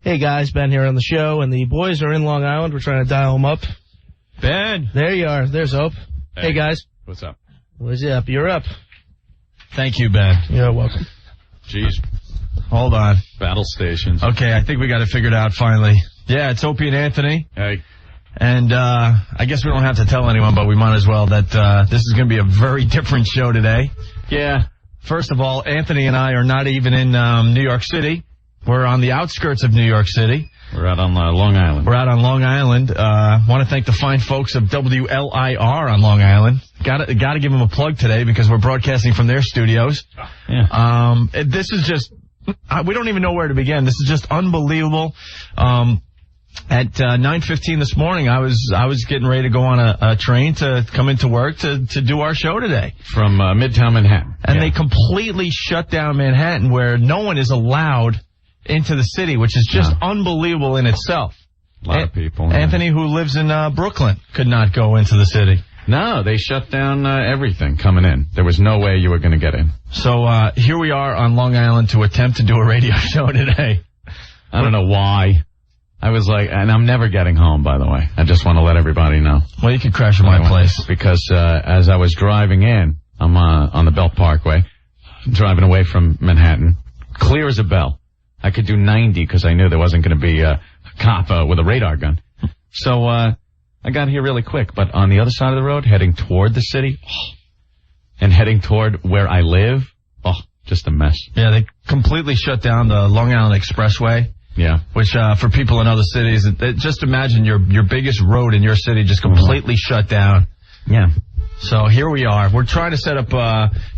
Hey guys, Ben here on the show, and the boys are in Long Island. We're trying to dial them up. Ben! There you are. There's Hope. Hey guys. What's up? What's up? You're up. Thank you, Ben. You're welcome. Jeez. Hold on. Battle stations. Okay, I think we got it figured out finally. Yeah, it's Opie and Anthony. Hey. And I guess we don't have to tell anyone, but we might as well, that this is going to be a very different show today. Yeah. First of all, Anthony and I are not even in New York City. We're on the outskirts of New York City. We're out on Long Island. We're out on Long Island. Want to thank the fine folks of WLIR on Long Island. Got to give them a plug today because we're broadcasting from their studios. Yeah. This is just, we don't even know where to begin. This is just unbelievable. At 9:15 this morning, I was getting ready to go on a train to come into work to do our show today. From Midtown Manhattan. And they completely shut down Manhattan, where no one is allowed into the city, which is just unbelievable in itself. A lot of people. Anthony, who lives in Brooklyn, could not go into the city. No, they shut down everything coming in. There was no way you were going to get in. So here we are on Long Island to attempt to do a radio show today. I don't know why. I was like, and I'm never getting home, by the way. I just want to let everybody know. Well, you could crash at my place. Because as I was driving in, I'm on the Belt Parkway, driving away from Manhattan, clear as a bell. I could do 90 because I knew there wasn't going to be a cop with a radar gun. So I got here really quick. But on the other side of the road, heading toward the city, and heading toward where I live, just a mess. Yeah, they completely shut down the Long Island Expressway. Yeah. Which, for people in other cities, just imagine your biggest road in your city just completely shut down. Yeah. So here we are. We're trying to set up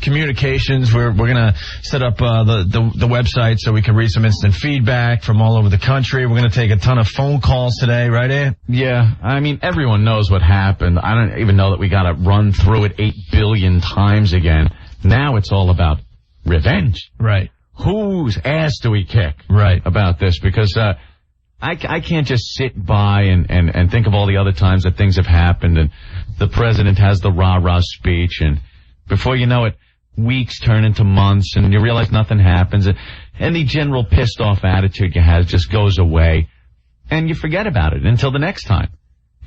communications. We're going to set up the website so we can read some instant feedback from all over the country. We're going to take a ton of phone calls today, right, Ant? Yeah. I mean, everyone knows what happened. I don't even know that we got to run through it 8 billion times again. Now it's all about revenge. Right. Whose ass do we kick? Right. About this? Because I can't just sit by and think of all the other times that things have happened and the president has the rah-rah speech and before you know it, weeks turn into months and you realize nothing happens and the general pissed off attitude you have just goes away and you forget about it until the next time.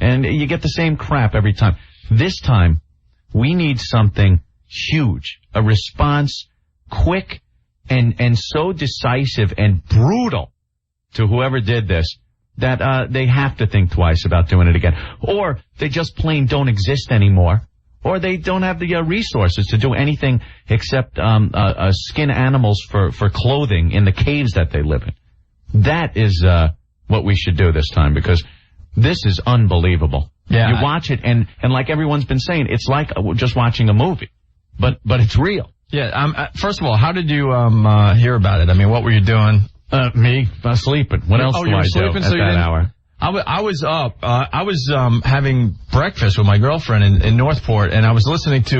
And you get the same crap every time. This time, we need something huge, a response quick and so decisive and brutal to whoever did this that they have to think twice about doing it again. Or they just plain don't exist anymore. Or they don't have the resources to do anything except skin animals for clothing in the caves that they live in. That is what we should do this time because this is unbelievable. Yeah, you watch it and like everyone's been saying, it's like just watching a movie. But it's real. Yeah. First of all, how did you hear about it? I mean, what were you doing? Me sleeping. What else do I do at that hour? I was up. I was having breakfast with my girlfriend in Northport, and I was listening to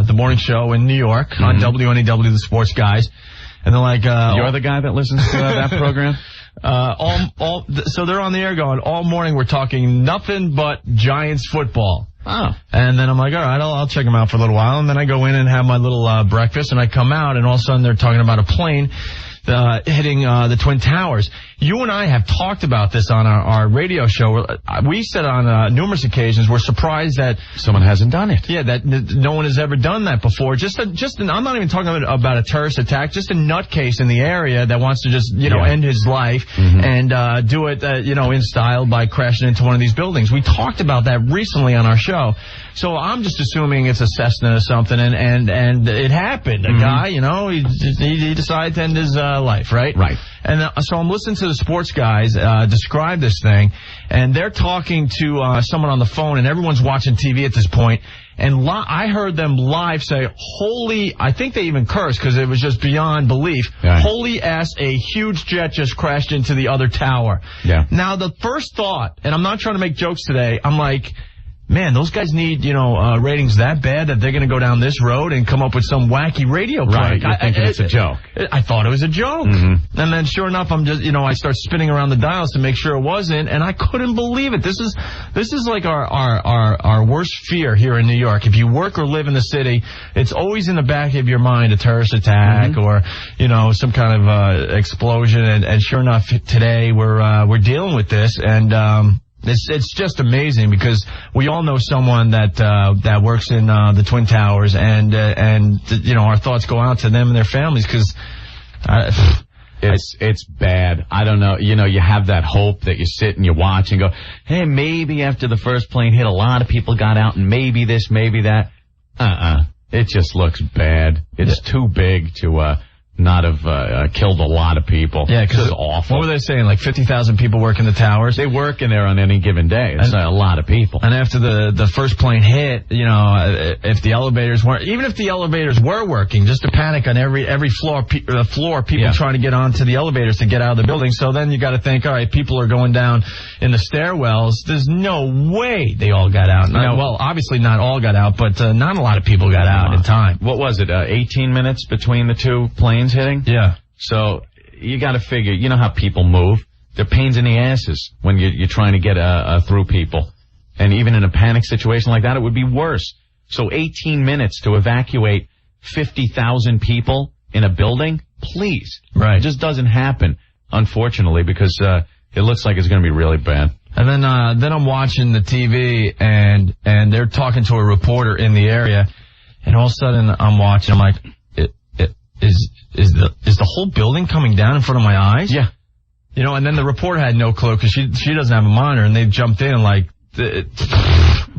the morning show in New York on WNEW, the sports guys. And they're like, "You're the guy that listens to that program." So they're on the air going all morning. We're talking nothing but Giants football. Oh. And then I'm like, all right, I'll check them out for a little while. And then I go in and have my little breakfast, and I come out, and all of a sudden they're talking about a plane hitting the Twin Towers. You and I have talked about this on our radio show. We said on numerous occasions we're surprised that someone hasn't done it. Yeah, that no one has ever done that before. I'm not even talking about a terrorist attack. Just a nutcase in the area that wants to just end his life and do it in style by crashing into one of these buildings. We talked about that recently on our show. So I'm just assuming it's a Cessna or something, and it happened. A guy, he decided to end his life, right? Right. And so I'm listening to the sports guys describe this thing, and they're talking to someone on the phone, and everyone's watching TV at this point. And I heard them live say, holy, I think they even cursed because it was just beyond belief. Yeah. Holy ass, a huge jet just crashed into the other tower. Yeah. Now, the first thought, and I'm not trying to make jokes today, I'm like, man, those guys need, ratings that bad that they're going to go down this road and come up with some wacky radio Right, prank. you're thinking it's a joke. I thought it was a joke. Mm-hmm. And then sure enough, I'm just, I start spinning around the dials to make sure it wasn't, and I couldn't believe it. This is like our worst fear here in New York. If you work or live in the city, it's always in the back of your mind a terrorist attack or, some kind of explosion. And sure enough, today we're dealing with this, and it's just amazing because we all know someone that works in the Twin Towers, and our thoughts go out to them and their families because it's bad. I don't know. You have that hope that you sit and you watch and go, hey, maybe after the first plane hit, a lot of people got out, and maybe this, maybe that. It just looks bad. It's too big to not have killed a lot of people. Yeah, because it's awful. What were they saying? Like 50,000 people work in the towers? They work in there on any given day. It's a lot of people. And after the first plane hit, if the elevators weren't, even if the elevators were working, just a panic on every floor, people trying to get onto the elevators to get out of the building. So then you got to think, all right, people are going down in the stairwells. There's no way they all got out. Well, obviously not all got out, but not a lot of people got out in time. What was it? 18 minutes between the two planes hitting? Yeah. So you got to figure, you know how people move. They're pains in the asses when you're trying to get through people. And even in a panic situation like that, it would be worse. So 18 minutes to evacuate 50,000 people in a building? Please. Right. It just doesn't happen, unfortunately, because it looks like it's going to be really bad. And then I'm watching the TV, and they're talking to a reporter in the area, and all of a sudden I'm watching, I'm like, is the whole building coming down in front of my eyes? Yeah. And then the reporter had no clue because she doesn't have a monitor, and they jumped in like,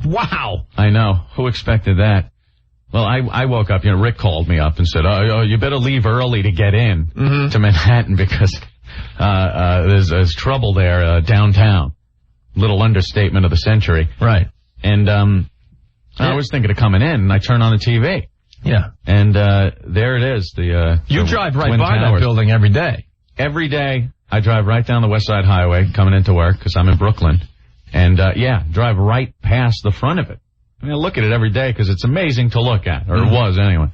wow. I know. Who expected that? Well, I woke up, Rick called me up and said, oh, you better leave early to get in to Manhattan because there's trouble there downtown. Little understatement of the century. Right. And I was thinking of coming in, and I turn on the TV. Yeah. And there it is. You drive right by Towers. that building every day. Every day, I drive right down the West Side Highway coming into work because I'm in Brooklyn. And, drive right past the front of it. I look at it every day because it's amazing to look at, or it was anyway.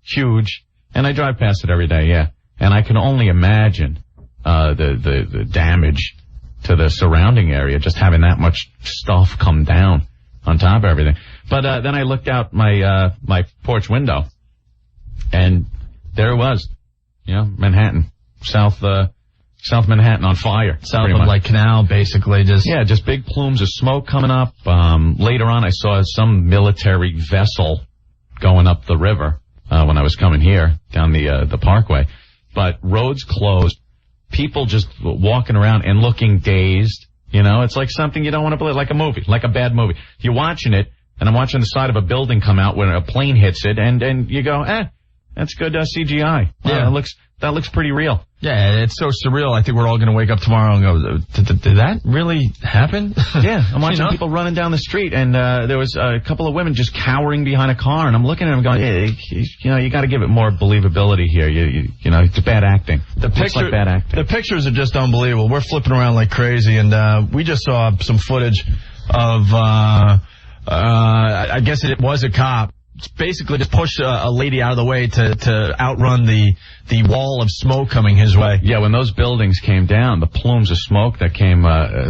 Huge. And I drive past it every day, yeah. And I can only imagine the damage to the surrounding area, just having that much stuff come down on top of everything. But then I looked out my porch window, and there it was, Manhattan, South Manhattan on fire. South of like Canal, basically, just big plumes of smoke coming up. Later on, I saw some military vessel going up the river when I was coming here down the Parkway. But roads closed, people just walking around and looking dazed. It's like something you don't want to believe, like a movie, like a bad movie. You're watching it, and I'm watching the side of a building come out when a plane hits it, and you go, that's good CGI. Yeah, that looks pretty real. Yeah, it's so surreal. I think we're all going to wake up tomorrow and go, did that really happen? Yeah, I'm watching people running down the street, and there was a couple of women just cowering behind a car, and I'm looking at them going, you got to give it more believability here. It's bad acting. Looks like bad acting. The pictures are just unbelievable. We're flipping around like crazy, and we just saw some footage of, I guess it was a cop. Basically just pushed a lady out of the way to outrun the wall of smoke coming his way. Yeah, when those buildings came down, the plumes of smoke that came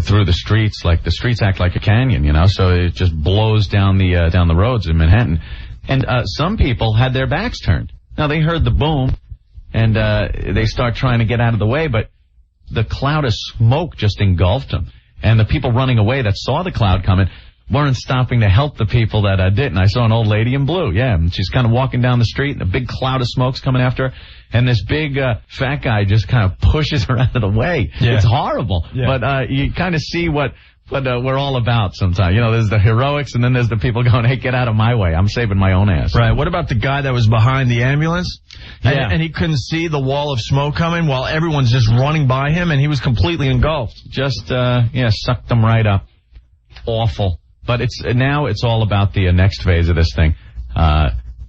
through the streets, like the streets act like a canyon, so it just blows down the roads in Manhattan. And some people had their backs turned. Now, they heard the boom, and they start trying to get out of the way, but the cloud of smoke just engulfed them. And the people running away that saw the cloud coming weren't stopping to help the people that didn't. I saw an old lady in blue, and she's kind of walking down the street, and a big cloud of smoke's coming after her, and this big fat guy just kind of pushes her out of the way. Yeah. It's horrible, but you kind of see what we're all about sometimes. There's the heroics, and then there's the people going, hey, get out of my way. I'm saving my own ass. Right. What about the guy that was behind the ambulance? Yeah. And he couldn't see the wall of smoke coming while everyone's just running by him, and he was completely engulfed. Just, sucked them right up. Awful. But it's all about the next phase of this thing,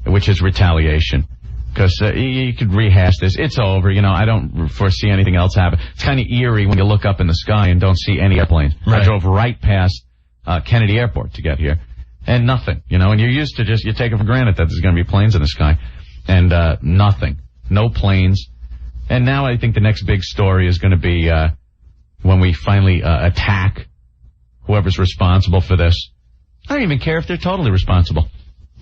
which is retaliation. Because you could rehash this. It's over. I don't foresee anything else happen. It's kind of eerie when you look up in the sky and don't see any airplanes. Right. I drove right past Kennedy Airport to get here. And nothing, and you're used to you take it for granted that there's going to be planes in the sky. And nothing. No planes. And now I think the next big story is going to be when we finally attack whoever's responsible for this. I don't even care if they're totally responsible.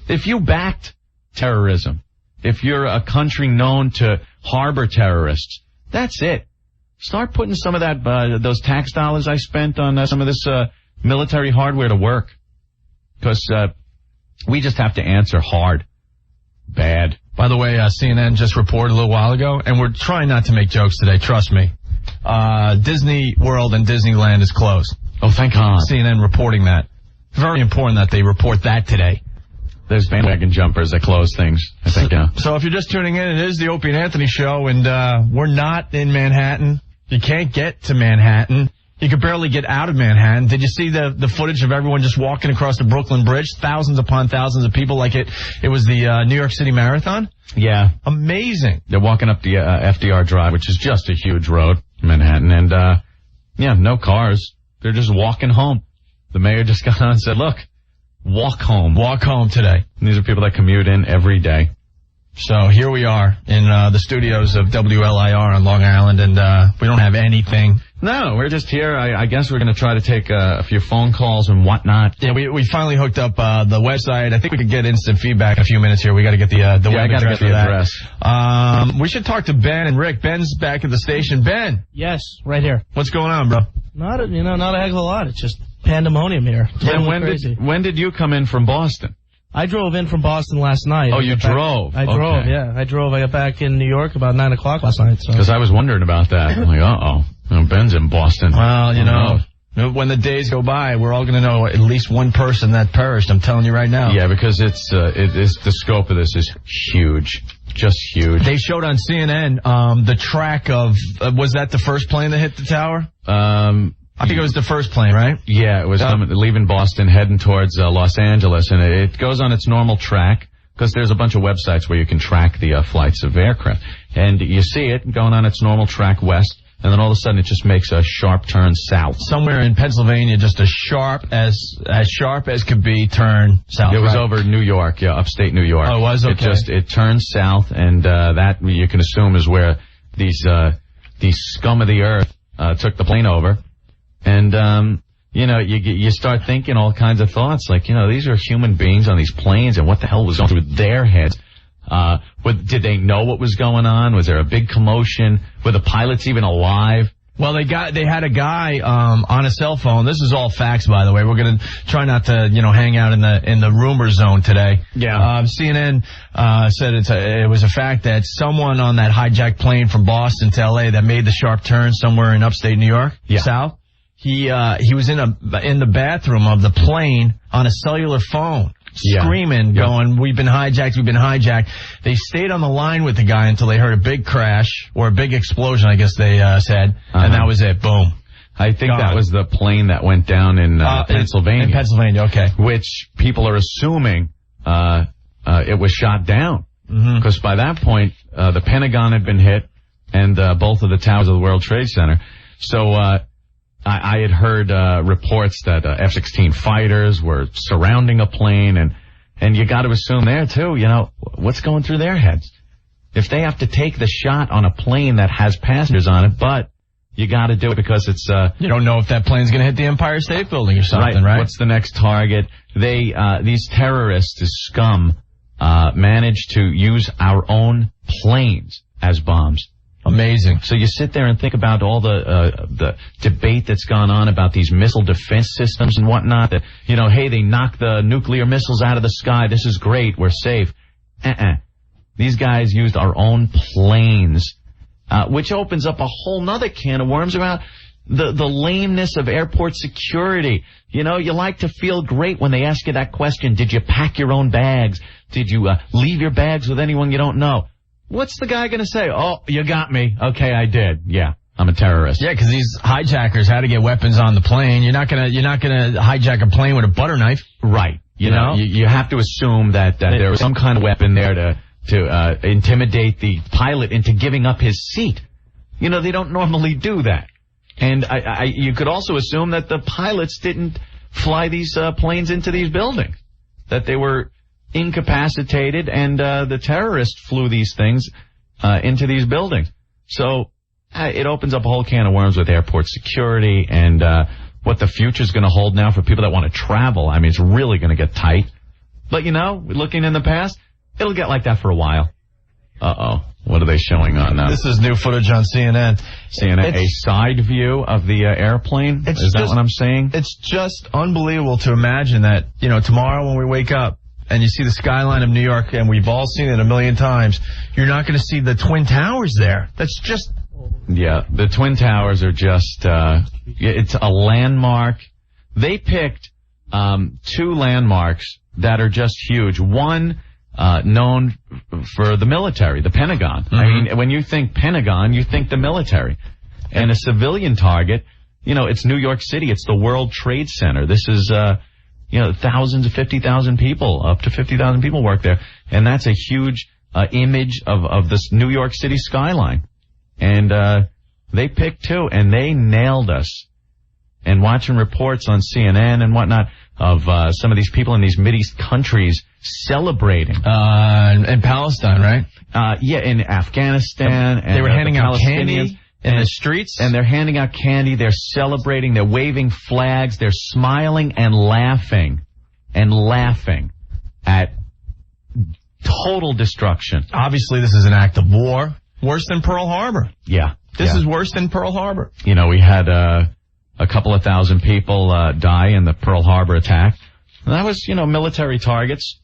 If you backed terrorism, if you're a country known to harbor terrorists, that's it. Start putting some of that those tax dollars I spent on some of this military hardware to work. Because we just have to answer hard. Bad. By the way, CNN just reported a little while ago, and we're trying not to make jokes today, trust me. Disney World and Disneyland is closed. Oh, thank God. CNN reporting that. Very important that they report that today. There's bandwagon jumpers that close things, I think, yeah. So if you're just tuning in, it is the Opie and Anthony show, and we're not in Manhattan. You can't get to Manhattan. You could barely get out of Manhattan. Did you see the footage of everyone just walking across the Brooklyn Bridge? Thousands upon thousands of people like it was the New York City Marathon? Yeah. Amazing. They're walking up the FDR Drive, which is just a huge road in Manhattan. And, no cars. They're just walking home. The mayor just got on and said, look, walk home. Walk home today. And these are people that commute in every day. So here we are in the studios of WLIR on Long Island, and we don't have anything. No, we're just here. I guess we're going to try to take a few phone calls and whatnot. Yeah, we finally hooked up the website. I think we could get instant feedback in a few minutes here. We got to get the web address for that. We should talk to Ben and Rick. Ben's back at the station. Ben. Yes, right here. What's going on, bro? Not a heck of a lot. It's just pandemonium here. When did you come in from Boston? I drove in from Boston last night. Oh, you drove? I drove, yeah. I got back in New York about 9 o'clock last night. Because I was wondering about that. I'm like, Ben's in Boston. Well, when the days go by, we're all going to know at least one person that perished. I'm telling you right now. Yeah, because the scope of this is huge. Just huge. They showed on CNN the track of, was that the first plane that hit the tower? I think it was the first plane, right? Yeah, it was leaving Boston, heading towards Los Angeles, and it goes on its normal track, because there's a bunch of websites where you can track the flights of aircraft. And you see it going on its normal track west, and then all of a sudden it just makes a sharp turn south. Somewhere in Pennsylvania, just as sharp as could be, turn south. It was over New York, yeah, upstate New York. Oh, it was? Okay. It turned south, and that you can assume is where these scum of the earth took the plane over. And, you start thinking all kinds of thoughts, like, these are human beings on these planes, and what the hell was going through their heads? Did they know what was going on? Was there a big commotion? Were the pilots even alive? Well, they had a guy, on a cell phone. This is all facts, by the way. We're gonna try not to, hang out in the rumor zone today. Yeah. CNN, said it was a fact that someone on that hijacked plane from Boston to LA that made the sharp turn somewhere in upstate New York, south. He was in the bathroom of the plane on a cellular phone, screaming, going, we've been hijacked. They stayed on the line with the guy until they heard a big crash, or a big explosion, I guess they said, and that was it. Boom. I think that was the plane that went down in Pennsylvania. In Pennsylvania, okay. Which people are assuming it was shot down. Because by that point, the Pentagon had been hit, and both of the towers of the World Trade Center. So I had heard reports that F-16 fighters were surrounding a plane, and you got to assume there too, what's going through their heads? If they have to take the shot on a plane that has passengers on it, but you got to do it because it's you don't know if that plane's going to hit the Empire State Building or something, right? What's the next target? These terrorists, this scum, managed to use our own planes as bombs. Amazing. So you sit there and think about all the debate that's gone on about these missile defense systems and whatnot. That, hey, they knocked the nuclear missiles out of the sky. This is great. We're safe. These guys used our own planes, which opens up a whole nother can of worms about the lameness of airport security. You like to feel great when they ask you that question. Did you pack your own bags? Did you leave your bags with anyone you don't know? What's the guy going to say? Oh, you got me. Okay, I did. Yeah, I'm a terrorist. Yeah, because these hijackers had to get weapons on the plane. You're not gonna hijack a plane with a butter knife, right? You know, you have to assume that there was some kind of weapon there to intimidate the pilot into giving up his seat. They don't normally do that. And you could also assume that the pilots didn't fly these planes into these buildings, that they were incapacitated, and the terrorists flew these things into these buildings. So it opens up a whole can of worms with airport security and what the future's going to hold now for people that want to travel. I mean, it's really going to get tight. But, looking in the past, it'll get like that for a while. Uh-oh. What are they showing on now? This is new footage on CNN. CNN, a side view of the airplane? Is that what I'm saying? It's just unbelievable to imagine that, tomorrow when we wake up and you see the skyline of New York, and we've all seen it a million times, you're not going to see the Twin Towers there. That's just... Yeah, the Twin Towers are just, it's a landmark. They picked 2 landmarks that are just huge. One known for the military, the Pentagon. Mm-hmm. I mean, when you think Pentagon, you think the military. And a civilian target, it's New York City. It's the World Trade Center. This is, thousands of 50,000 people, up to 50,000 people work there. And that's a huge image of this New York City skyline. And they picked 2, and they nailed us. And watching reports on CNN and whatnot of some of these people in these Mideast countries celebrating. In Palestine, right? Yeah, in Afghanistan. They were handing out candy in the streets. And they're handing out candy. They're celebrating. They're waving flags. They're smiling and laughing at total destruction. Obviously, this is an act of war. Worse than Pearl Harbor. Yeah. This is worse than Pearl Harbor. We had a couple of thousand people die in the Pearl Harbor attack. And that was, military targets.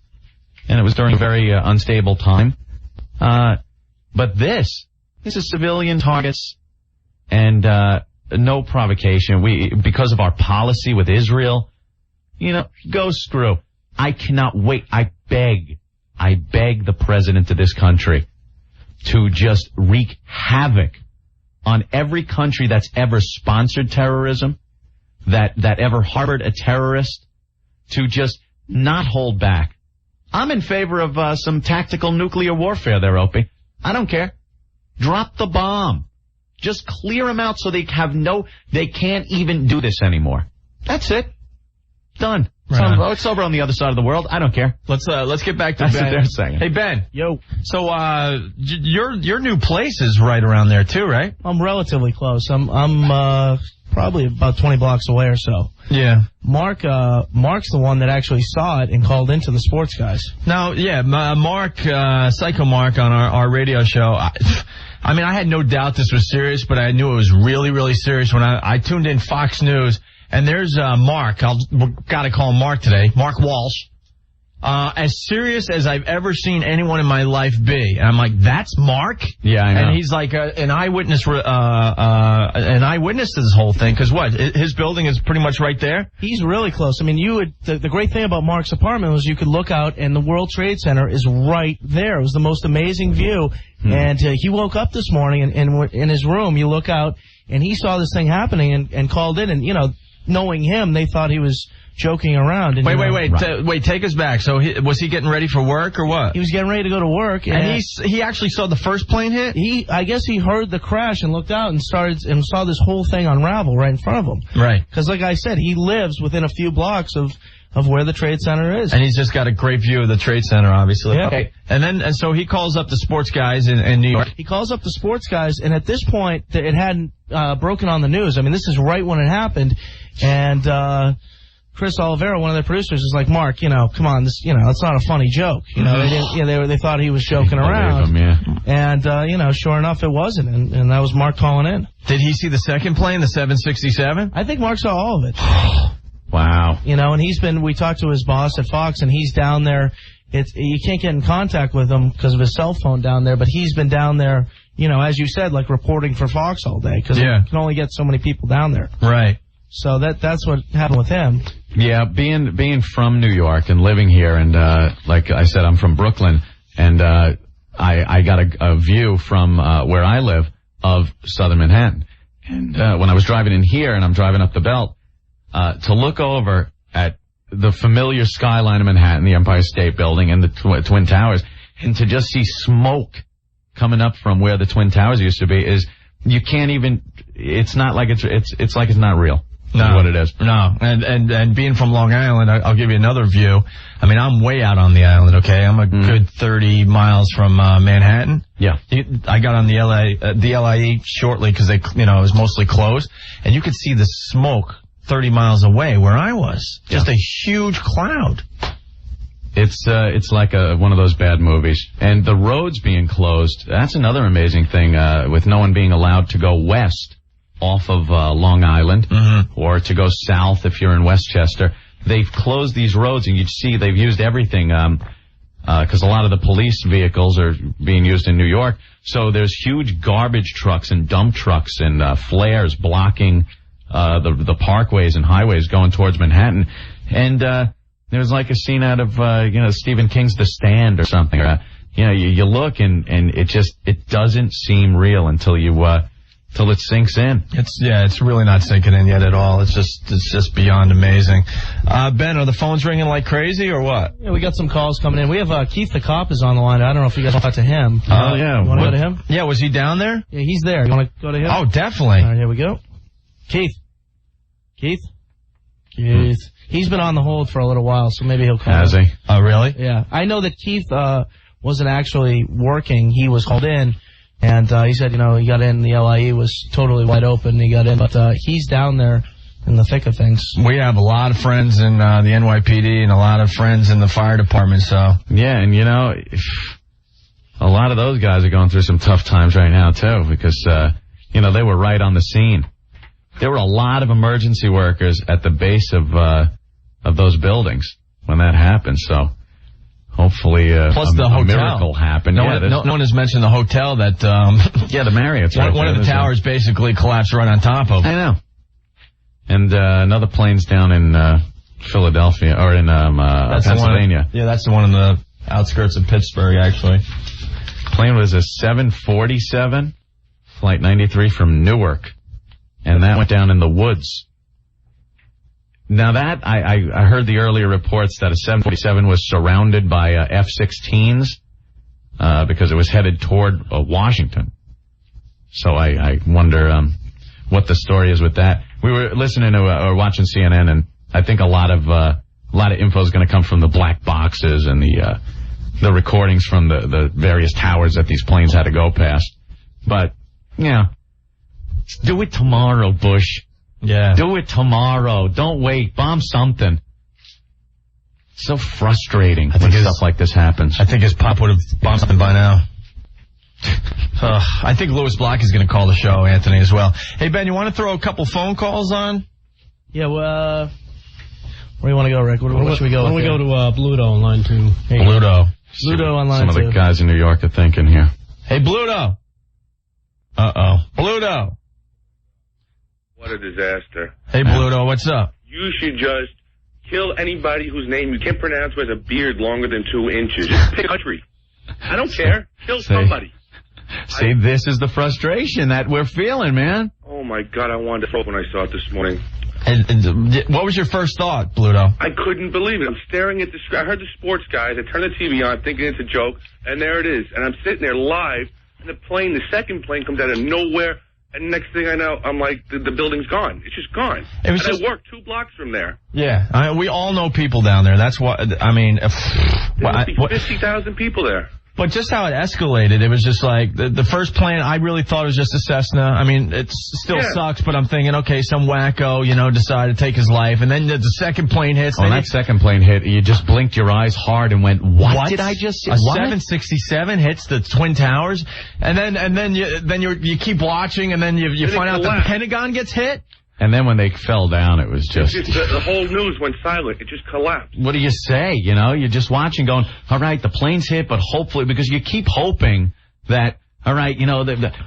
And it was during a very unstable time. But this is civilian targets and no provocation. Because of our policy with Israel, go screw. I cannot wait. I beg the president of this country to just wreak havoc on every country that's ever sponsored terrorism, that ever harbored a terrorist, to just not hold back. I'm in favor of some tactical nuclear warfare there, Opie. I don't care. Drop the bomb. Just clear them out so they can't even do this anymore. That's it. Done. Right. It's over on the other side of the world. I don't care. Let's get back to That's Ben. what they're saying. Hey, Ben. Yo. So, your new place is right around there too, right? I'm relatively close. I'm probably about 20 blocks away or so. Yeah. Mark's the one that actually saw it and called into the sports guys. Now, yeah, Mark, Psycho Mark on our radio show. I mean, I had no doubt this was serious, but I knew it was really, really serious when I tuned in Fox News. And there's Mark. Gotta call him Mark today. Mark Walsh. As serious as I've ever seen anyone in my life be. And I'm like, that's Mark? Yeah, I know. And he's like an eyewitness to this whole thing. Because what? His building is pretty much right there? He's really close. I mean, the great thing about Mark's apartment was you could look out and the World Trade Center is right there. It was the most amazing view. And he woke up this morning and in his room, you look out and he saw this thing happening and called in, and, knowing him, they thought he was joking around. And, wait, take us back. So was he getting ready for work or what? He was getting ready to go to work. And he actually saw the first plane hit? I guess he heard the crash and looked out and saw this whole thing unravel right in front of him. Right. Because like I said, he lives within a few blocks of where the Trade Center is. And he's just got a great view of the Trade Center, obviously. Yeah. Okay. And so he calls up the sports guys in New York. He calls up the sports guys, and at this point, it hadn't broken on the news. I mean, this is right when it happened. And Chris Olivera, one of their producers, is like, Mark, come on, this, it's not a funny joke. They thought he was joking around. Him, yeah. And, sure enough, it wasn't. And that was Mark calling in. Did he see the second plane, the 767? I think Mark saw all of it. Wow. And we talked to his boss at Fox, and he's down there. You can't get in contact with him because of his cell phone down there, but he's been down there, as you said, like reporting for Fox all day, because you can only get so many people down there. Right. So that's what happened with him. Yeah, being from New York and living here, and like I said, I'm from Brooklyn, and I got a view from where I live of southern Manhattan. And when I was driving in here, and I'm driving up the belt, to look over at the familiar skyline of Manhattan, the Empire State Building, and the Twin Towers, and to just see smoke coming up from where the Twin Towers used to be, is you can't even. It's not like it's like it's not real. No, what it is. No, and being from Long Island, I'll give you another view. I mean, I'm way out on the island, okay? I'm a good 30 miles from Manhattan. Yeah. I got on the LIE shortly because it was mostly closed, and you could see the smoke 30 miles away where I was. Just a huge cloud. It's like one of those bad movies. And the roads being closed, that's another amazing thing, with no one being allowed to go west off of Long Island, or to go south if you're in Westchester. They've closed these roads, and you see they've used everything, because a lot of the police vehicles are being used in New York. So there's huge garbage trucks and dump trucks and flares blocking the parkways and highways going towards Manhattan. And there's like a scene out of Stephen King's The Stand or something. You look and it doesn't seem real until till it sinks in. It's really not sinking in yet at all. It's just beyond amazing. Ben, are the phones ringing like crazy or what? Yeah, we got some calls coming in. We have Keith the cop is on the line. I don't know if you guys want to talk to him. Oh yeah, you want to go to him? Yeah, was he down there? Yeah, he's there. You want to go to him? Oh, definitely. All right, here we go. Keith. He's been on the hold for a little while, so maybe he'll call. Has he? Oh, really? Yeah, I know that Keith wasn't actually working. He was called in. And he said, he got in, the LIE was totally wide open, he got in, but he's down there in the thick of things. We have a lot of friends in the NYPD and a lot of friends in the fire department, so. Yeah, and a lot of those guys are going through some tough times right now, too, because, they were right on the scene. There were a lot of emergency workers at the base of those buildings when that happened, so. Hopefully, plus the hotel. A miracle happened. No one has mentioned the hotel that, the Marriott's. One of the towers basically collapsed right on top of. I know. And, another plane's down in, Philadelphia, or in, Pennsylvania. That's the one in the outskirts of Pittsburgh, actually. Plane was a 747, flight 93 from Newark. And that went down in the woods. Now that, I heard the earlier reports that a 747 was surrounded by F-16s because it was headed toward Washington. So I wonder what the story is with that. We were listening to or watching CNN, and I think a lot of info is going to come from the black boxes and the recordings from the various towers that these planes had to go past. But do it tomorrow, Bush. Yeah. Do it tomorrow. Don't wait. Bomb something. It's so frustrating when stuff like this happens. I think his pop would have bombed something by now. I think Louis Block is going to call the show, Anthony, as well. Hey, Ben, you want to throw a couple phone calls on? Yeah, well, where do you want to go, Rick? Where should we go? Why don't we go to Bluto on line 2? Hey, Bluto on line 2. Some of the guys in New York are thinking here. Hey, Bluto. Uh-oh. Bluto. What a disaster. Hey, Bluto, what's up? You should just kill anybody whose name you can't pronounce who has a beard longer than 2 inches. Just pick a country. I don't care. Kill somebody. See, this is the frustration that we're feeling, man. Oh, my God, I wanted to throw up when I saw it this morning. And what was your first thought, Bluto? I couldn't believe it. I'm staring at the screen. I heard the sports guys. I turned the TV on thinking it's a joke, and there it is. And I'm sitting there live, and the second plane comes out of nowhere. And next thing I know, I'm like, the building's gone. It's just gone. I work 2 blocks from there. Yeah, we all know people down there. That's what, I mean. There must be 50,000 people there. But just how it escalated, it was just like, the first plane, I really thought it was just a Cessna. I mean, it still sucks, but I'm thinking, okay, some wacko, decided to take his life. And then the second plane hits. When that second plane hit, you just blinked your eyes hard and went, what did I just see? A 767 hits the Twin Towers. And then you keep watching, and then you find out the Pentagon gets hit. And then when they fell down, it was just... the whole news went silent. It just collapsed. What do you say? You're just watching going, all right, the plane's hit, but hopefully, because you keep hoping that, all right,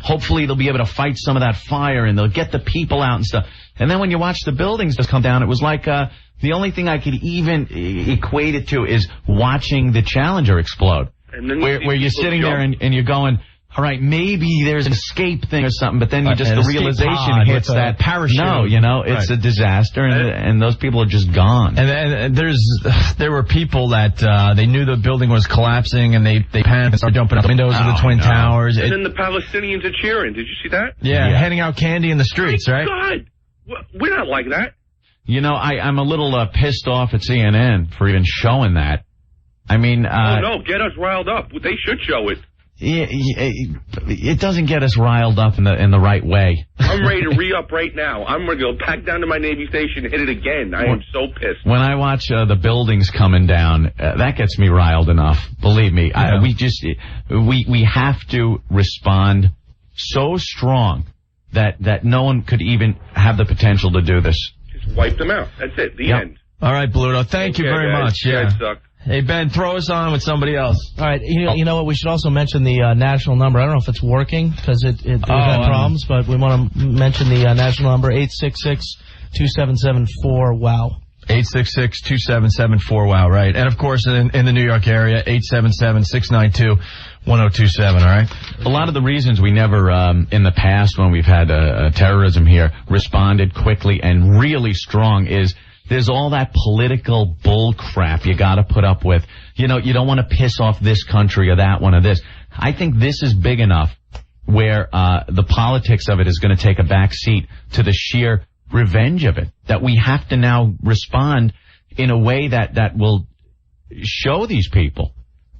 hopefully they'll be able to fight some of that fire and they'll get the people out and stuff. And then when you watch the buildings just come down, it was like, the only thing I could even equate it to is watching the Challenger explode. And then where you're sitting there and you're going... All right, maybe there's an escape thing or something, but then the realization hits that parachute. No, it's a disaster, and those people are just gone. And there were people that they knew the building was collapsing, and they panicked and started jumping out the windows of the Twin Towers. And then the Palestinians are cheering. Did you see that? Yeah, handing out candy in the streets, right? God, We're not like that. You know, I'm a little pissed off at CNN for even showing that. I mean, oh no, get us riled up. They should show it. It doesn't get us riled up in the right way. I'm ready to re-up right now. I'm ready to go back down to my Navy station and hit it again. I am so pissed. When I watch the buildings coming down, that gets me riled enough. Believe me, Yeah. we have to respond so strong that no one could even have the potential to do this. Just wipe them out. That's it. The end. All right, Bluto. Thank you very much. You guys suck. Hey, Ben, throw us on with somebody else. All right, you know what? We should also mention the national number. I don't know if it's working because we've had problems, but we want to mention the national number, 866-2774-WOW. 866-2774-WOW, right. And, of course, in the New York area, 877-692-1027, all right? A lot of the reasons we never, in the past when we've had terrorism here, responded quickly and really strong is there's all that political bull crap you got to put up with. You know, you don't want to piss off this country or that one or this. I think this is big enough where the politics of it is going to take a back seat to the sheer revenge of it, that we have to now respond in a way that will show these people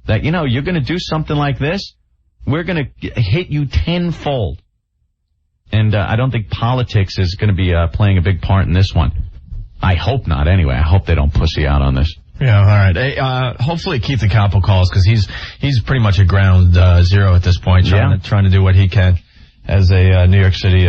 that, you know, you're going to do something like this, we're going to hit you tenfold. And I don't think politics is going to be playing a big part in this one. I hope not, anyway. I hope they don't pussy out on this. Yeah, all right. Hey, hopefully Keith the Capo calls, because he's pretty much at ground zero at this point, trying to do what he can as a New York City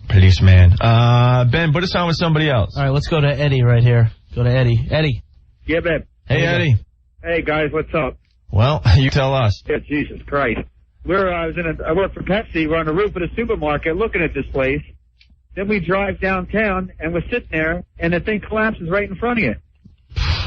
policeman. Ben, put us on with somebody else. All right, let's go to Eddie right here. Go to Eddie. Eddie. Yeah, babe. Hey, Eddie. Hey, guys, what's up? Well, you tell us. Yeah, Jesus Christ. I work for Pepsi. We're on the roof of the supermarket looking at this place. Then we drive downtown, and we're sitting there, and the thing collapses right in front of you.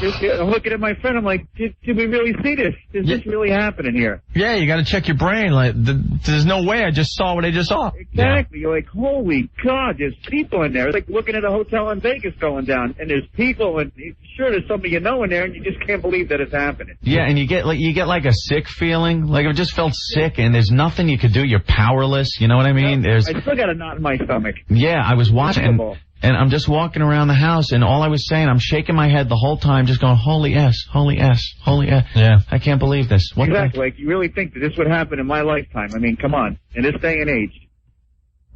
I'm looking at my friend. I'm like, did we really see this? Is this really happening here? Yeah, you got to check your brain. Like, there's no way I just saw what I just saw. Exactly. Yeah. You're like, holy God, there's people in there. It's like looking at a hotel in Vegas going down, and there's people, and sure, there's somebody you know in there, and you just can't believe that it's happening. Yeah, and you get like a sick feeling. Like, I just felt sick, and there's nothing you could do. You're powerless. You know what I mean? I still got a knot in my stomach. Yeah, I was watching. And I'm just walking around the house, and all I was saying, I'm shaking my head the whole time, just going, holy S, holy S, holy S. Yeah. I can't believe this. Exactly. Like, you really think that this would happen in my lifetime? I mean, come on. In this day and age.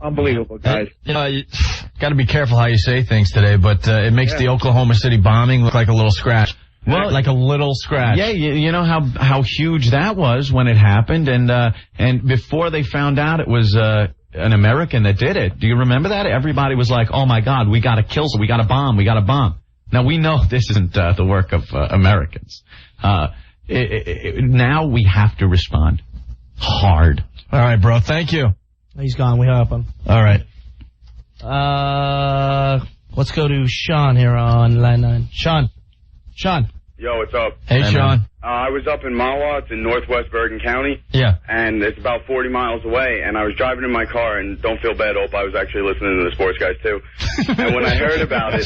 Unbelievable, guys. You know, you got to be careful how you say things today, but it makes the Oklahoma City bombing look like a little scratch. Well, like a little scratch. Yeah, you know how huge that was when it happened, and before they found out it was an American that did it. Do you remember that? Everybody was like, oh my God, we got to kill, we got to bomb. Now we know this isn't the work of Americans. Now we have to respond hard. All right, bro. Thank you. He's gone. We hung up on him. All right. Let's go to Sean here on line 9. Sean. Yo, what's up? Hey, Sean. I was up in Mahwah. It's in northwest Bergen County. Yeah. And it's about 40 miles away. And I was driving in my car, and don't feel bad, Opie, I was actually listening to the sports guys, too. And when I heard about it,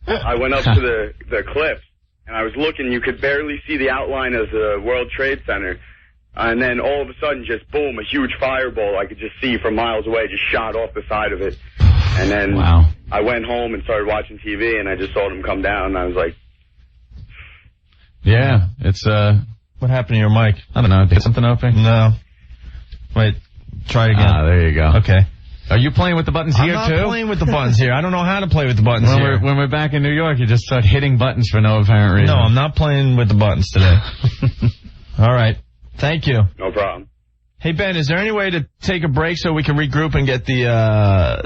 I went up to the cliffs, and I was looking. You could barely see the outline of the World Trade Center. And then all of a sudden, just boom, a huge fireball I could just see from miles away just shot off the side of it. And then I went home and started watching TV, and I just saw them come down, and I was like, yeah, it's what happened to your mic? I don't know. Did something open? No. Wait, try it again. There you go. Okay. Are you playing with the buttons here too? I'm not playing with the buttons here. I don't know how to play with the buttons here. When we're back in New York, you just start hitting buttons for no apparent reason. No, I'm not playing with the buttons today. All right. Thank you. no problem. Hey, Ben, is there any way to take a break so we can regroup and get the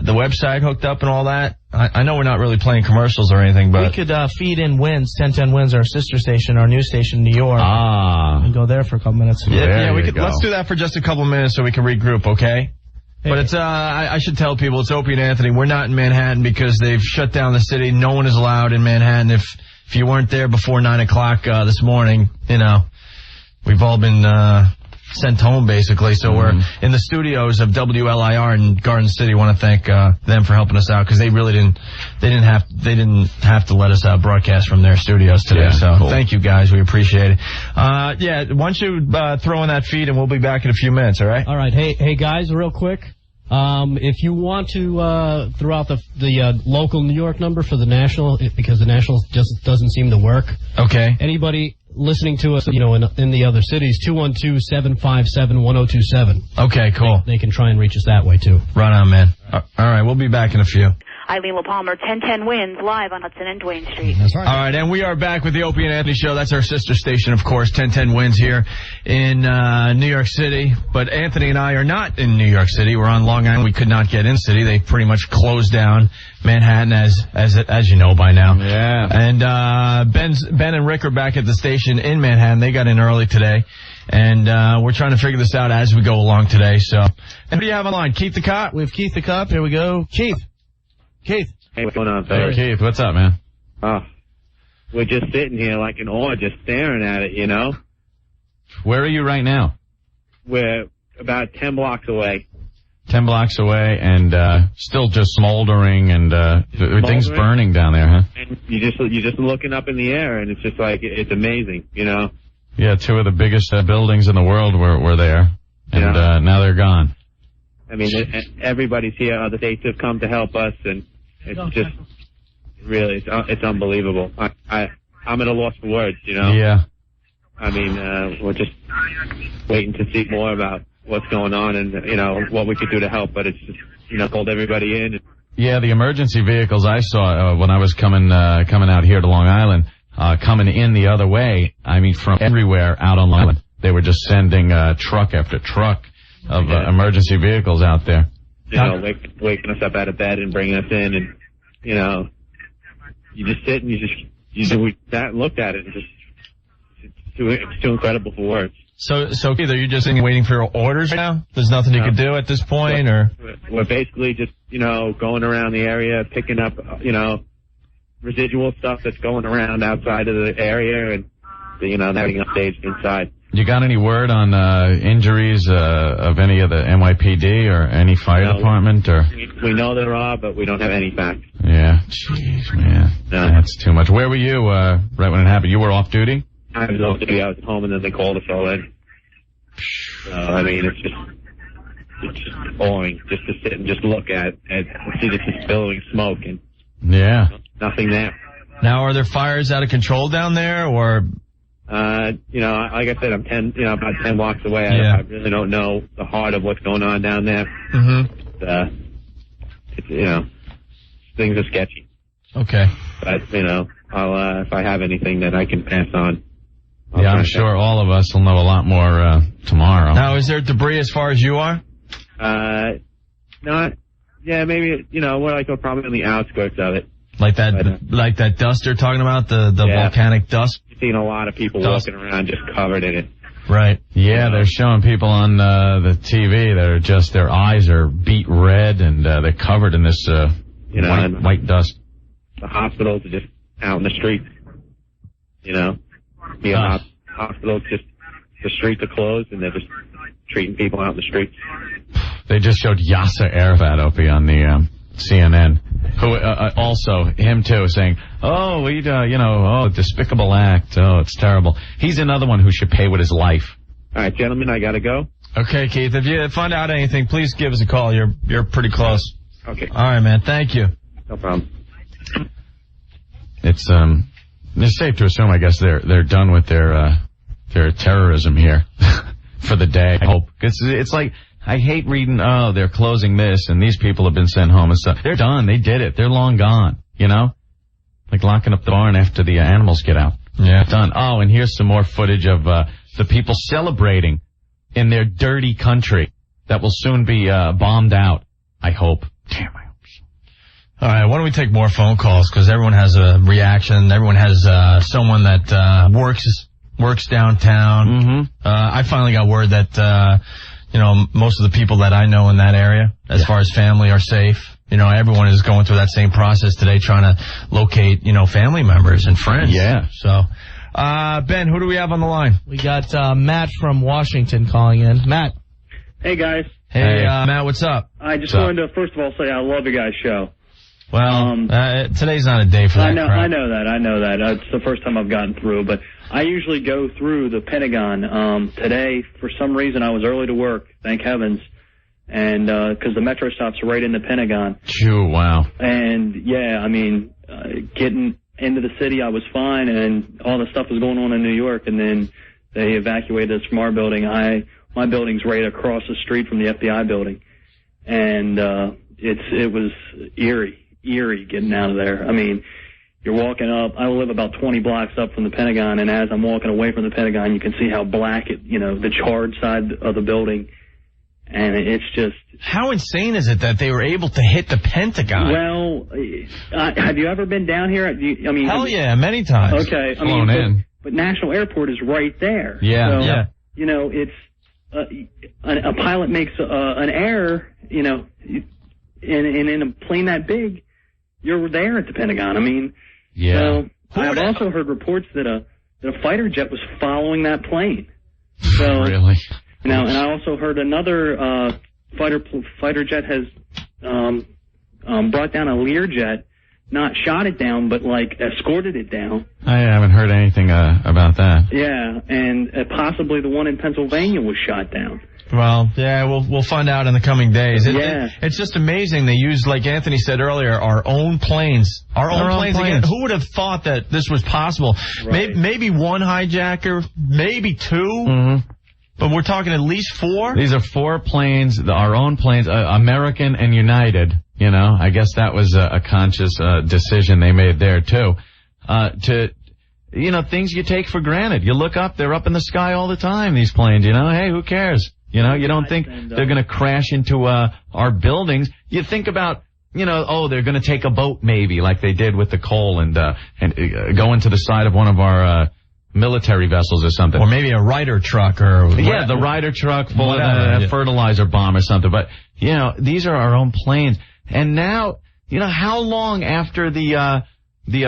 website hooked up and all that? I know we're not really playing commercials or anything, but... We could feed in Wins, 1010 Wins, our sister station, our news station in New York. And go there for a couple minutes. Yeah, we could. Let's do that for just a couple minutes so we can regroup, okay? Hey. But it's, I should tell people, it's Opie and Anthony. We're not in Manhattan because they've shut down the city. No one is allowed in Manhattan. If you weren't there before 9 o'clock this morning, you know, we've all been... sent home, basically. So we're in the studios of WLIR in Garden City. Want to thank them for helping us out, because they really didn't have to let us broadcast from their studios today. Yeah, so cool. Thank you guys, we appreciate it. Why don't you throw in that feed, and we'll be back in a few minutes. All right. All right. Hey guys, real quick. If you want to throw out the local New York number for the national, because the national just doesn't seem to work. Okay. Anybody listening to us, in the other cities, 212-757-1027. Okay, cool. They can try and reach us that way, too. Right on, man. All right, we'll be back in a few. Eileen LaPalmer, 1010 Wins, live on Hudson and Duane Street. That's right. All right, and we are back with the Opie and Anthony Show. That's our sister station, of course, 1010 Wins here in New York City. But Anthony and I are not in New York City. We're on Long Island. We could not get in city. They pretty much closed down Manhattan, as you know by now. Yeah. And Ben and Rick are back at the station in Manhattan. They got in early today. And we're trying to figure this out as we go along today. So, and who do you have online? Keith the Cop? We have Keith the Cop. Here we go. Keith. Hey, what's going on, fellas? Hey, Keith, what's up, man? We're just sitting here like in awe, just staring at it, Where are you right now? We're about 10 blocks away. 10 blocks away and still just smoldering and things burning down there, huh? And you're just looking up in the air, and it's just like, it's amazing, Yeah, two of the biggest buildings in the world were there, and now they're gone. I mean, everybody's here. Other states have come to help us, and it's just really, it's unbelievable. I'm at a loss for words, Yeah. I mean, we're just waiting to see more about what's going on and, what we could do to help, but it's just, called everybody in. Yeah, the emergency vehicles I saw when I was coming out here to Long Island, coming in the other way, I mean, from everywhere out on Long Island. They were just sending truck after truck of emergency vehicles out there. Waking us up out of bed and bringing us in, and you just sit and we sat and looked at it, and it's too incredible for words. So either you're just waiting for orders right now? There's nothing you can do at this point, or we're basically just going around the area, picking up residual stuff that's going around outside of the area, and having updates inside. You got any word on injuries of any of the NYPD or any fire department? Or we know there are, but we don't have any facts. Yeah, jeez, man, that's too much. Where were you right when it happened? You were off duty? I was off duty. I was at home, and then they called us all in. So, I mean, it's just boring just to sit and just look at and see this is billowing smoke and nothing there. Now, are there fires out of control down there, or? Like I said, I'm about 10 blocks away. I really don't know the heart of what's going on down there. Mm-hmm. Things are sketchy. Okay. But, I'll, if I have anything that I can pass on. I'm sure all of us will know a lot more, tomorrow. Now, is there debris as far as you are? Not, maybe, we're probably on the outskirts of it. Like that dust you're talking about, the volcanic dust? You've seen a lot of people walking around just covered in it. Right. Yeah, they're showing people on the TV that are just, their eyes are beet red and they're covered in this white dust. The hospitals are just out in the streets. Hospitals, just the streets are closed and they're just treating people out in the streets. They just showed Yasser Arafat, Opie, on the CNN, who also, him too, saying, despicable act, it's terrible. He's another one who should pay with his life. All right, gentlemen, I gotta go. Okay, Keith, if you find out anything, please give us a call. You're pretty close. Okay. All right, man, thank you. No problem. It's safe to assume, I guess, they're done with their terrorism here for the day, I hope. It's like, I hate reading, they're closing this, and these people have been sent home and stuff. They're done. They did it. They're long gone, Like locking up the barn after the animals get out. Yeah. Done. Oh, and here's some more footage of the people celebrating in their dirty country that will soon be bombed out, I hope. Damn, I hope so. All right, why don't we take more phone calls, because everyone has a reaction. Everyone has someone that works downtown. Mm-hmm. I finally got word that most of the people that I know in that area, as far as family, are safe. Everyone is going through that same process today, trying to locate, family members and friends. Yeah. So, Ben, who do we have on the line? We got Matt from Washington calling in. Matt. Hey, guys. Hey, Matt, what's up? I just wanted to, first of all, say I love your guys' show. Well, today's not a day for that crap. I know that. It's the first time I've gotten through, but I usually go through the Pentagon. Today, for some reason, I was early to work, thank heavens, and because the metro stops right in the Pentagon. Phew, wow. And yeah, I mean, getting into the city, I was fine, and all the stuff was going on in New York, and then they evacuated us from our building. My building's right across the street from the FBI building, and it was eerie getting out of there. I mean, you're walking up. I live about 20 blocks up from the Pentagon, and as I'm walking away from the Pentagon, you can see how black the charred side of the building, and it's just. How insane is it that they were able to hit the Pentagon? Well, have you ever been down here? Hell yeah, many times. Okay, Flown in. But National Airport is right there. Yeah, so, yeah. It's a pilot makes an error, and in a plane that big, you're there at the Pentagon. I mean, yeah. So I've also heard reports that a fighter jet was following that plane. So, really? And I also heard another fighter jet has brought down a Learjet, not shot it down, but escorted it down. I haven't heard anything about that. Yeah, and possibly the one in Pennsylvania was shot down. Well, yeah, we'll find out in the coming days. It's just amazing. They use, like Anthony said earlier, our own planes. Our own planes. Again, who would have thought that this was possible? Right. Maybe one hijacker, maybe two. Mm-hmm. But we're talking at least 4? These are 4 planes, our own planes, American and United. I guess that was a conscious decision they made there, too. Things you take for granted. You look up, they're up in the sky all the time, these planes, hey, who cares? You don't think they're going to crash into our buildings. You think about, they're going to take a boat maybe, like they did with the coal and go into the side of one of our military vessels or something. Or maybe a Ryder truck or... Yeah, the Ryder truck full of a fertilizer bomb or something. But, these are our own planes. And now, how long after the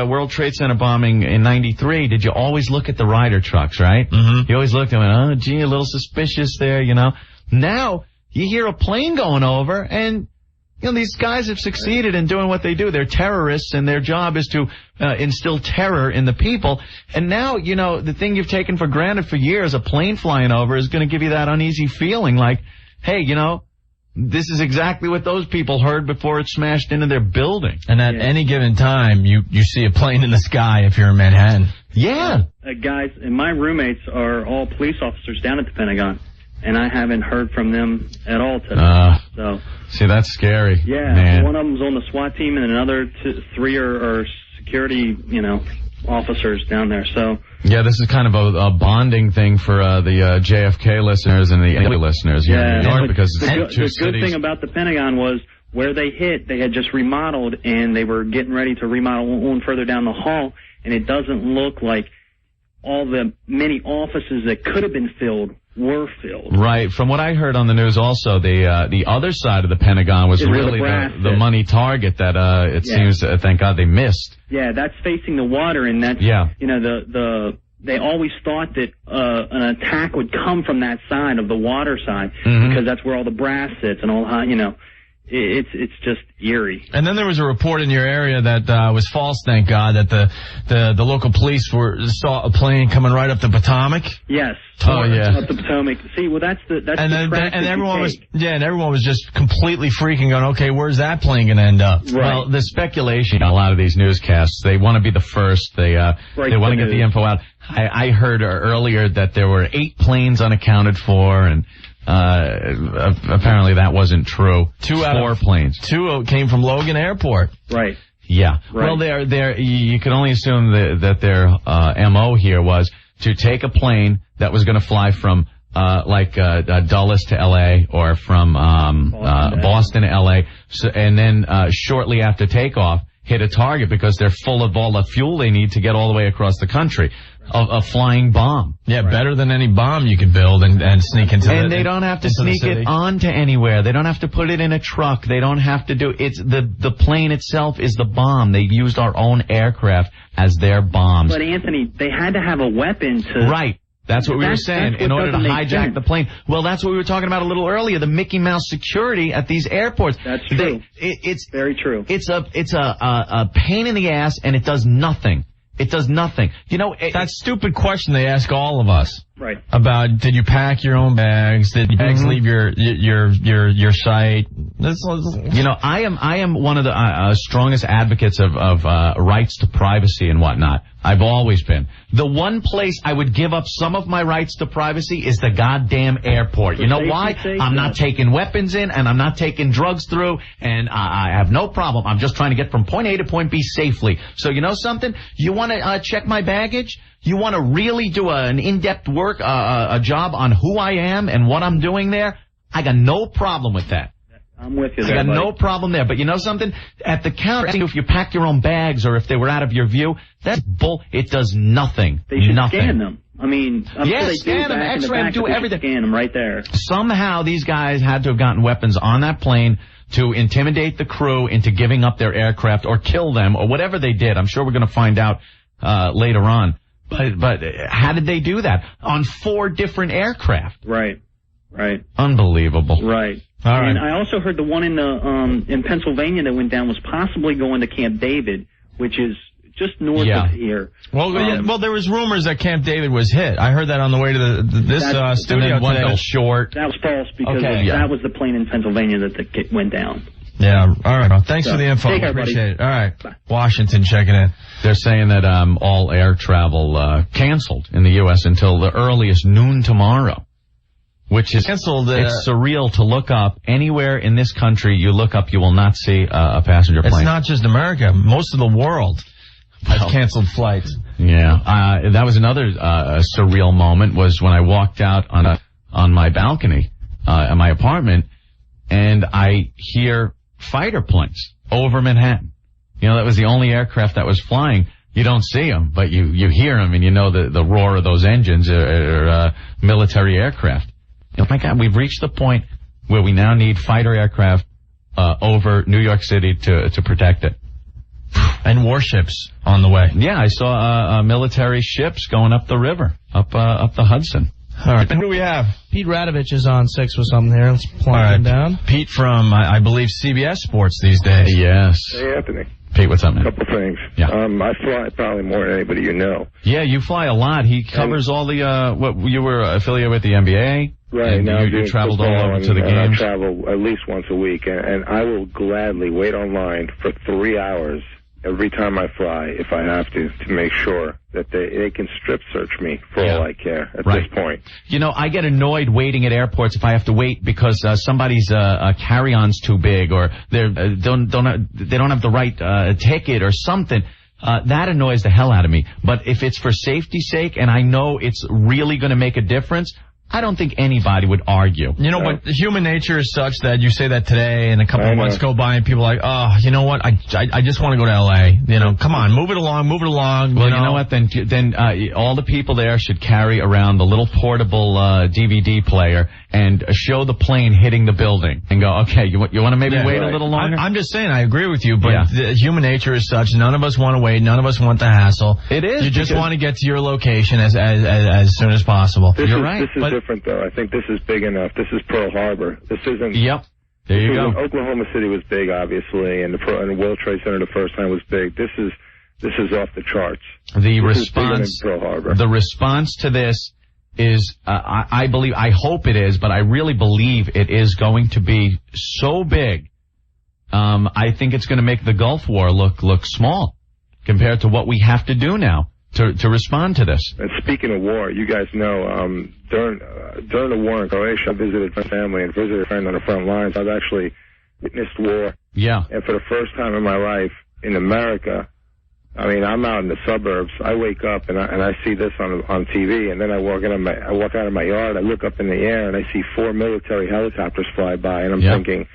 World Trade Center bombing in 93 did you always look at the Ryder trucks, right? Mm-hmm. You always looked and went, oh, gee, a little suspicious there, Now, you hear a plane going over and... these guys have succeeded in doing what they do. They're terrorists, and their job is to instill terror in the people. And now, the thing you've taken for granted for years, a plane flying over, is going to give you that uneasy feeling like, hey, this is exactly what those people heard before it smashed into their building. And at any given time, you see a plane in the sky if you're in Manhattan. Yeah. Guys, and my roommates are all police officers down at the Pentagon. And I haven't heard from them at all today. See, that's scary. Yeah, man. One of them's on the SWAT team, and another 3 are security, officers down there. So yeah, this is kind of a bonding thing for the JFK listeners and the other listeners here in New York, because the good thing about the Pentagon was where they hit, they had just remodeled, and they were getting ready to remodel on further down the hall, and it doesn't look like all the many offices that could have been filled were filled. Right. From what I heard on the news also, the other side of the Pentagon was really the money target that it seems, thank God, they missed. Yeah, that's facing the water, and that's, they always thought that an attack would come from that side of the water side, because that's where all the brass sits and all, it's just eerie. And then there was a report in your area that was false, thank God, that the local police saw a plane coming right up the Potomac. Yes. Oh yeah. Up the Potomac. See, well, that's the everyone was just completely freaking out. Okay, where's that plane going to end up? Right. Well, the speculation on a lot of these newscasts, they want to be the first. They want to get the info out. I heard earlier that there were 8 planes unaccounted for, and apparently that wasn't true. 4 planes. 2 came from Logan Airport. Right. Yeah. Right. Well, you can only assume that their MO here was to take a plane that was going to fly from Dulles to L.A. or from Boston to L.A. And then shortly after takeoff, hit a target because they're full of all the fuel they need to get all the way across the country. A flying bomb. Yeah, better than any bomb you could build and sneak into. And they don't have to sneak it onto anywhere. They don't have to put it in a truck. They don't have to do it's the plane itself is the bomb. They've used our own aircraft as their bombs. But Anthony, they had to have a weapon to. Right. That's what we were saying. In order to hijack the plane. Well, that's what we were talking about a little earlier. The Mickey Mouse security at these airports. That's true. It's very true. It's a pain in the ass, and it does nothing. It does nothing. That stupid question they ask all of us. Right. About did you pack your own bags? Did bags leave your site? You know, I am one of the strongest advocates of rights to privacy and whatnot. I've always been. The one place I would give up some of my rights to privacy is the goddamn airport. You know why? I'm not taking weapons in, and I'm not taking drugs through, and I have no problem. I'm just trying to get from point A to point B safely. So you know something? You want to check my baggage? You want to really do an in-depth work, a job on who I am and what I'm doing there? I got no problem with that. I'm with you I there, got buddy. no problem there. But you know something? At the counter, if you packed your own bags or if they were out of your view, that's bull. It does nothing. They should nothing. scan them. I mean, I'm sure they scan them, X-ray them, do everything. Scan them right there. Somehow these guys had to have gotten weapons on that plane to intimidate the crew into giving up their aircraft or kill them or whatever they did. I'm sure we're going to find out later on. But how did they do that? On 4 different aircraft. Right. Unbelievable. Right. All right. And I also heard the one in Pennsylvania that went down was possibly going to Camp David, which is just north of here. Well, there was rumors that Camp David was hit. I heard that on the way to this studio and then one today. fell short. That was false because that was the plane in Pennsylvania that went down. Yeah. All right. Well, thanks for the info. Take care, buddy. Appreciate it. All right. Bye. Washington checking in. They're saying that all air travel canceled in the U.S. until the earliest noon tomorrow, which is canceled. It's surreal to look up anywhere in this country. You look up, you will not see a passenger plane. It's not just America. Most of the world has canceled flights. Yeah. That was another surreal moment was when I walked out on my balcony at my apartment, and I hear fighter planes over Manhattan. You know, that was the only aircraft that was flying. You don't see them, but you hear them, and you know the roar of those engines are military aircraft. Oh my God, we've reached the point where we now need fighter aircraft over New York City to protect it. And warships on the way. Yeah, I saw military ships going up the river, up the Hudson. All right. And who do we have? Pete Radovich is on 6 with something here. Let's plug him down. Pete from, I believe, CBS Sports these days. Yes. Hey, Anthony. Pete, what's up, man? A couple things. Yeah. I fly probably more than anybody you know. Yeah, you fly a lot. He covers all the, what, you were affiliated with the NBA? Right. And now you traveled all over to the games? I travel at least once a week, and I will gladly wait online for 3 hours every time I fly, if I have to make sure that they can strip search me for all I care at this point. You know, I get annoyed waiting at airports if I have to wait because somebody's carry-on's too big or they don't have the right ticket or something. That annoys the hell out of me. But if it's for safety's sake and I know it's really going to make a difference, I don't think anybody would argue. You know what? Human nature is such that you say that today and a couple of months go by and people are like, oh, you know what? I just want to go to L.A. You know, come on, move it along. Well, you know what? Then all the people there should carry around the little portable DVD player and show the plane hitting the building and go, okay, you want to maybe wait a little longer? I'm just saying, I agree with you, but the human nature is such. None of us want to wait. None of us want the hassle. It is. You just want to get to your location as soon as possible. You're right. This is different, though. I think this is big enough. This is Pearl Harbor. This isn't. Yep. There you go. Oklahoma City was big, obviously, and the World Trade Center the first time was big. This is off the charts. The response to this is, I believe, I hope it is, but I really believe it is going to be so big. I think it's going to make the Gulf War look small compared to what we have to do now to respond to this. And speaking of war, you guys know, during the war in Croatia, I visited my family and visited a friend on the front lines. I've actually witnessed war. Yeah. And for the first time in my life in America, I mean, I'm out in the suburbs. I wake up and I see this on TV, and then I walk out of my yard. I look up in the air and I see 4 military helicopters fly by, and I'm thinking,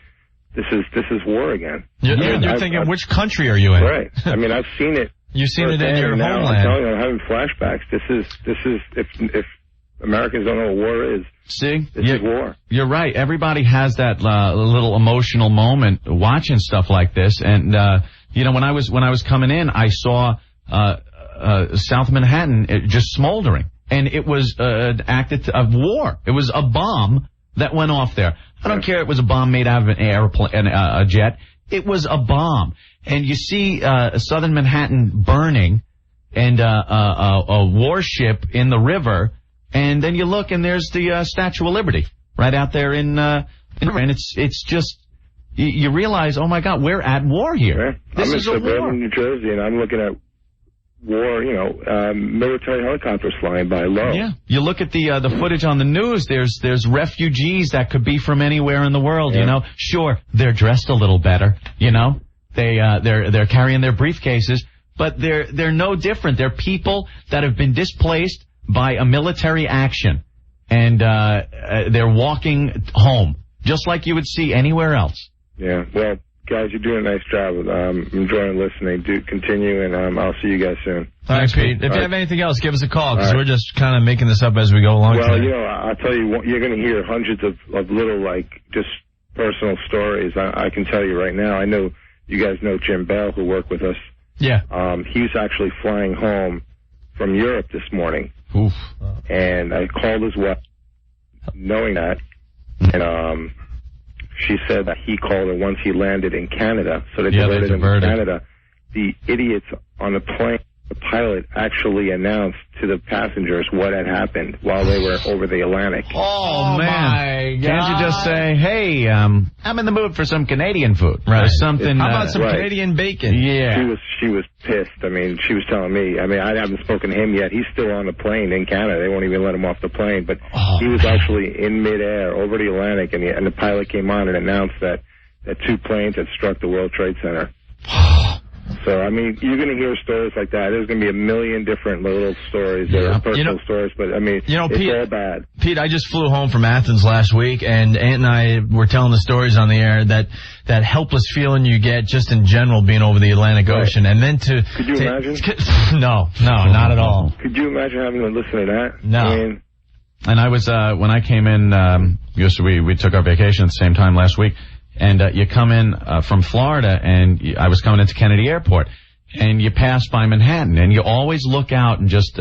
this is war again. You're thinking, which country are you in? Right. I mean, I've seen it. You've seen it in your homeland. I'm telling you, I'm having flashbacks. This is if Americans don't know what war is. See, this is war. You're right. Everybody has that little emotional moment watching stuff like this, and you know, when I was coming in, I saw South Manhattan just smoldering, and it was an act of war. It was a bomb that went off there. I don't care. It was a bomb made out of an airplane, a jet. It was a bomb, and you see southern Manhattan burning, and a warship in the river. And then you look, and there's the Statue of Liberty right out there and it's just, you realize, oh my God, we're at war here. Yeah. This I'm is in a war. suburban New Jersey, and I'm looking at war, military helicopters flying by low. Yeah. You look at the footage on the news, there's refugees that could be from anywhere in the world, you know. Sure, they're dressed a little better, you know. They're carrying their briefcases, but they're no different. They're people that have been displaced by a military action, and they're walking home, just like you would see anywhere else. Yeah, well, guys, you're doing a nice job. I'm enjoying listening. Do continue, and I'll see you guys soon. All right, Pete. If you have anything else, give us a call, because we're just kind of making this up as we go along. Well, I'll tell you, you're going to hear hundreds of little, just personal stories. I can tell you right now. I know you guys know Jim Bell, who worked with us. Yeah. He's actually flying home from Europe this morning. Oof. And I called his wife, knowing that, and she said that he called her once he landed in Canada, so they diverted him to Canada. The idiots on the plane, the pilot actually announced to the passengers what had happened while they were over the Atlantic. Oh man. My God. Can't you just say, hey, I'm in the mood for some Canadian food. Right. Or something. How about some Canadian bacon? Yeah. She was pissed. I mean, she was telling me. I mean, I haven't spoken to him yet. He's still on the plane in Canada. They won't even let him off the plane. But he was actually in midair over the Atlantic, and the pilot came on and announced that two planes had struck the World Trade Center. So, I mean, you're going to hear stories like that. There's going to be a million different little stories. There are personal stories, but, I mean, it's Pete, all bad. Pete, I just flew home from Athens last week, and Aunt and I were telling the stories on the air, that helpless feeling you get just in general being over the Atlantic Ocean. And then Could you imagine? No, not at all. Could you imagine having to listen to that? No. I mean, And I was, when I came in, we took our vacation at the same time last week. And you come in from Florida, and I was coming into Kennedy Airport, and you pass by Manhattan, and you always look out and just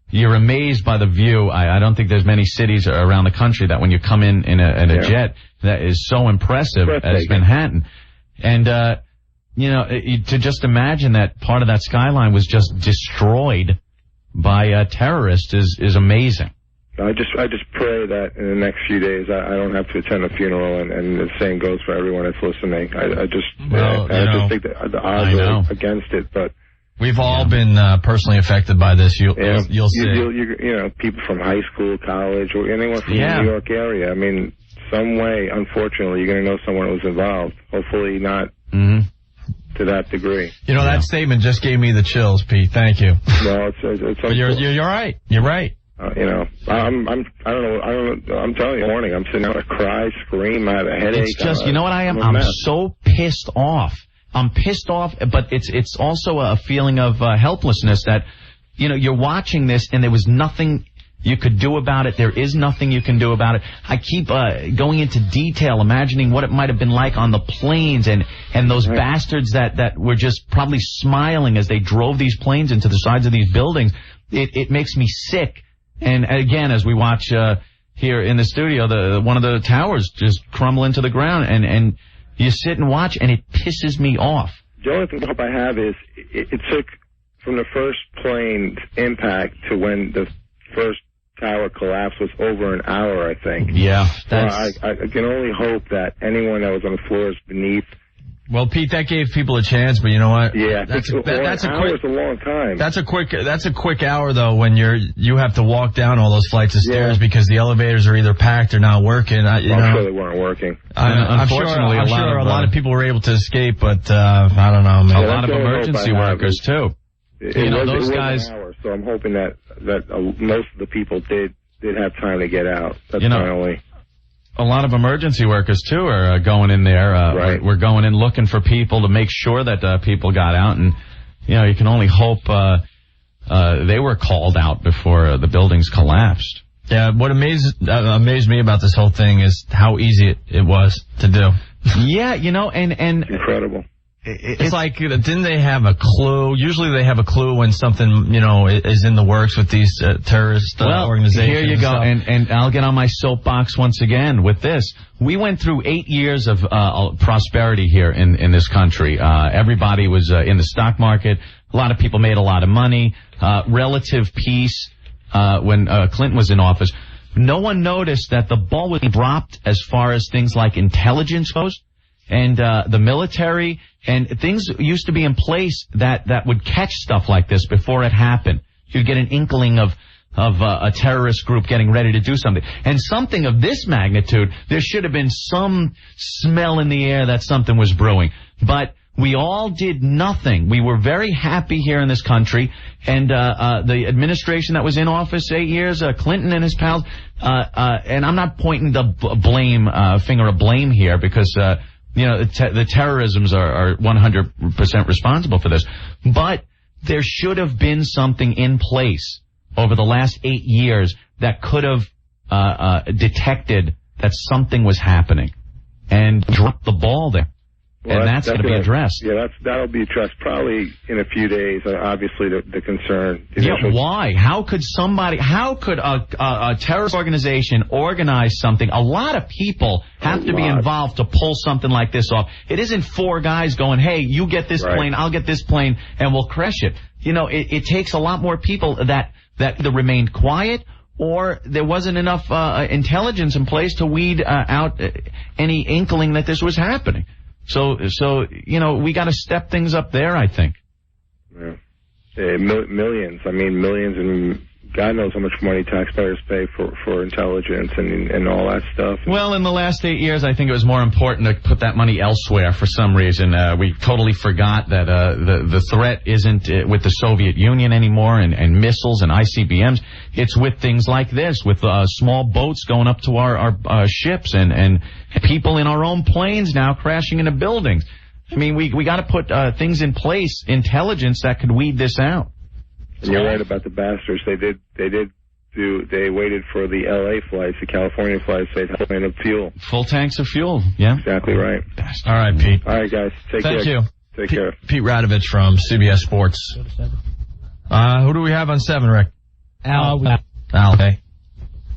you're amazed by the view. I don't think there's many cities around the country that when you come in a jet that is so impressive as Manhattan. And to just imagine that part of that skyline was just destroyed by terrorists is amazing. I just pray that in the next few days I don't have to attend a funeral, and the same goes for everyone that's listening. I just think that the odds are against it, but we've all been personally affected by this. You'll see. People from high school, college, or anyone from the New York area. I mean, some way, unfortunately, you're going to know someone who was involved. Hopefully not to that degree. That statement just gave me the chills, Pete. Thank you. Well, it's but you're right. You're right. I don't know. I'm telling you, morning. I'm sitting out, I cry, scream, I have a headache. It's just, you know what I am? I'm so pissed off. I'm pissed off, but it's also a feeling of helplessness that, you're watching this and there was nothing you could do about it. There is nothing you can do about it. I keep going into detail, imagining what it might have been like on the planes and those bastards that were just probably smiling as they drove these planes into the sides of these buildings. It makes me sick. And again, as we watch here in the studio, one of the towers just crumble into the ground, and you sit and watch, and it pisses me off. The only thing I have is it took from the first plane's impact to when the first tower collapse was over an hour, I think. Yeah. So I can only hope that anyone that was on the floors beneath. Well, Pete, that gave people a chance, but you know what? Yeah, that's a long time. That's a quick hour though, when you have to walk down all those flights of stairs because the elevators are either packed or not working. I'm sure they weren't working. Unfortunately, I'm sure a lot of people were able to escape, but I don't know, man. A lot of emergency workers too. Those guys. An hour, so I'm hoping that most of the people did have time to get out. That's my only. A lot of emergency workers, too, are going in there. Right. We're going in looking for people to make sure that people got out. And, you can only hope they were called out before the buildings collapsed. Yeah, what amazed me about this whole thing is how easy it was to do. Yeah, and incredible. It's like, didn't they have a clue? Usually they have a clue when something, is in the works with these terrorist organizations. Here you go. And I'll get on my soapbox once again with this. We went through 8 years of prosperity here in this country. Everybody was in the stock market. A lot of people made a lot of money. Relative peace. when Clinton was in office, no one noticed that the ball was dropped as far as things like intelligence goes, and the military, and things used to be in place that would catch stuff like this before it happened. You'd get an inkling of a terrorist group getting ready to do something. And something of this magnitude, there should have been some smell in the air that something was brewing. But we all did nothing. We were very happy here in this country, and the administration that was in office 8 years, Clinton and his pals, and I'm not pointing the finger of blame here, because the terrorisms are 100% responsible for this. But there should have been something in place over the last 8 years that could have detected that something was happening and dropped the ball there. Well, and that's going to be addressed. Yeah, that'll be addressed probably in a few days. Obviously, the concern. Why? How could a terrorist organization organize something? A lot of people have to be involved to pull something like this off. It isn't 4 guys going, hey, you get this plane, I'll get this plane, and we'll crash it. It takes a lot more people that either remained quiet, or there wasn't enough intelligence in place to weed out any inkling that this was happening. So we got to step things up there, I think. Yeah. Millions. I mean, millions, and God knows how much money taxpayers pay for intelligence and all that stuff. Well, in the last 8 years, I think it was more important to put that money elsewhere for some reason. We totally forgot that the threat isn't with the Soviet Union anymore and missiles and ICBMs. It's with things like this, with small boats going up to our ships and people in our own planes now crashing into buildings. I mean, we got to put things in place, intelligence that could weed this out. And you're right about the bastards. They waited for the LA flights, the California flights. They'd have enough fuel. Full tanks of fuel. Yeah. Exactly right. Bastards. All right, Pete. All right, guys. Take care. Thank you. Take care. Pete Radovich from CBS Sports. Who do we have on 7, Rick? Al. Al, hey.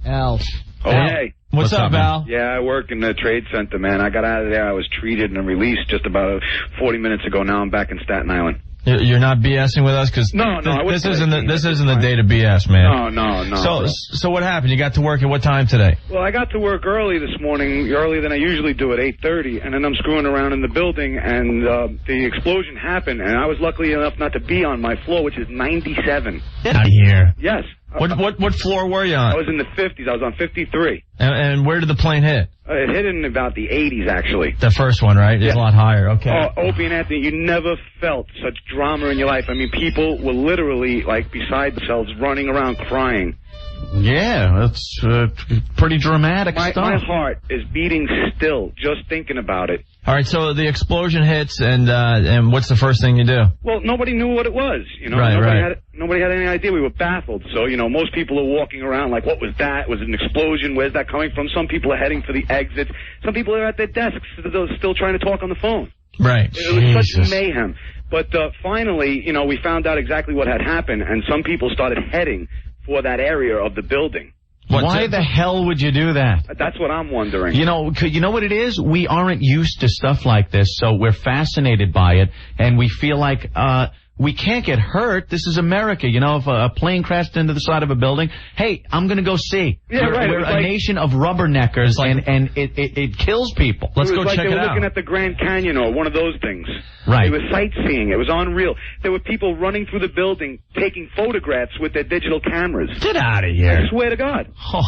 Al. Oh, hey. What's up, Al? Yeah, I work in the trade center, man. I got out of there. I was treated and released just about 40 minutes ago. Now I'm back in Staten Island. You're not BSing with us? Because this isn't the day to BS, man. No. So what happened? You got to work at what time today? Well, I got to work early this morning, earlier than I usually do at 8:30, and then I'm screwing around in the building, and the explosion happened, and I was lucky enough not to be on my floor, which is 97. Get out of here. Yes. What floor were you on? I was in the 50s. I was on 53. And where did the plane hit? It hit in about the 80s, actually. The first one, right? It's a lot higher. Okay. Oh, Opie and Anthony, you never felt such drama in your life. I mean, people were literally, like, beside themselves, running around crying. Yeah, that's pretty dramatic stuff. My heart is beating still just thinking about it. All right, so the explosion hits, and what's the first thing you do? Well, nobody knew what it was. Nobody had any idea. We were baffled. So, most people are walking around like, what was that? Was it an explosion? Where's that coming from? Some people are heading for the exits. Some people are at their desks still trying to talk on the phone. Right. It was such mayhem. But finally, we found out exactly what had happened, and some people started heading for that area of the building. Why the hell would you do that? That's what I'm wondering. You know what it is? We aren't used to stuff like this, so we're fascinated by it, and we feel like we can't get hurt. This is America. If a plane crashed into the side of a building, hey, I'm going to go see. Yeah, We're a nation of rubberneckers, and it kills people. Let's go check it out. They were looking at the Grand Canyon or one of those things. Right. It was sightseeing. It was unreal. There were people running through the building taking photographs with their digital cameras. Get out of here. I swear to God. Oh.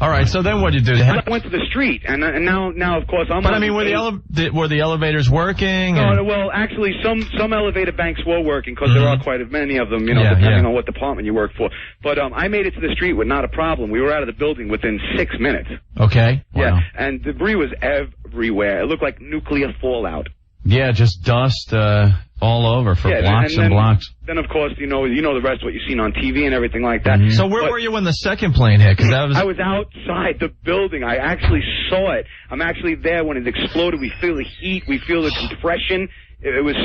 All right, so then what did you do? I went to the street, and now of course I'm. But I mean, were the elevators working? No, well, actually, some elevator banks were working because there are quite many of them, depending on what department you work for. But I made it to the street with not a problem. We were out of the building within 6 minutes. Okay. Yeah, wow. and debris was everywhere. It looked like nuclear fallout. Yeah, just dust all over for blocks and blocks. Then, of course, you know the rest of what you've seen on TV and everything like that. Mm-hmm. So where were you when the second plane hit? I was outside the building. I actually saw it. I'm actually there when it exploded. We feel the heat. We feel the compression. It was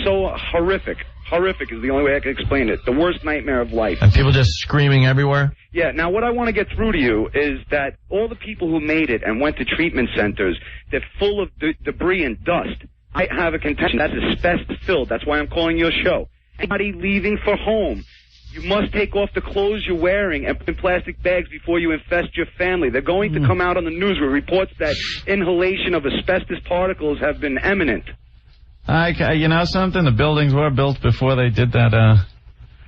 so horrific. Horrific is the only way I can explain it. The worst nightmare of life. And people just screaming everywhere? Yeah, now what I want to get through to you is that all the people who made it and went to treatment centers, they're full of debris and dust. I have a contention that's asbestos filled. That's why I'm calling your show. Anybody leaving for home, You must take off the clothes you're wearing and put in plastic bags before you infest your family. They're going to come out on the news with reports that inhalation of asbestos particles have been imminent. You know something? The buildings were built before they did that,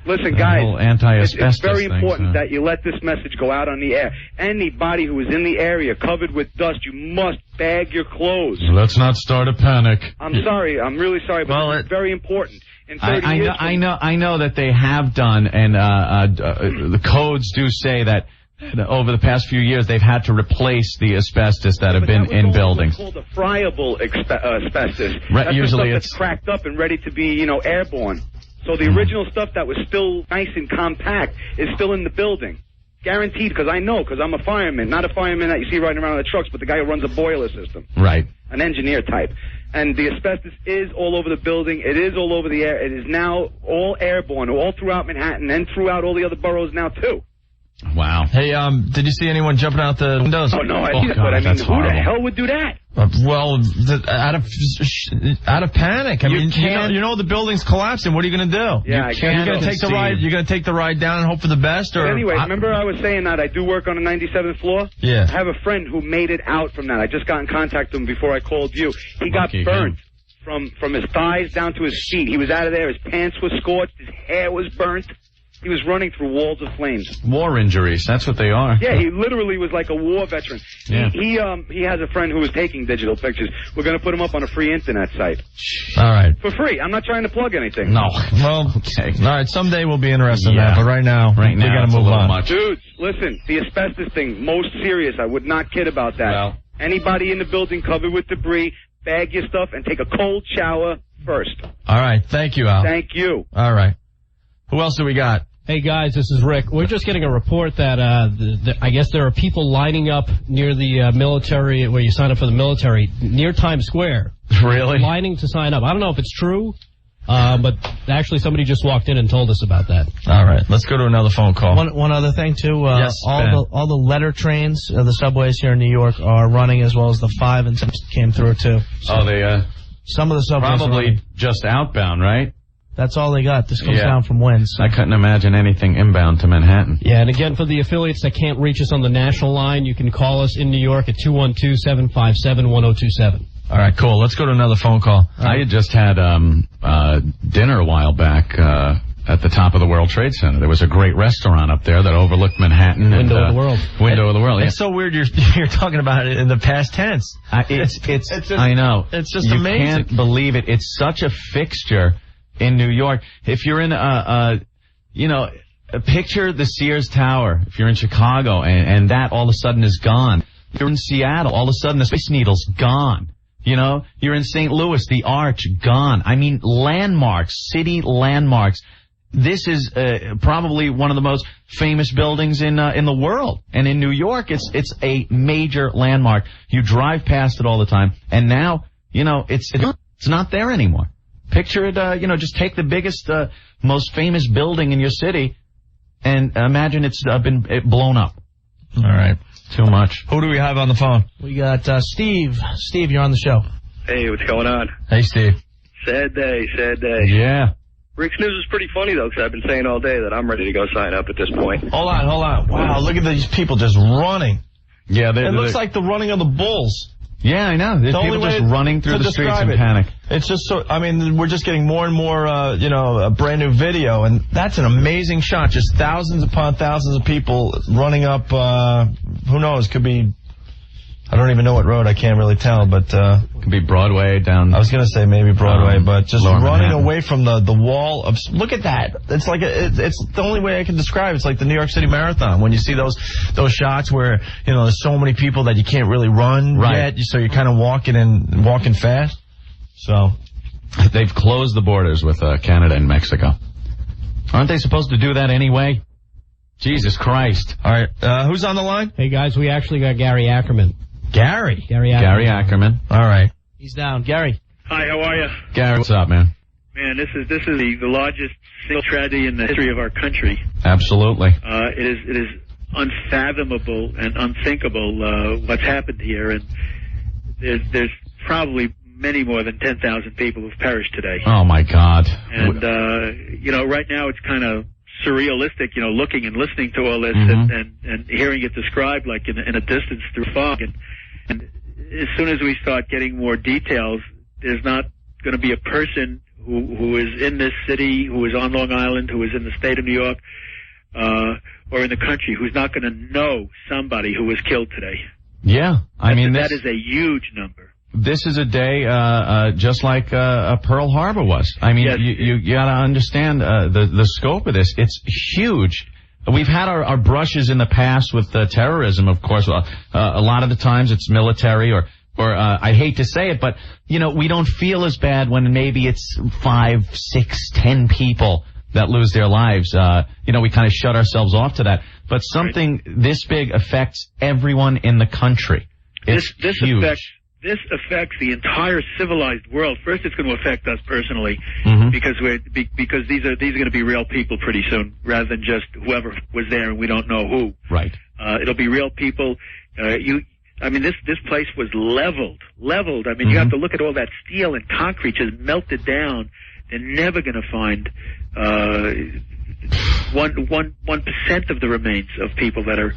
Listen, guys, anti-asbestos it's very important thing, that you let this message go out on the air. Anybody who is in the area covered with dust, you must bag your clothes. Let's not start a panic. I'm sorry. I'm really sorry, but it's very important. In 30 I know that they have done, and the codes do say that over the past few years they've had to replace the asbestos that have been in buildings. It's called a friable asbestos. Right, that's usually the stuff that's cracked up and ready to be, airborne. So the original stuff that was still nice and compact is still in the building. Guaranteed, because I'm a fireman. Not a fireman that you see riding around in the trucks, but the guy who runs a boiler system. Right. An engineer type. And the asbestos is all over the building. It is all over the air. It is now all airborne, all throughout Manhattan and throughout all the other boroughs now, too. Wow. Hey, did you see anyone jumping out the windows? Oh, no, I didn't. But I mean, who the hell would do that? Out of panic. I mean, you know the building's collapsing. What are you going to do? Yeah, you're going to take the ride. You're going to take the ride down and hope for the best. Or anyway, remember I was saying that I do work on the 97th floor. Yeah. I have a friend who made it out from that. I just got in contact with him before I called you. He got burnt from his thighs down to his feet. He was out of there. His pants were scorched. His hair was burnt. He was running through walls of flames. War injuries, that's what they are. Yeah, he literally was like a war veteran. Yeah. He has a friend who was taking digital pictures. We're going to put him up on a free internet site. All right. For free. I'm not trying to plug anything. No. Well, okay. All right, someday we'll be interested in that, but right now we got to move on. Much. Dudes, listen, the asbestos thing, most serious. I would not kid about that. Well. Anybody in the building covered with debris, bag your stuff and take a cold shower first. All right, thank you, Al. Thank you. All right. Who else do we got? Hey guys, this is Rick. We're just getting a report that I guess there are people lining up near the military, where you sign up for the military, near Times Square. Really? Lining to sign up. I don't know if it's true, but actually somebody just walked in and told us about that. All right, let's go to another phone call. One other thing too. Yes, all the letter trains, the subways here in New York are running, as well as the 5 and 6 came through too. So they some of the subways probably just outbound, right? That's all they got. This comes down from winds. I couldn't imagine anything inbound to Manhattan. Yeah, and again, for the affiliates that can't reach us on the national line, you can call us in New York at 212-757-1027. All right, cool. Let's go to another phone call. I had just had dinner a while back at the top of the World Trade Center. There was a great restaurant up there that overlooked Manhattan. Window of the world. Window of the world, yeah. It's so weird you're talking about it in the past tense. I know. It's just amazing. You can't believe it. It's such a fixture in New York. If you're in picture the Sears Tower. If you're in Chicago and that all of a sudden is gone. If you're in Seattle, all of a sudden the Space Needle's gone. You know, you're in St. Louis, the Arch, gone. I mean, landmarks, city landmarks. This is probably one of the most famous buildings in the world. And in New York, it's a major landmark. You drive past it all the time. And now, it's not there anymore. Picture it, just take the biggest, most famous building in your city and imagine it's been blown up. All right. Too much. Who do we have on the phone? We got Steve. Steve, you're on the show. Hey, what's going on? Hey, Steve. Sad day, sad day. Yeah. Rick's news is pretty funny, though, because I've been saying all day that I'm ready to go sign up at this point. Hold on. Wow, look at these people just running. Yeah, it looks like the running of the bulls. Yeah, I know. There's people just running through the streets in panic. It's just so, we're just getting more and more, a brand new video, and that's an amazing shot. Just thousands upon thousands of people running up, who knows, could be, I don't even know what road, I can't really tell, but, could be Broadway down. I was gonna say maybe Broadway, but just running Manhattan. away from the wall of, look at that. It's like, it's the only way I can describe it. It's like the New York City Marathon, when you see those shots where, there's so many people that you can't really run yet, so you're kind of walking fast. So. They've closed the borders with Canada and Mexico. Aren't they supposed to do that anyway? Jesus Christ. All right, who's on the line? Hey guys, we actually got Gary Ackerman. Gary Ackerman. All right. He's down. Gary. Hi, how are you? Gary, what's up, man? Man, this is the largest single tragedy in the history of our country. Absolutely. It is unfathomable and unthinkable what's happened here, and there's probably many more than 10,000 people who've perished today. Oh my God. And right now it's kind of surrealistic, looking and listening to all this and hearing it described like in a distance through fog. And as soon as we start getting more details, there's not going to be a person who is in this city, who is on Long Island, who is in the state of New York, or in the country, who's not going to know somebody who was killed today. Yeah, that is a huge number. This is a day just like Pearl Harbor was. Yes. You got to understand the scope of this. It's huge. We've had our brushes in the past with terrorism, of course. A lot of the times it's military or I hate to say it, but we don't feel as bad when maybe it's 5, 6, 10 people that lose their lives. We kind of shut ourselves off to that. But something this big affects everyone in the country. It's huge. This affects the entire civilized world. First, it's going to affect us personally because these are going to be real people pretty soon, rather than just whoever was there and we don't know who. Right. It'll be real people. This place was leveled. You have to look at all that steel and concrete just melted down. They're never going to find 1% of the remains of people that are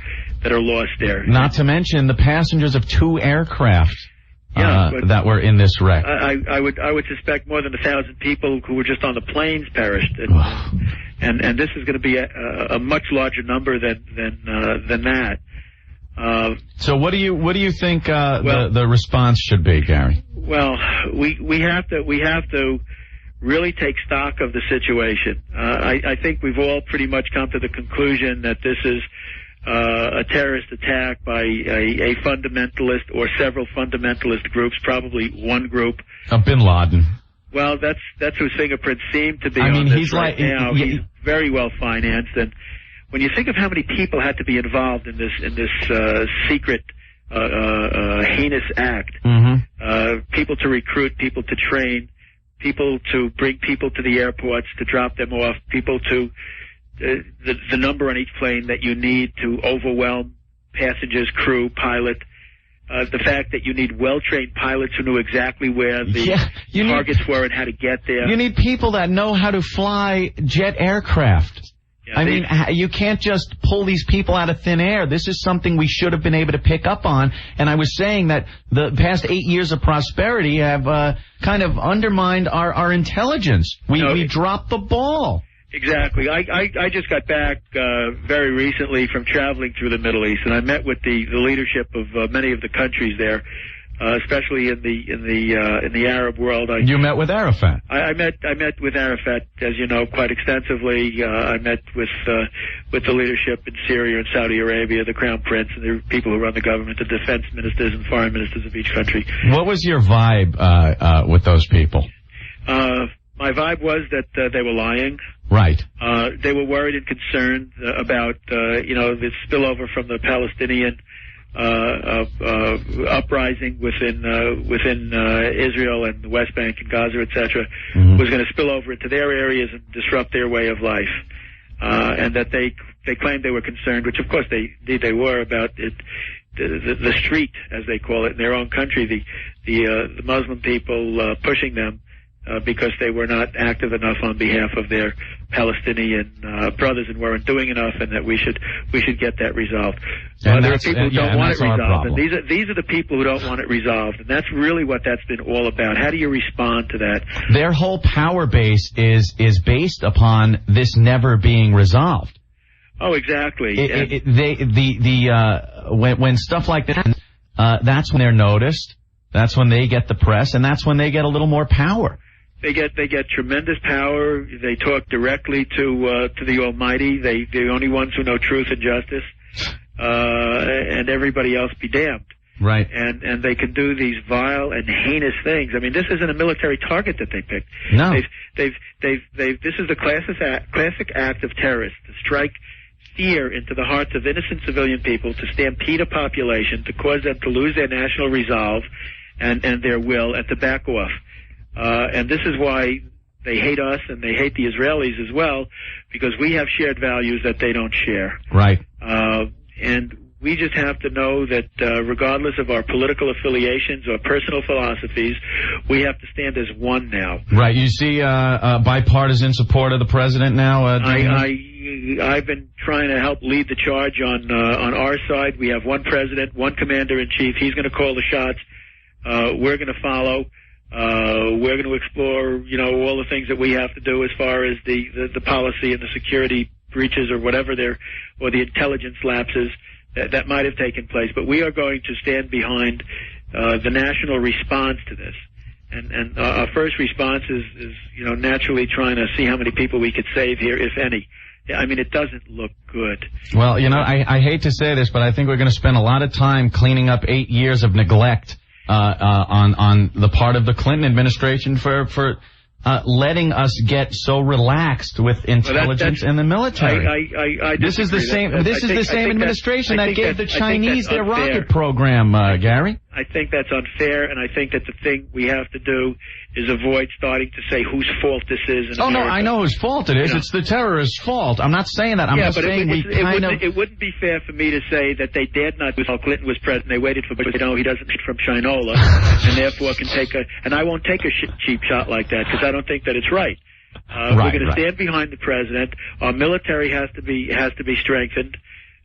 lost there. Not to mention the passengers of 2 aircraft. That were in this wreck. I would suspect more than 1,000 people who were just on the planes perished, and this is going to be a much larger number than that. So what do you think the response should be, Gary? Well, we have to really take stock of the situation. I think we've all pretty much come to the conclusion that this is a terrorist attack by a fundamentalist or several fundamentalist groups, probably one group. Bin Laden. Well, that's whose fingerprints seem to be on this right now. He's very well financed, and when you think of how many people had to be involved in this secret heinous act, people to recruit, people to train, people to bring people to the airports, to drop them off, people to the number on each plane that you need to overwhelm passengers, crew, pilot. The fact that you need well-trained pilots who knew exactly where the targets were and how to get there. You need people that know how to fly jet aircraft. You can't just pull these people out of thin air. This is something we should have been able to pick up on. And I was saying that the past 8 years of prosperity have kind of undermined our intelligence. We dropped the ball. Exactly. I just got back very recently from traveling through the Middle East, and I met with the leadership of many of the countries there, especially in the Arab world. You met with Arafat. I met with Arafat, as you know, quite extensively. I met with the leadership in Syria and Saudi Arabia, the Crown Prince, and the people who run the government, the defense ministers and foreign ministers of each country. What was your vibe with those people? My vibe was that they were lying. Right. They were worried and concerned about the spillover from the Palestinian uprising within Israel and the West Bank and Gaza, etc., was going to spill over into their areas and disrupt their way of life, and that they claimed they were concerned, which of course they were, about it, the street, as they call it in their own country, the Muslim people pushing them. Because they were not active enough on behalf of their Palestinian brothers and weren't doing enough, and that we should get that resolved. There are people who don't want it resolved, and these are the people who don't want it resolved, and that's really what that's been all about. How do you respond to that? Their whole power base is based upon this never being resolved. Oh, exactly. When stuff like that, that's when they're noticed. That's when they get the press, and that's when they get a little more power. They get tremendous power. They talk directly to the Almighty. They're the only ones who know truth and justice, and everybody else be damned. Right. And they can do these vile and heinous things. I mean, this isn't a military target that they picked. No. This is the classic act of terrorists, to strike fear into the hearts of innocent civilian people, to stampede a population, to cause them to lose their national resolve and their will, and to back off. And this is why they hate us, and they hate the Israelis as well, because we have shared values that they don't share. Right. And we just have to know that regardless of our political affiliations or personal philosophies, we have to stand as one now. Right. You see bipartisan support of the president now? I've been trying to help lead the charge on our side. We have one president, one commander-in-chief. He's going to call the shots. We're going to follow. We're going to explore, all the things that we have to do as far as the policy and the security breaches or whatever or the intelligence lapses that might have taken place. But we are going to stand behind the national response to this. And our first response is naturally trying to see how many people we could save here, if any. I mean, it doesn't look good. Well, I hate to say this, but I think we're going to spend a lot of time cleaning up 8 years of neglect on the part of the Clinton administration for letting us get so relaxed with intelligence and the military. This is the same. This is the same administration that gave the Chinese their rocket program, Gary. I think that's unfair, and I think that the thing we have to do is avoid starting to say whose fault this is. No, I know whose fault it is. It's the terrorists' fault. I'm not saying that. I'm just saying it wouldn't be fair for me to say that they dared not, while Clinton was president. They waited for, he doesn't eat from Shinola, and therefore can take and I won't take a cheap shot like that because I don't think that it's right. We're going to stand behind the president. Our military has to be strengthened.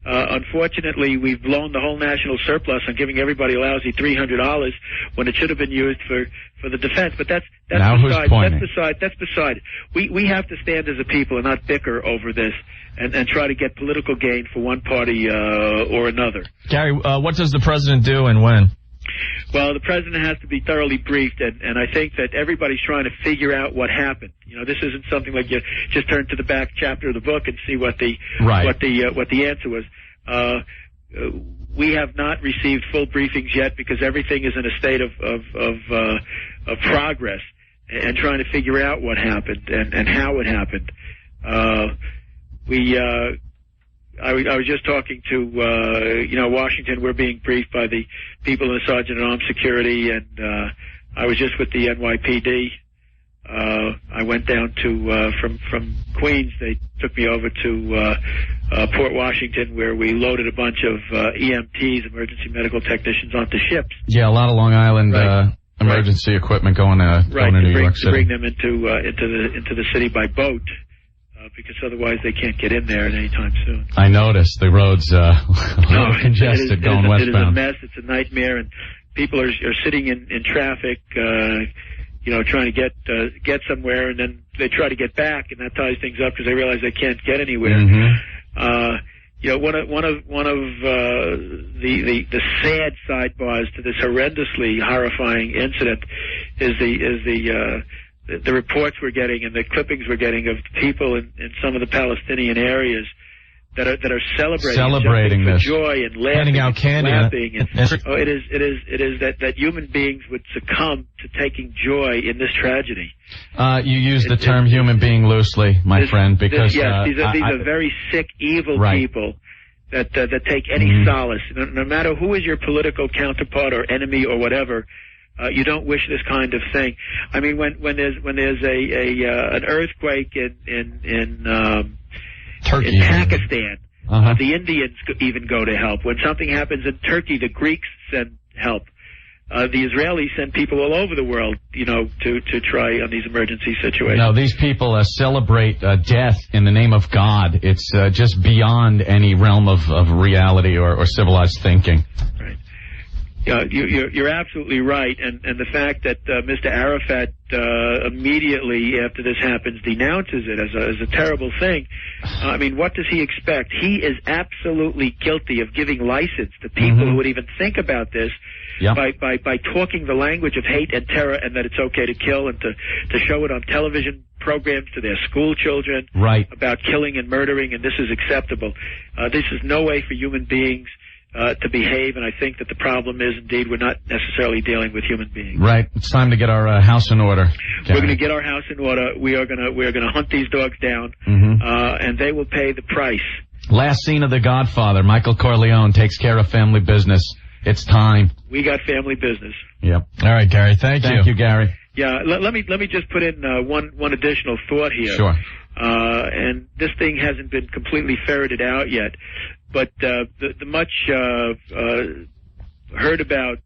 Unfortunately, we've blown the whole national surplus on giving everybody a lousy $300 when it should have been used for the defense. But that's beside. We have to stand as a people and not bicker over this and try to get political gain for one party or another. Gary, what does the president do and when? Well, the president has to be thoroughly briefed, and I think that everybody's trying to figure out what happened. This isn't something like you just turn to the back chapter of the book and see what the answer was. We have not received full briefings yet because everything is in a state of progress and trying to figure out what happened and how it happened. I was just talking to, Washington. We're being briefed by the people in the Sergeant at Arms Security, and I was just with the NYPD. I went down to from Queens. They took me over to Port Washington, where we loaded a bunch of EMTs, emergency medical technicians, onto ships. Yeah, a lot of Long Island emergency equipment going to New York City. To bring them into the city by boat. Because otherwise they can't get in there at any time soon. I noticed the roads a little congested going westbound. It is a mess. It's a nightmare, and people are sitting in traffic, trying to get somewhere, and then they try to get back, and that ties things up because they realize they can't get anywhere. Mm-hmm. One of the sad sidebars to this horrendously horrifying incident is the reports we're getting and the clippings we're getting of people in some of the Palestinian areas that are celebrating this, for joy and laughing, handing out candy. It is that human beings would succumb to taking joy in this tragedy. You use the term human being loosely, my friend, because these are very sick, evil people that take any solace, no matter who is your political counterpart or enemy or whatever. You don't wish this kind of thing. I mean, when there's an earthquake in Turkey, in Pakistan, the Indians even go to help. When something happens in Turkey, the Greeks send help. The Israelis send people all over the world, to try on these emergency situations. No, these people celebrate death in the name of God. It's just beyond any realm of reality or civilized thinking. Right. You're absolutely right, and the fact that Mr. Arafat immediately after this happens denounces it as a terrible thing. I mean, what does he expect? He is absolutely guilty of giving license to people who would even think about this by talking the language of hate and terror, and that it's okay to kill, and to show it on television programs to their school children about killing and murdering, and this is acceptable. This is no way for human beings to behave, and I think that the problem is, indeed, we're not necessarily dealing with human beings. Right. It's time to get our house in order. We're going to get our house in order. We are going to hunt these dogs down, and they will pay the price. Last scene of The Godfather. Michael Corleone takes care of family business. It's time. We got family business. Yep. All right, Gary. Thank you. Thank you, Gary. Yeah. Let me just put in one additional thought here. Sure. And this thing hasn't been completely ferreted out yet. But the much heard about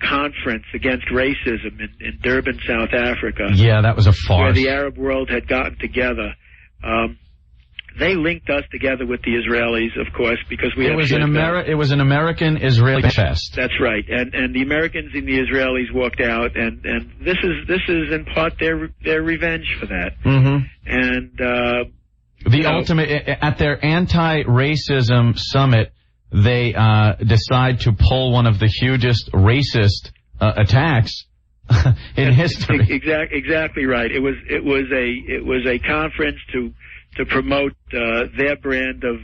conference against racism in Durban, South Africa. Yeah, that was a farce. Where the Arab world had gotten together. They linked us together with the Israelis, of course, because we It was an American-Israeli fest. That's right, and the Americans and the Israelis walked out, and this is in part their revenge for that. Mm-hmm. And the ultimate at their anti-racism summit, they decide to pull one of the hugest racist attacks in history. Exactly right. It was a conference to promote their brand of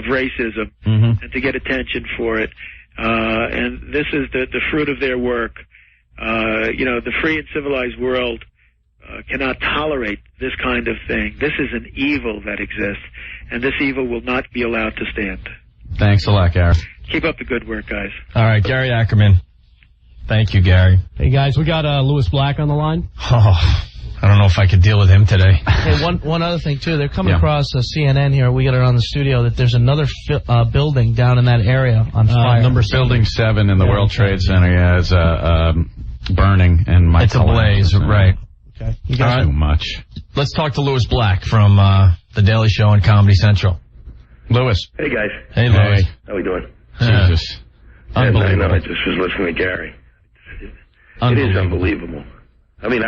racism, mm-hmm. and to get attention for it. And this is the fruit of their work. The free and civilized world cannot tolerate this kind of thing. This is an evil that exists, and this evil will not be allowed to stand. Thanks a lot, Gary. Keep up the good work, guys. All right, Gary Ackerman. Thank you, Gary. Hey, guys, we got Louis Black on the line. Oh, I don't know if I could deal with him today. Hey, one other thing, too. They're coming across CNN here. We got it on the studio that there's another building down in that area on fire. Building 7 in the World Trade Center, is burning. And it's ablaze, right. Okay. You guys too much. Let's talk to Louis Black from The Daily Show on Comedy Central. Louis. Hey, guys. Hey, Louis. How we doing? Jesus. I know, I just was listening to Gary. It is unbelievable. I mean,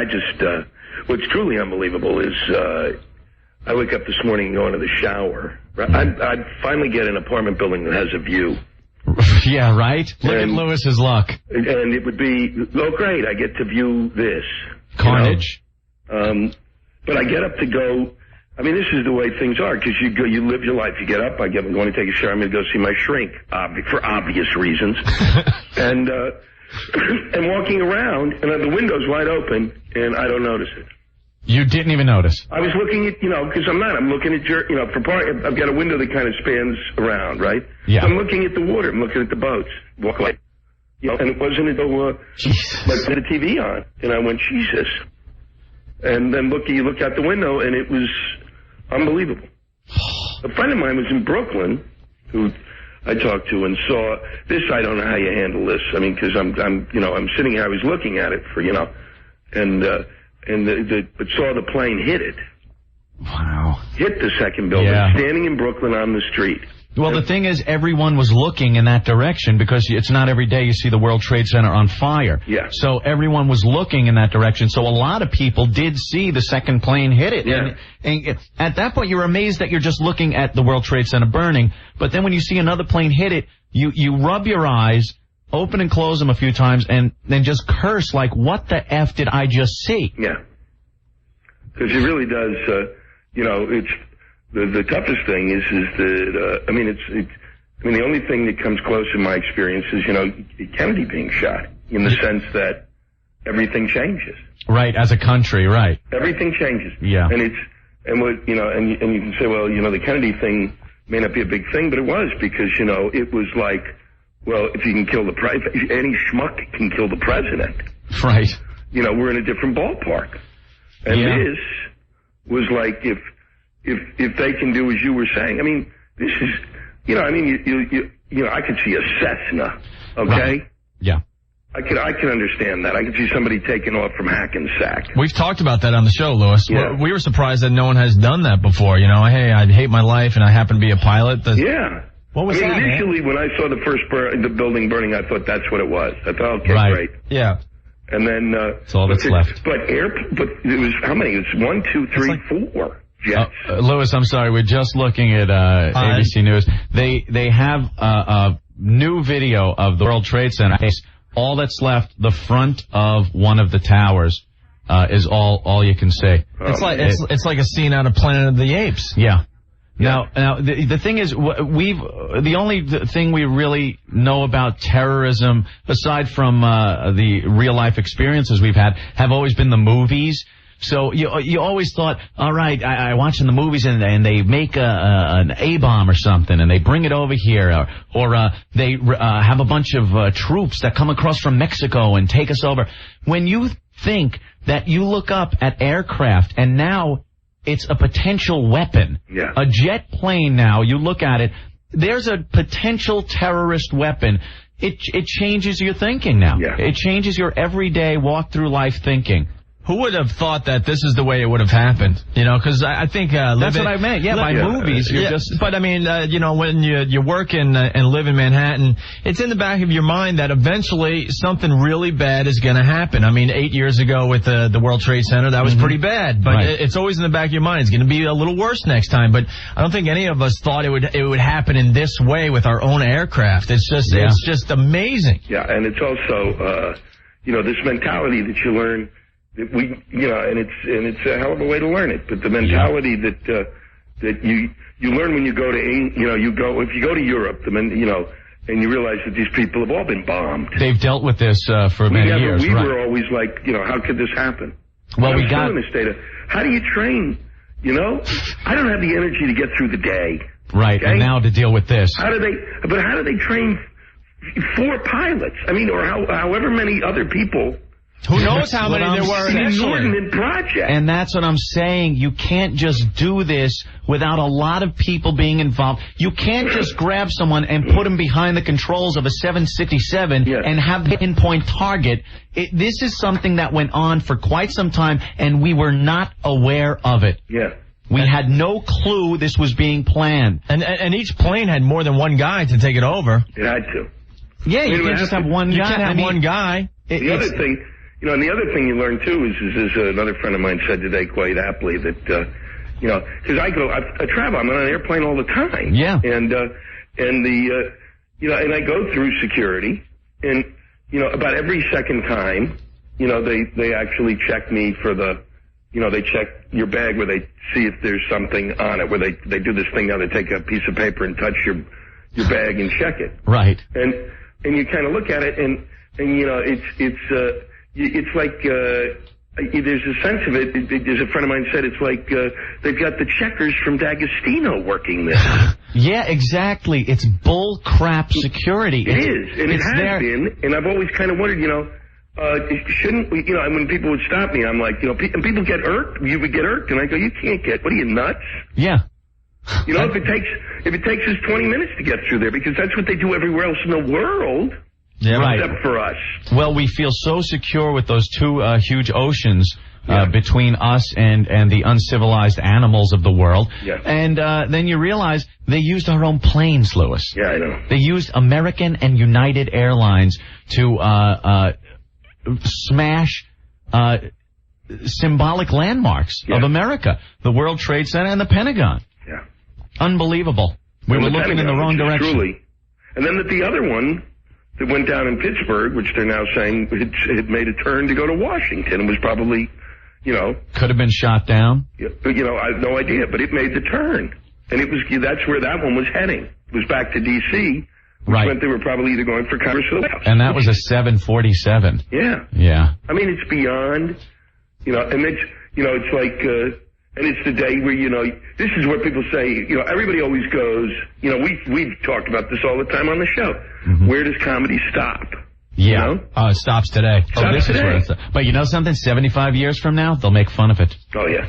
what's truly unbelievable is I wake up this morning and go into the shower. I'd finally get an apartment building that has a view. Yeah, right? Look at Lewis's luck. And it would be, great, I get to view this. Carnage. But I get up to go, I mean, this is the way things are, because you live your life. You get up, I'm going to take a shower, I'm going to go see my shrink, for obvious reasons. And walking around, and the window's wide open, and I don't notice it. You didn't even notice? I was looking at, because I'm looking at for part, I've got a window that kind of spans around, right? Yeah. So I'm looking at the water, I'm looking at the boats, walk away. And it wasn't until, I had a TV on, and I went, Jesus. And then you look out the window, and it was unbelievable. A friend of mine was in Brooklyn, who I talked to and saw this. I don't know how you handle this. I mean, because I'm sitting here. I was looking at it but saw the plane hit it. Wow. Hit the second building. Yeah. Standing in Brooklyn on the street. Well, the thing is, everyone was looking in that direction because it's not every day you see the World Trade Center on fire. Yeah. So everyone was looking in that direction. So a lot of people did see the second plane hit it. Yeah. And at that point, you're amazed that you're just looking at the World Trade Center burning. But then when you see another plane hit it, you rub your eyes, open and close them a few times, and then just curse like, what the F did I just see? Yeah. Because it really does, it's... The toughest thing is that, the only thing that comes close in my experience is, Kennedy being shot, in the sense that everything changes. Right, as a country, right. Everything changes. Yeah. And and you can say, well, the Kennedy thing may not be a big thing, but it was, because, it was like, well, if you can kill any schmuck can kill the president. Right. We're in a different ballpark. And this was like, if they can do as you were saying, I mean, this is, I could see a Cessna, okay? Right. Yeah. I can understand that. I could see somebody taking off from Hackensack. We've talked about that on the show, Louis. Yeah. We were surprised that no one has done that before. Hey, I hate my life and I happen to be a pilot. Yeah. What was that? Initially, when I saw the building burning, I thought that's what it was. I thought, okay, right. Great. Yeah. And then, that's all that's left. But it was how many? It's 1, 2, 3, 4. Yes. Louis, I'm sorry. We're just looking at ABC News. They have a new video of the World Trade Center. All that's left, the front of one of the towers, is all you can say. It's like a scene out of Planet of the Apes. Yeah. Now the thing is, the only thing we really know about terrorism, aside from the real life experiences we've had, have always been the movies. So you always thought, all right, I watching the movies and they make an A-bomb or something and they bring it over here, or they have a bunch of troops that come across from Mexico and take us over. When you think that you look up at aircraft and now it's a potential weapon, a jet plane now, you look at it, there's a potential terrorist weapon. It changes your thinking now. Yeah. It changes your everyday walk through life thinking. Who would have thought that this is the way it would have happened? You know, because I think that's what I meant. Yeah, by movies, you're just. But I mean, you know, when you work and live in Manhattan, it's in the back of your mind that eventually something really bad is going to happen. I mean, 8 years ago with the World Trade Center, that was pretty bad. But it's always in the back of your mind. It's going to be a little worse next time. But I don't think any of us thought it would happen in this way with our own aircraft. It's just amazing. Yeah, and it's also you know, this mentality that you learn. You know, and it's a hell of a way to learn it. But the mentality that you learn when you go to, you know, if you go to Europe, you know, and you realize that these people have all been bombed. They've dealt with this for many years. We were always like, you know, how could this happen? Well, we got in this state of, how do you train? You know, I don't have the energy to get through the day. Right, okay? And now to deal with this. How do they train 4 pilots? I mean, or however many other people. Who knows how many there were inordinate project. And that's what I'm saying. You can't just do this without a lot of people being involved. You can't just grab someone and put them behind the controls of a 767 and have the pinpoint target. This is something that went on for quite some time, and we were not aware of it. Yeah. We had no clue this was being planned. And each plane had more than one guy to take it over. It had to. Yeah, you can't just have one guy. You can't have one guy. The other thing... You know, and the other thing you learn, too, is another friend of mine said today quite aptly that, you know, because I travel, I'm on an airplane all the time. Yeah. And you know, and I go through security, and, you know, about every second time, you know, they actually check me for you know, they check your bag where they see if there's something on it, where they do this thing now, they take a piece of paper and touch your bag and check it. Right. And you kind of look at it, and you know, it's like, there's a sense of it, as a friend of mine said, it's like they've got the checkers from D'Agostino working there. Yeah, exactly. It's bull crap security. It is, and it has been, and I've always kind of wondered, you know, shouldn't we, you know, when people would stop me, I'm like, you know, and people get irked, you would get irked, and I go, you can't what are you, nuts? Yeah. You know, if it takes us 20 minutes to get through there, because that's what they do everywhere else in the world. Yeah, right. Except for us. Well, we feel so secure with those 2 huge oceans between us and the uncivilized animals of the world. Yeah. And then you realize they used our own planes, Louis. Yeah, I know. They used American and United Airlines to smash symbolic landmarks of America, the World Trade Center and the Pentagon. Yeah. Unbelievable. We were looking in the wrong direction. Truly. And then the other one that went down in Pittsburgh, which they're now saying it made a turn to go to Washington, and was probably, you know... Could have been shot down? You know, I have no idea, but it made the turn. And that's where that one was heading. It was back to D.C., which meant they were probably either going for Congress or the White House. And that was a 747. Yeah. Yeah. I mean, it's beyond, you know, and it's, you know, it's like... and it's the day where, you know, this is what people say, you know, everybody always goes, you know, we've talked about this all the time on the show. Mm-hmm. Where does comedy stop? Yeah. You know? It stops today. This is where it's... But you know something? 75 years from now, they'll make fun of it. Oh, yeah.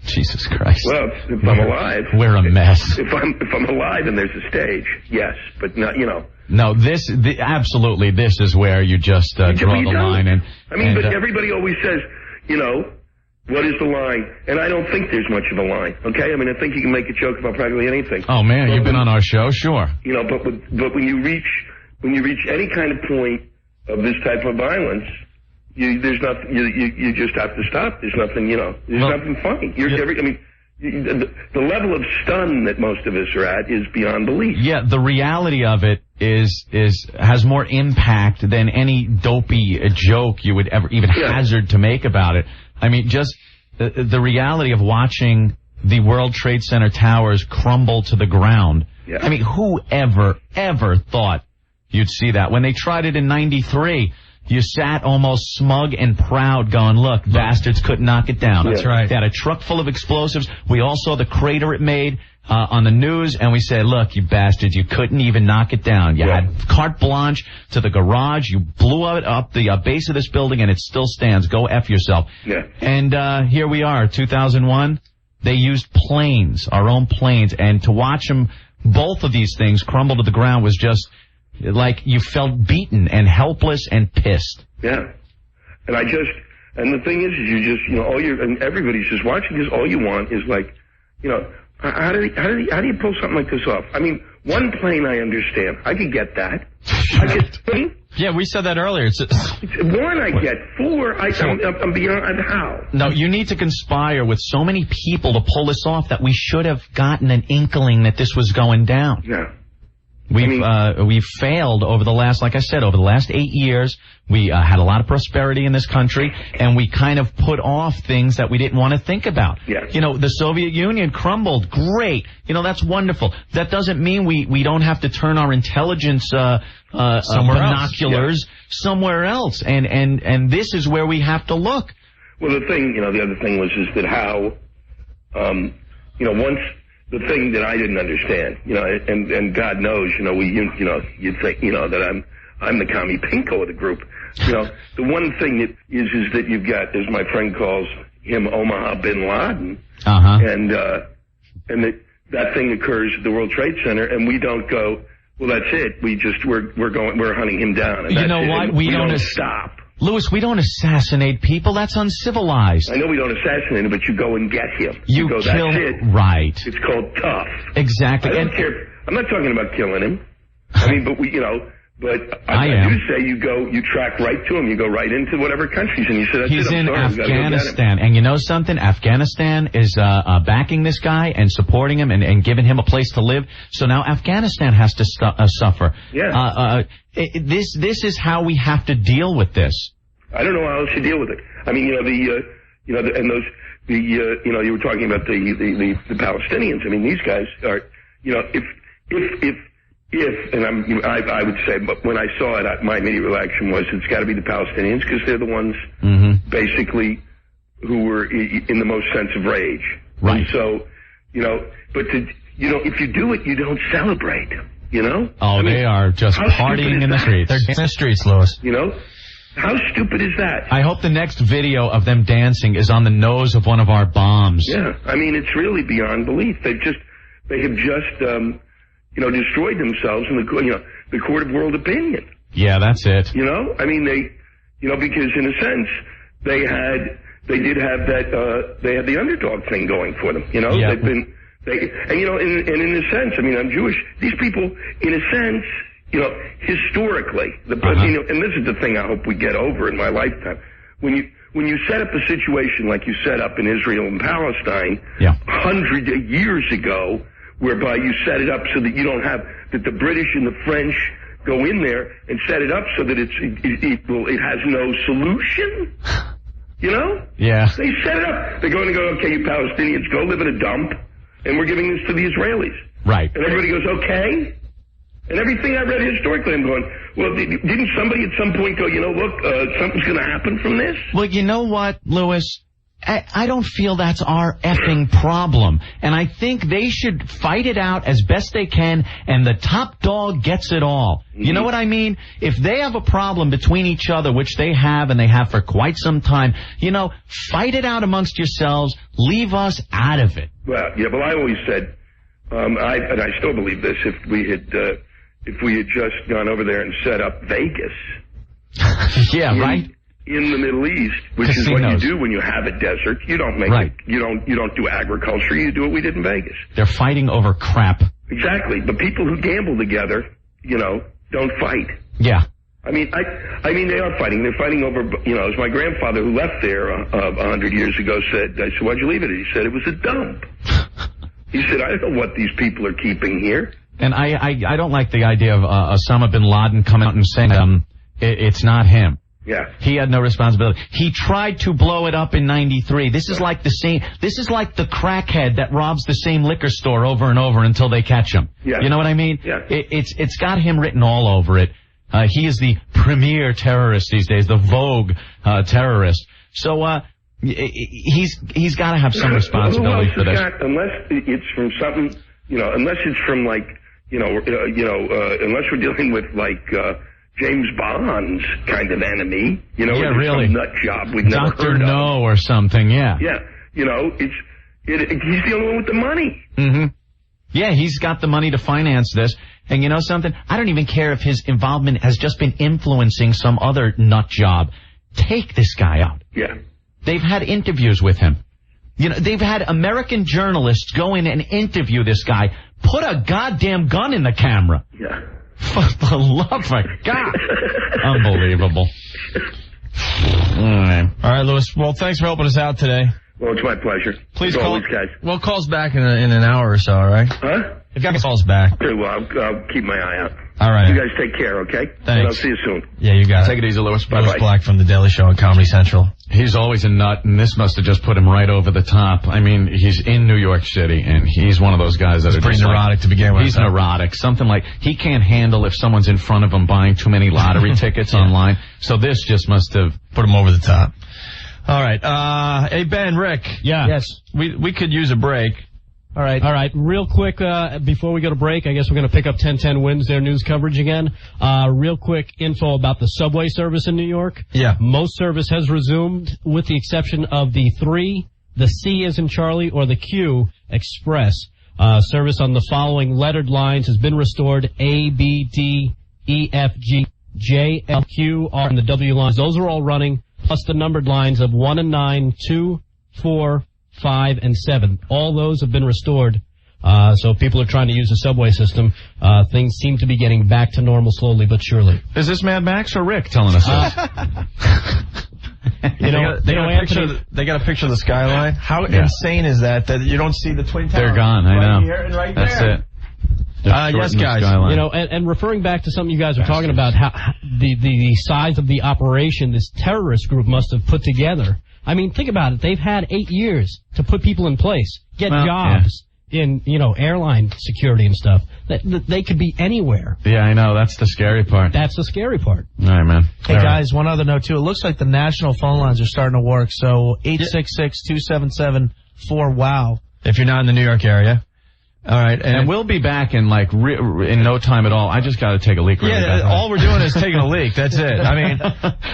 Jesus Christ. Well, if I'm alive. We're a mess. If I'm alive and there's a stage, yes. But not, you know. No, absolutely, this is where you just draw the line. But everybody always says, you know, what is the line? And I don't think there's much of a line, okay? I mean, I think you can make a joke about practically anything. Oh, man, you've been on our show, sure. You know, but when you reach any kind of point of this type of violence, there's nothing, you just have to stop. There's nothing, you know, nothing funny. The level of stun that most of us are at is beyond belief. Yeah, the reality of it has more impact than any dopey joke you would ever even hazard to make about it. I mean, just the reality of watching the World Trade Center towers crumble to the ground. Yeah. I mean, who ever thought you'd see that? When they tried it in '93, you sat almost smug and proud going, look, bastards couldn't knock it down. That's right. They had a truck full of explosives. We all saw the crater it made on the news, and we said, look, you bastards, you couldn't even knock it down. You had carte blanche to the garage. You blew it up the base of this building, and it still stands. Go F yourself. Yeah. And here we are, 2001. They used planes, our own planes, and to watch them, both of these things crumble to the ground was just like you felt beaten and helpless and pissed. Yeah. And I And the thing is you just, and everybody's just watching because all you want is like, how do you pull something like this off? I mean, one plane I understand. I could get that. Yeah, we said that earlier. One I get. Four, I'm beyond how. No, you need to conspire with so many people to pull this off that we should have gotten an inkling that this was going down. Yeah. We've failed over the last, like I said, over the last 8 years. We had a lot of prosperity in this country, and we kind of put off things that we didn't want to think about. Yeah. The Soviet Union crumbled. Great. that's wonderful. That doesn't mean we don't have to turn our intelligence binoculars somewhere else. And this is where we have to look. Well, the thing, the other thing was that how, once the thing that I didn't understand, and God knows, you'd think, that I'm the commie pinko of the group. The one thing that is that you've got, as my friend calls him, Omaha bin Laden. And that thing occurs at the World Trade Center, and we don't go, well, that's it. We're hunting him down. And you know what? We don't stop. Louis, we don't assassinate people. That's uncivilized. I know we don't assassinate him, but you go and get him. You go, kill that's it. Right. It's called tough. Exactly. I don't care. I'm not talking about killing him. I mean, but But I do say you track right to him. You go right into whatever countries, and you say, that's He's it. in Afghanistan. And you know something? Afghanistan is backing this guy and supporting him and giving him a place to live. So now Afghanistan has to suffer. Yeah. This is how we have to deal with this. I don't know how else you deal with it. I mean, you were talking about the Palestinians. I mean, these guys are, and I would say, but when I saw it, my immediate reaction was it's got to be the Palestinians because they're the ones basically who were in the most sense of rage. Right. And so, but if you do it, you don't celebrate. Oh, they are just partying in the streets. They're in the streets, Louis. How stupid is that? I hope the next video of them dancing is on the nose of one of our bombs. Yeah, I mean, it's really beyond belief. They have just destroyed themselves in the court of world opinion. Yeah, that's it. I mean, because in a sense, they had the underdog thing going for them. Yeah. In a sense, I mean, I'm Jewish. These people, in a sense, historically, and this is the thing I hope we get over in my lifetime. When you set up a situation like you set up in Israel and Palestine, 100 years ago, whereby you set it up so that you don't have that the British and the French go in there and set it up so that it has no solution. Yeah. They set it up. They're going to go, okay, you Palestinians, go live in a dump, and we're giving this to the Israelis. Right. And everybody goes, okay. And everything I read historically, I'm going, well, didn't somebody at some point go, look, something's going to happen from this? Well, you know what, Louis? I don't feel that's our effing problem. And I think they should fight it out as best they can, and the top dog gets it all. Mm-hmm. You know what I mean? If they have a problem between each other, which they have, and they have for quite some time, fight it out amongst yourselves. Leave us out of it. Well, yeah, I always said, and I still believe this, if we had just gone over there and set up Vegas. Yeah, right? In the Middle East, which Casinos. Is what you do when you have a desert. You don't make it. You don't do agriculture. You do what we did in Vegas. They're fighting over crap. Exactly. The people who gamble together, don't fight. Yeah. I mean, they are fighting. They're fighting over, as my grandfather who left there 100 years ago said, I said, why'd you leave it? He said, it was a dump. He said, I don't know what these people are keeping here. And I don't like the idea of Osama bin Laden coming out and saying it's not him. Yeah. He had no responsibility. He tried to blow it up in 93. This is like the crackhead that robs the same liquor store over and over until they catch him. Yeah. You know what I mean? Yeah. It's got him written all over it. He is the premier terrorist these days, the Vogue terrorist. So he's got to have some responsibility for this. Unless it's from something, unless it's from like, unless we're dealing with like James Bond's kind of enemy, yeah, really, some nut job we've never Dr. heard of. No or something, yeah. Yeah, he's the only one with the money. Mm-hmm. Yeah, he's got the money to finance this. And you know something? I don't even care if his involvement has just been influencing some other nut job. Take this guy out. Yeah. They've had interviews with him. You know, they've had American journalists go in and interview this guy. Put a goddamn gun in the camera. Yeah. For the love of God. Unbelievable. All right, Louis. Well, thanks for helping us out today. Well, it's my pleasure. Please As call always, guys. Well, call us back in an hour or so, all right? Huh? If you call us back. Okay, well, I'll keep my eye out. All right. You guys take care, okay? Thanks. And I'll see you soon. Yeah, you got it. Take it easy, Louis. Louis Bye-bye. Black from The Daily Show on Comedy Central. He's always a nut, and this must have just put him right over the top. I mean, he's in New York City, and he's one of those guys that He's are pretty just neurotic to begin with. He's neurotic. Something like he can't handle if someone's in front of him buying too many lottery tickets online. So this just must have put him over the top. All right. Hey, Ben, Rick. Yeah. Yes. We could use a break. All right. All right. Real quick, before we go to break, I guess we're going to pick up 1010 Wins, their news coverage again. Real quick info about the subway service in New York. Yeah. Most service has resumed with the exception of the 3, the C as in Charlie, or the Q Express. Service on the following lettered lines has been restored: A, B, D, E, F, G, J, L, Q, R, and the W lines. Those are all running, plus the numbered lines of 1 and 9, 2, 4, 5, and 7. All those have been restored. So if people are trying to use the subway system, things seem to be getting back to normal slowly but surely. Is this Mad Max or Rick telling us this? They got a picture of the skyline. How insane is that you don't see the Twin Towers? They're gone. I know. Right here and right That's there. it. Yes, guys. You know, and referring back to something you guys were talking about, how the size of the operation this terrorist group must have put together. I mean, think about it. They've had 8 years to put people in place, get jobs in, airline security and stuff. They could be anywhere. Yeah, I know. That's the scary part. That's the scary part. All right, man. Hey, guys, one other note, too. It looks like the national phone lines are starting to work. So 866-277-4WOW. If you're not in the New York area. All right, and we'll be back in in no time at all. I just got to take a leak. All we're doing is taking a leak. That's it. I mean,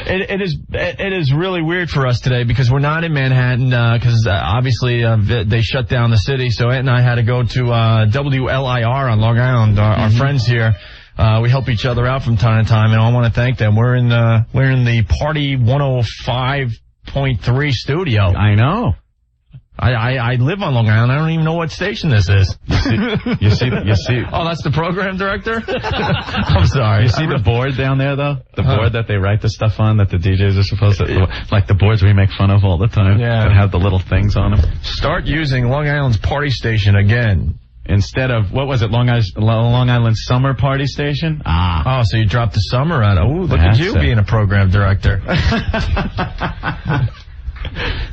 it is really weird for us today because we're not in Manhattan because obviously they shut down the city. So Ed and I had to go to WLIR on Long Island. Our friends here, we help each other out from time to time, and I want to thank them. We're in the Party 105.3 studio. I know. I live on Long Island. I don't even know what station this is. You see. Oh, that's the program director? I'm sorry. You see the board down there, though? The board that they write the stuff on that the DJs are supposed to, like the boards we make fun of all the time. Yeah. That have the little things on them. Start using Long Island's party station again. Instead of, what was it, Long Island Summer Party Station? Oh, so you dropped the summer on it. Oh, look at you being a program director.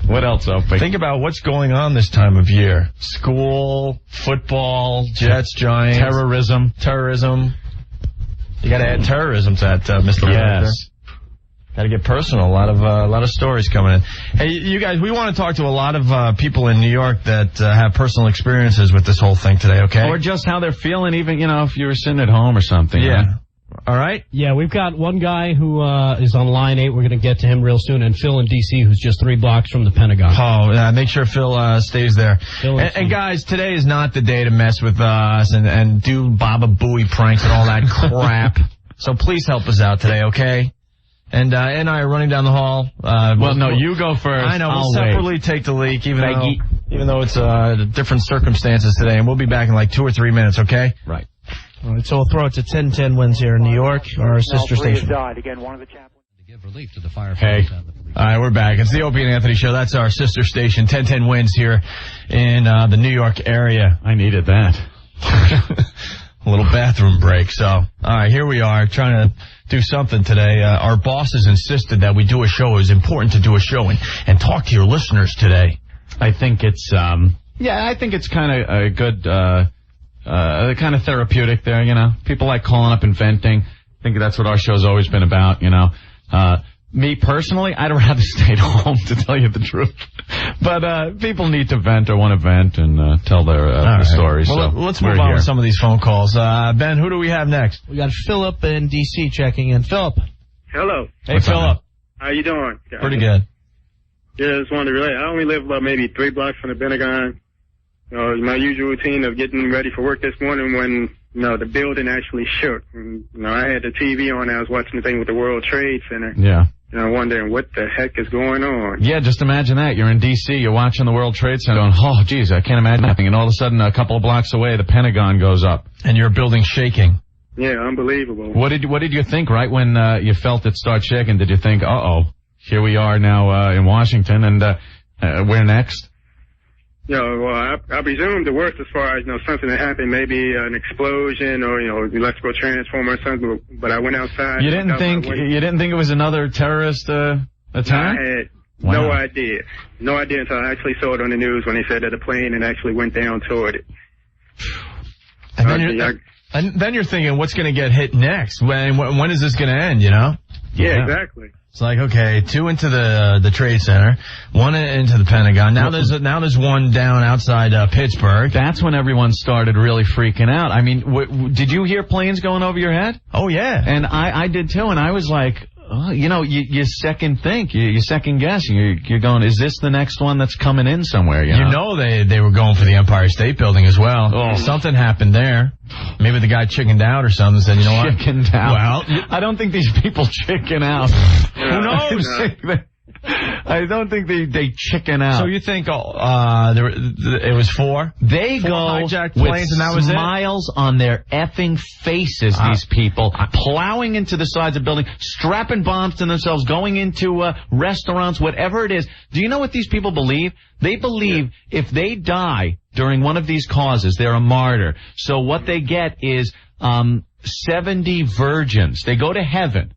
What else, Opie? Think about what's going on this time of year. School, football, Jets, Giants. Terrorism. You gotta add terrorism to that, Mr. Director. Yes. Gotta get personal. A lot of stories coming in. Hey, you guys, we want to talk to a lot of people in New York that have personal experiences with this whole thing today, okay? Or just how they're feeling, even, if you were sitting at home or something. Yeah. Right? All right. Yeah, we've got one guy who is on line 8. We're going to get to him real soon. And Phil in D.C., who's just 3 blocks from the Pentagon. Oh, make sure Phil stays there. And guys, today is not the day to mess with us and do Baba Booey pranks and all that crap. So please help us out today, okay? And I are running down the hall. No, you go first. I know. We'll separately take the leak, even though it's different circumstances today. And we'll be back in like 2 or 3 minutes, okay? Right. All right, so we'll throw it to 1010 Wins here in New York, our sister station. Died. Again, one of the chaplains to give relief to the firefighters. Hey. All right, we're back. It's the Opie and Anthony Show. That's our sister station, 1010 Wins here in the New York area. I needed that. A little bathroom break. So, all right, here we are trying to do something today. Our bosses insisted that we do a show. It was important to do a show and talk to your listeners today. I think it's, I think it's kind of a good, kind of therapeutic there, People like calling up and venting. I think that's what our show's always been about, Me personally, I'd rather stay at home, to tell you the truth. But people need to vent or want to vent and tell their stories. Well, so let's move on with some of these phone calls. Ben, who do we have next? We got Philip in D.C. checking in. Philip. Hello. Hey, Philip. How you doing? Pretty good. Yeah, just wanted to relate. I only live about maybe 3 blocks from the Pentagon. My usual routine of getting ready for work this morning when, the building actually shook. And, I had the TV on. I was watching the thing with the World Trade Center. Yeah. And I'm wondering what the heck is going on. Yeah, just imagine that. You're in D.C., you're watching the World Trade Center going, oh, geez, I can't imagine nothing. And all of a sudden, a couple of blocks away, the Pentagon goes up. And your building shaking. Yeah, unbelievable. What did you think right when you felt it start shaking? Did you think, uh-oh, here we are now in Washington, and where next? Well, I presumed the worst as far as, something that happened, maybe an explosion or, electrical transformer or something, but I went outside. You didn't think it was another terrorist attack? I had no idea. No idea until I actually saw it on the news when they said that a plane and actually went down toward it. And then you're thinking, what's going to get hit next? When is this going to end, Yeah, exactly. It's like, okay, 2 into the Trade Center, 1 into the Pentagon. Now there's one down outside Pittsburgh. That's when everyone started really freaking out. I mean, did you hear planes going over your head? Oh, yeah. And I did too, and I was like, you second think, you second guess. You're going, is this the next one that's coming in somewhere? You know they were going for the Empire State Building as well. Oh. Something happened there. Maybe the guy chickened out or something and said, you know what? Chickened out. Well, I don't think these people chicken out. Who knows? I don't think they chicken out. So you think it was 4? They four go hijacked with planes and that was smiles on their effing faces, these people, plowing into the sides of buildings, strapping bombs to themselves, going into restaurants, whatever it is. Do you know what these people believe? They believe if they die during one of these causes, they're a martyr. So what they get is 70 virgins. They go to heaven.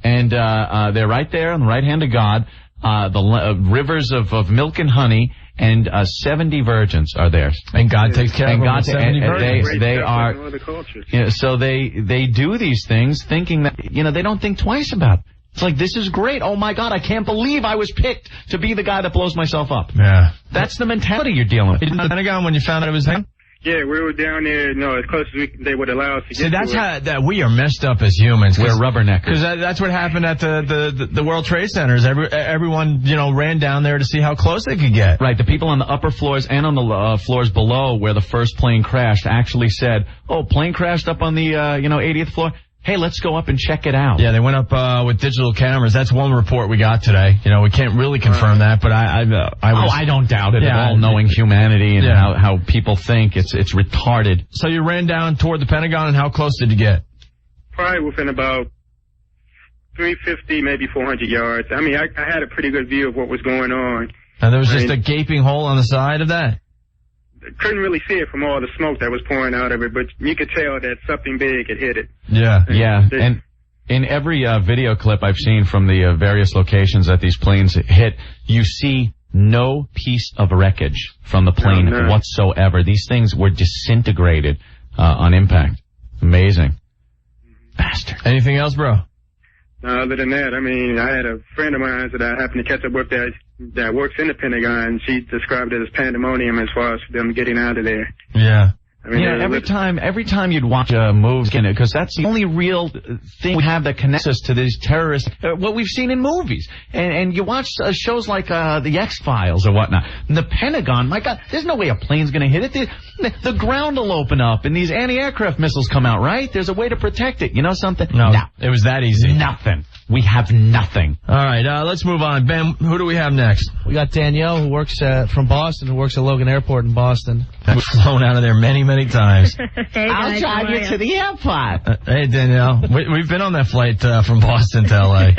And they're right there on the right hand of God, the rivers of milk and honey, and 70 virgins are theirs. And God takes care of them with 70 virgins. They are, so they do these things thinking that, they don't think twice about it. It's like, this is great. Oh, my God, I can't believe I was picked to be the guy that blows myself up. Yeah. That's the mentality you're dealing with. In the Pentagon, when you found out it was him? Yeah, we were down there, as close as they would allow us to get. See, that's how we are messed up as humans. We're rubberneckers. Because that's what happened at the World Trade Centers. Everyone, ran down there to see how close they could get. Right. The people on the upper floors and on the floors below where the first plane crashed actually said, "Oh, plane crashed up on the 80th floor. Hey, let's go up and check it out." Yeah, they went up with digital cameras. That's one report we got today. We can't really confirm that, but I don't doubt it at all, knowing humanity and how people think. It's retarded. So you ran down toward the Pentagon, and how close did you get? Probably within about 350, maybe 400 yards. I mean, I had a pretty good view of what was going on. And there was just a gaping hole on the side of that? Couldn't really see it from all the smoke that was pouring out of it, but you could tell that something big had hit it. Yeah. And in every video clip I've seen from the various locations that these planes hit, you see no piece of wreckage from the plane whatsoever. These things were disintegrated on impact. Amazing. Bastard. Anything else, bro? Other than that, I mean, I had a friend of mine that I happened to catch up with that works in the Pentagon. She described it as pandemonium as far as them getting out of there. Yeah. I mean, every time you'd watch a movie, because that's the only real thing we have that connects us to these terrorists, what we've seen in movies. And you watch shows like the X-Files or whatnot. And the Pentagon, my God, there's no way a plane's going to hit it. The ground will open up and these anti-aircraft missiles come out, right? There's a way to protect it. You know something? No, it was that easy. Nothing. We have nothing. All right, let's move on. Ben, who do we have next? We got Danielle, who works from Boston, who works at Logan Airport in Boston. We've flown out of there many, many times. Hey, I'll drive you to the airport. Hey, Danielle. We've been on that flight from Boston to L.A.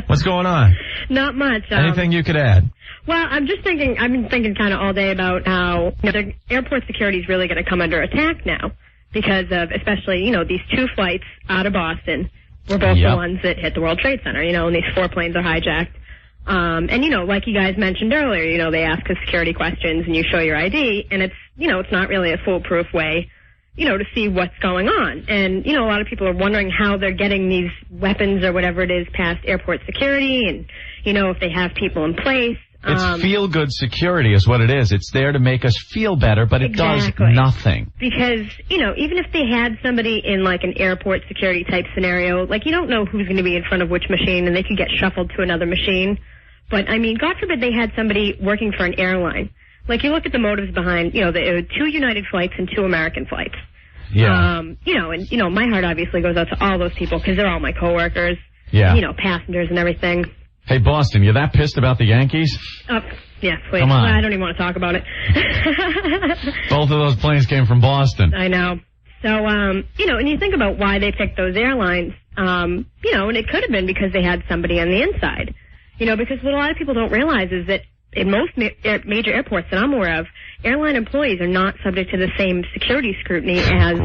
What's going on? Not much. Anything you could add? Well, I'm just thinking, I've been thinking kind of all day about how the airport security is really going to come under attack now because of, especially, these 2 flights out of Boston were both the ones that hit the World Trade Center, and these 4 planes are hijacked. And, like you guys mentioned earlier, they ask us security questions and you show your ID, and it's, it's not really a foolproof way, to see what's going on. And, a lot of people are wondering how they're getting these weapons or whatever it is past airport security and, if they have people in place. It's feel-good security is what it is. It's there to make us feel better, but it does nothing. Because, even if they had somebody in, like, an airport security type scenario, like, you don't know who's going to be in front of which machine, and they could get shuffled to another machine. But, I mean, God forbid they had somebody working for an airline. Like, you look at the motives behind, the 2 United flights and 2 American flights. Yeah. My heart obviously goes out to all those people because they're all my coworkers. Yeah. Passengers and everything. Hey, Boston, you that pissed about the Yankees? Yeah, please. Come on. I don't even want to talk about it. Both of those planes came from Boston. I know. So, you know, and you think about why they picked those airlines, you know, and it could have been because they had somebody on the inside. You know, because what a lot of people don't realize is that in most major airports that I'm aware of, airline employees are not subject to the same security scrutiny as,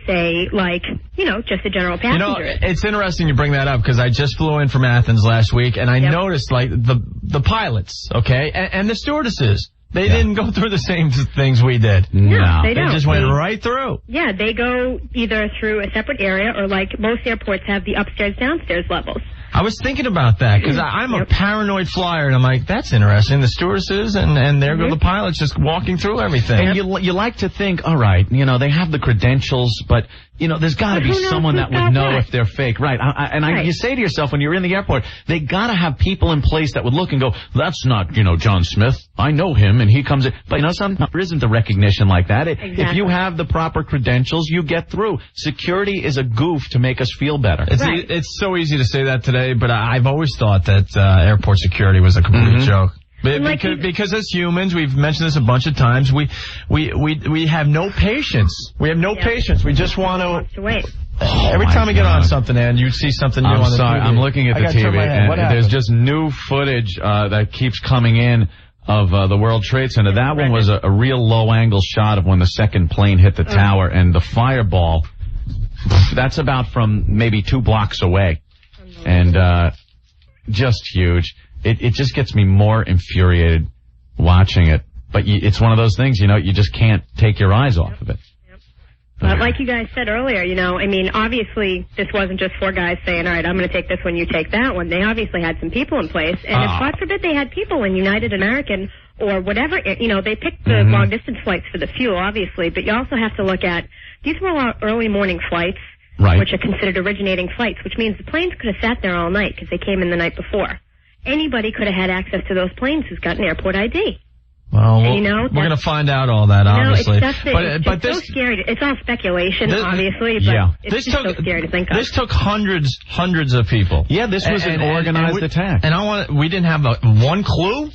say, like, you know, just a general passenger. You know, it's interesting you bring that up because I just flew in from Athens last week, and I noticed, like, the pilots, okay, and the stewardesses. They didn't go through the same things we did. No, they don't. They just went right through. Yeah, they go either through a separate area or, like, most airports have the upstairs, downstairs levels. I was thinking about that because I'm a paranoid flyer, and I'm like, that's interesting. The stewardesses and there go the pilots just walking through everything. And you like to think, all right, you know, they have the credentials, but, you know, there's got to be someone that would know if they're fake. Right. You say to yourself when you're in the airport, they got to have people in place that would look and go, that's not, you know, John Smith. I know him, and he comes in. But, you know, sometimes there isn't the recognition like that. If you have the proper credentials, you get through. Security is a goof to make us feel better. It's so easy to say that today, but I've always thought that airport security was a complete joke. Because as humans, we've mentioned this a bunch of times, we have no patience. We have no patience. We just want to wait. Every time we get on something, and you see something new on the TV. I'm looking at the TV, and there's just new footage that keeps coming in of the World Trade Center. That one was a real low-angle shot of when the second plane hit the tower, and the fireball, that's about from maybe 2 blocks away. And just huge. It just gets me more infuriated watching it. But it's one of those things, you know, you just can't take your eyes off of it. But like you guys said earlier, you know, I mean, obviously this wasn't just 4 guys saying, all right, I'm going to take this one, you take that one. They obviously had some people in place. And if, God forbid, they had people in United American or whatever, you know, they picked the long-distance flights for the fuel, obviously. But you also have to look at, these were all early morning flights, which are considered originating flights, which means the planes could have sat there all night because they came in the night before. Anybody could have had access to those planes who's got an airport ID. Well, you know, we're going to find out all that, obviously. It's so scary. It's all speculation, obviously, but it's just so scary to think of. This took hundreds of people. Yeah, this was an organized attack. And we didn't have one clue?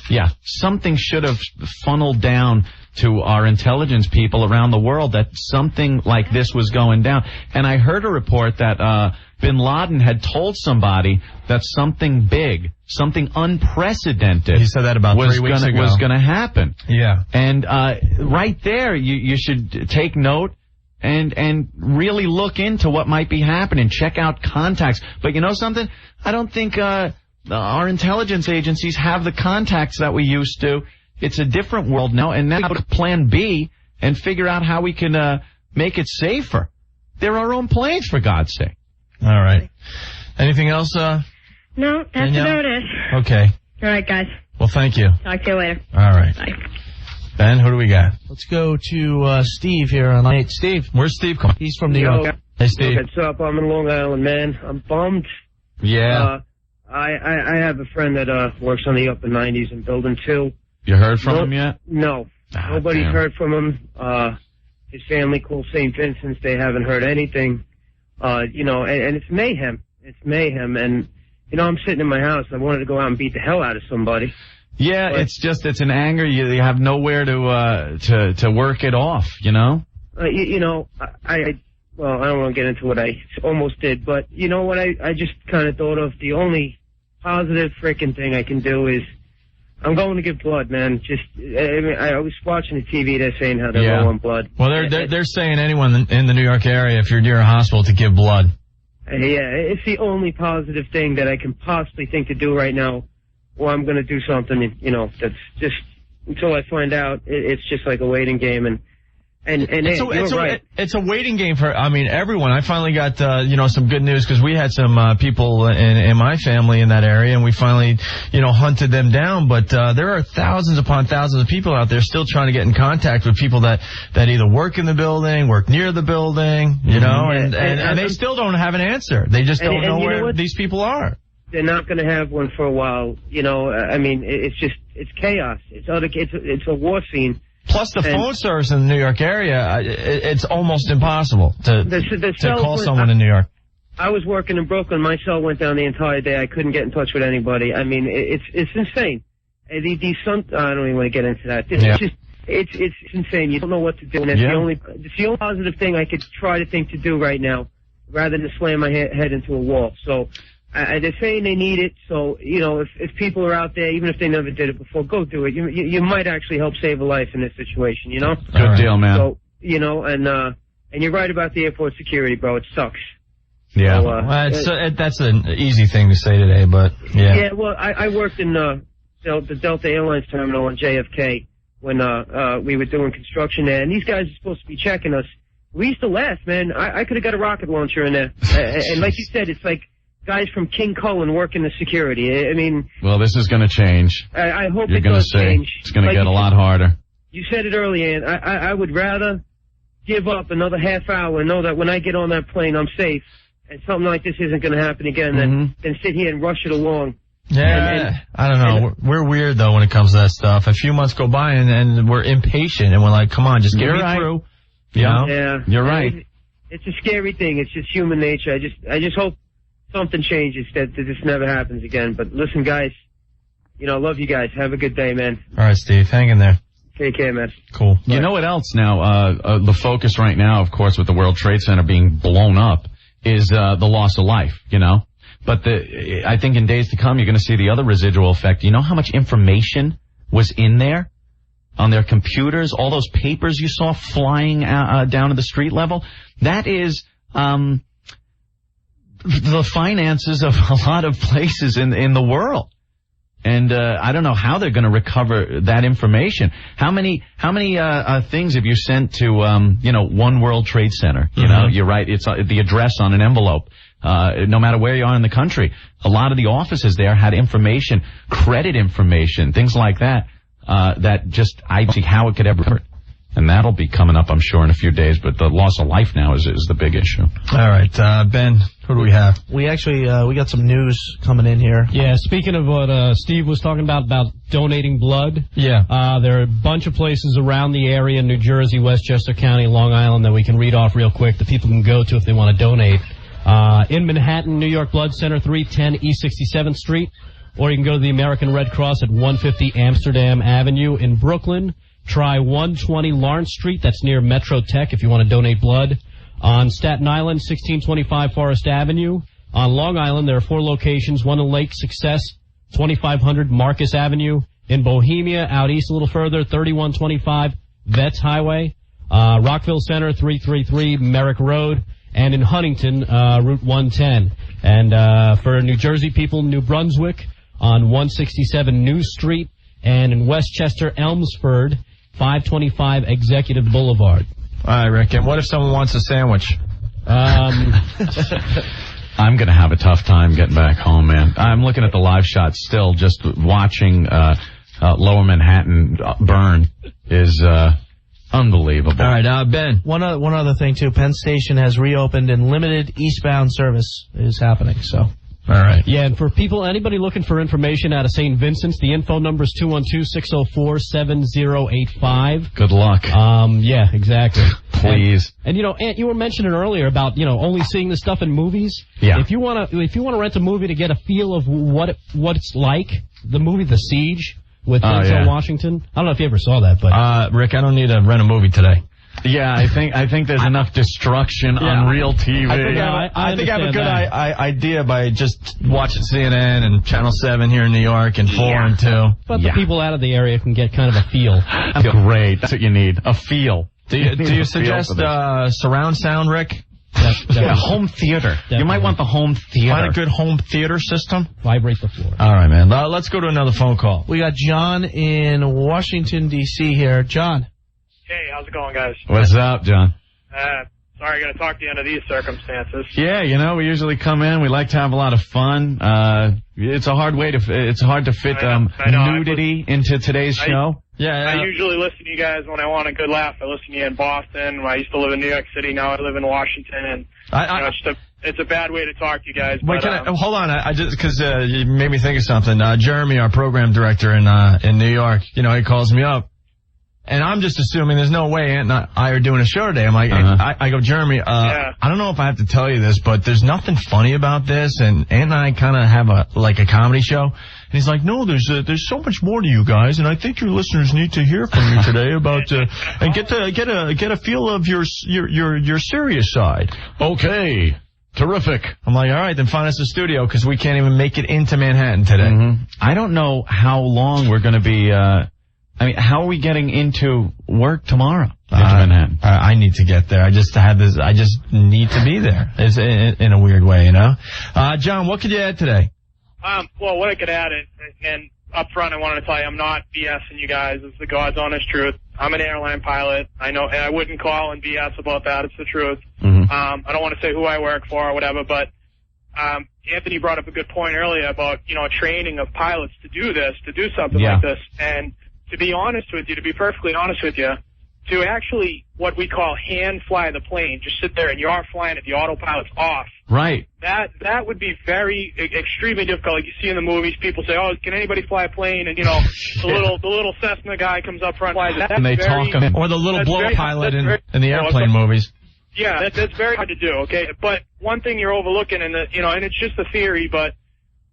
Yeah, something should have funneled down to our intelligence people around the world that something like this was going down. And I heard a report that Bin Laden had told somebody that something big, something unprecedented, he said that about 3 weeks ago, was going to happen. Yeah. And right there, you should take note and really look into what might be happening. Check out contacts. But you know something? I don't think our intelligence agencies have the contacts that we used to. It's a different world now, and now plan B and figure out how we can make it safer. They're our own planes, for God's sake. All right. Anything else? No, that's about it. Okay. All right, guys. Well, thank you. Talk to you later. All right. Bye. Ben, who do we got? Let's go to Steve here on line 8. Steve. Where's Steve? He's from New York. Hey, Steve. What's up? I'm in Long Island, man. I'm bummed. Yeah. I have a friend that works on the upper 90s in Building 2. You heard from him yet? No. Nobody's heard from him. His family called St. Vincent's. They haven't heard anything. You know, and it's mayhem. It's mayhem. And, you know, I'm sitting in my house. I wanted to go out and beat the hell out of somebody. Yeah, but it's an anger. You have nowhere to work it off, you know? You know, well, I don't want to get into what I almost did, but you know what I just kind of thought of? The only positive freaking thing I can do is I'm going to give blood, man. I was watching the TV. They're saying how they're low on blood. Well, they're saying anyone in the New York area, if you're near a hospital, to give blood. Yeah, it's the only positive thing that I can possibly think to do right now. Or I'm going to do something, you know, that's just until I find out. It's just like a waiting game, and it's a waiting game for, I mean, everyone. I finally got, you know, some good news because we had some people in my family in that area, and we finally, you know, hunted them down. But there are thousands upon thousands of people out there still trying to get in contact with people that either work in the building, work near the building, you know, and they still don't have an answer. They just don't know where these people are. They're not going to have one for a while, you know. I mean, it's chaos. It's a war scene. Plus, the phone service in the New York area, it's almost impossible to call someone in New York. I was working in Brooklyn. My cell went down the entire day. I couldn't get in touch with anybody. I mean, it's insane. I don't even want to get into that. It's insane. You don't know what to do. And it's the only positive thing I could try to think to do right now, rather than slam my head into a wall. So they're saying they need it. So, if people are out there, even if they never did it before, go do it. You might actually help save a life in this situation, Good deal, man. So, and you're right about the airport security, bro. It sucks. Yeah. That's an easy thing to say today, but yeah. Yeah, well, I worked in the Delta Airlines terminal on JFK when we were doing construction there, and these guys are supposed to be checking us. We used to laugh, man. I could have got a rocket launcher in there. And like you said, it's like guys from King Cullen working the security. I mean... Well, this is going to change. I hope You're it gonna does change. It's going to get a lot harder. You said it earlier, and I would rather give up another half hour and know that when I get on that plane, I'm safe, and something like this isn't going to happen again, than sit here and rush it along. Yeah, I don't know. We're weird, though, when it comes to that stuff. A few months go by, and we're impatient, and we're like, come on, just get me through. Yeah. You're right. It's a scary thing. It's just human nature. I just hope something changes, that this never happens again. But listen, guys, I love you guys. Have a good day, man. All right, Steve. Hang in there. Take care, man. Cool. You know what else now? The focus right now, of course, with the World Trade Center being blown up is the loss of life, But I think in days to come, you're going to see the other residual effect. You know how much information was in there on their computers? All those papers you saw flying down to the street level? That is the finances of a lot of places in the world. And I don't know how they're going to recover that information. How many things have you sent to One World Trade Center? You're right. It's the address on an envelope. No matter where you are in the country, a lot of the offices there had information, credit information, things like that. That just I don't see how it could ever hurt. And that'll be coming up, I'm sure, in a few days. But the loss of life now is the big issue. All right, Ben, who do we have? We actually we got some news coming in here. Yeah, speaking of what Steve was talking about donating blood. Yeah. There are a bunch of places around the area, New Jersey, Westchester County, Long Island, that we can read off real quick that people can go to if they want to donate. In Manhattan, New York Blood Center, 310 East 67th Street. Or you can go to the American Red Cross at 150 Amsterdam Avenue. In Brooklyn, try 120 Lawrence Street. That's near Metro Tech if you want to donate blood. On Staten Island, 1625 Forest Avenue. On Long Island, there are 4 locations. One in Lake Success, 2500 Marcus Avenue. In Bohemia, out east a little further, 3125 Vets Highway. Rockville Center, 333 Merrick Road. And in Huntington, Route 110. And for New Jersey people, New Brunswick on 167 New Street. And in Westchester, Elmsford, 525 Executive Boulevard. All right, Rick. And what if someone wants a sandwich? I'm going to have a tough time getting back home, man. I'm looking at the live shots still. Just watching Lower Manhattan burn is unbelievable. All right, Ben. One other thing, too. Penn Station has reopened and limited eastbound service is happening, so... All right. Yeah, and for anybody looking for information out of St. Vincent's, the info number is 212-604-7085. Good luck. Yeah, exactly. Please. And Ant, you were mentioning earlier about, only seeing this stuff in movies. Yeah. If you want to rent a movie to get a feel of what it's like, the movie The Siege with Denzel Washington. I don't know if you ever saw that, but Rick, I don't need to rent a movie today. Yeah, I think there's enough destruction on real TV. I think I have a good idea by just watching CNN and Channel 7 here in New York and 4 and 2. But the people out of the area can get kind of a feel. Great. That's what you need. A feel. Do you suggest surround sound, Rick? Yeah, home theater. Definitely. You might want the home theater. Find a good home theater system. Vibrate the floor. All right, man. Let's go to another phone call. We got John in Washington, D.C. here. John. Hey, how's it going, guys? What's up, John? Sorry, I got to talk to you under these circumstances. Yeah, we usually come in. We like to have a lot of fun. It's hard to fit nudity into today's show. I usually listen to you guys when I want a good laugh. I listen to you in Boston. I used to live in New York City. Now I live in Washington, and it's a bad way to talk to you guys. Wait, hold on. I just because you made me think of something. Jeremy, our program director in New York, he calls me up. And I'm just assuming there's no way Ant and I are doing a show today. I'm like, I go, Jeremy, I don't know if I have to tell you this, but there's nothing funny about this. And Ant and I kind of have a comedy show. And he's like, no, there's so much more to you guys, and I think your listeners need to hear from you today about and get a feel of your serious side. Okay. Terrific. I'm like, all right, then find us a studio because we can't even make it into Manhattan today. I don't know how long we're going to be, how are we getting into work tomorrow into Manhattan? I need to get there. I just need to be there. It's in a weird way, you know? John, what could you add today? Well, what I could add, and up front I wanted to tell you, I'm not BSing you guys. It's the God's honest truth. I'm an airline pilot. I know, and I wouldn't call and BS about that. It's the truth. I don't want to say who I work for or whatever, but Anthony brought up a good point earlier about, training of pilots to do something like this. And to be honest with you, to be perfectly honest with you, to actually what we call hand fly the plane, just sit there and you're flying it, the autopilot's off. Right. That would be very extremely difficult. Like you see in the movies, people say, "Oh, can anybody fly a plane?" And the little Cessna guy comes up front, flies it. And they talk him, or the little blow pilot in the airplane movies. Yeah, that's very hard to do. Okay, but one thing you're overlooking, and it's just a theory, but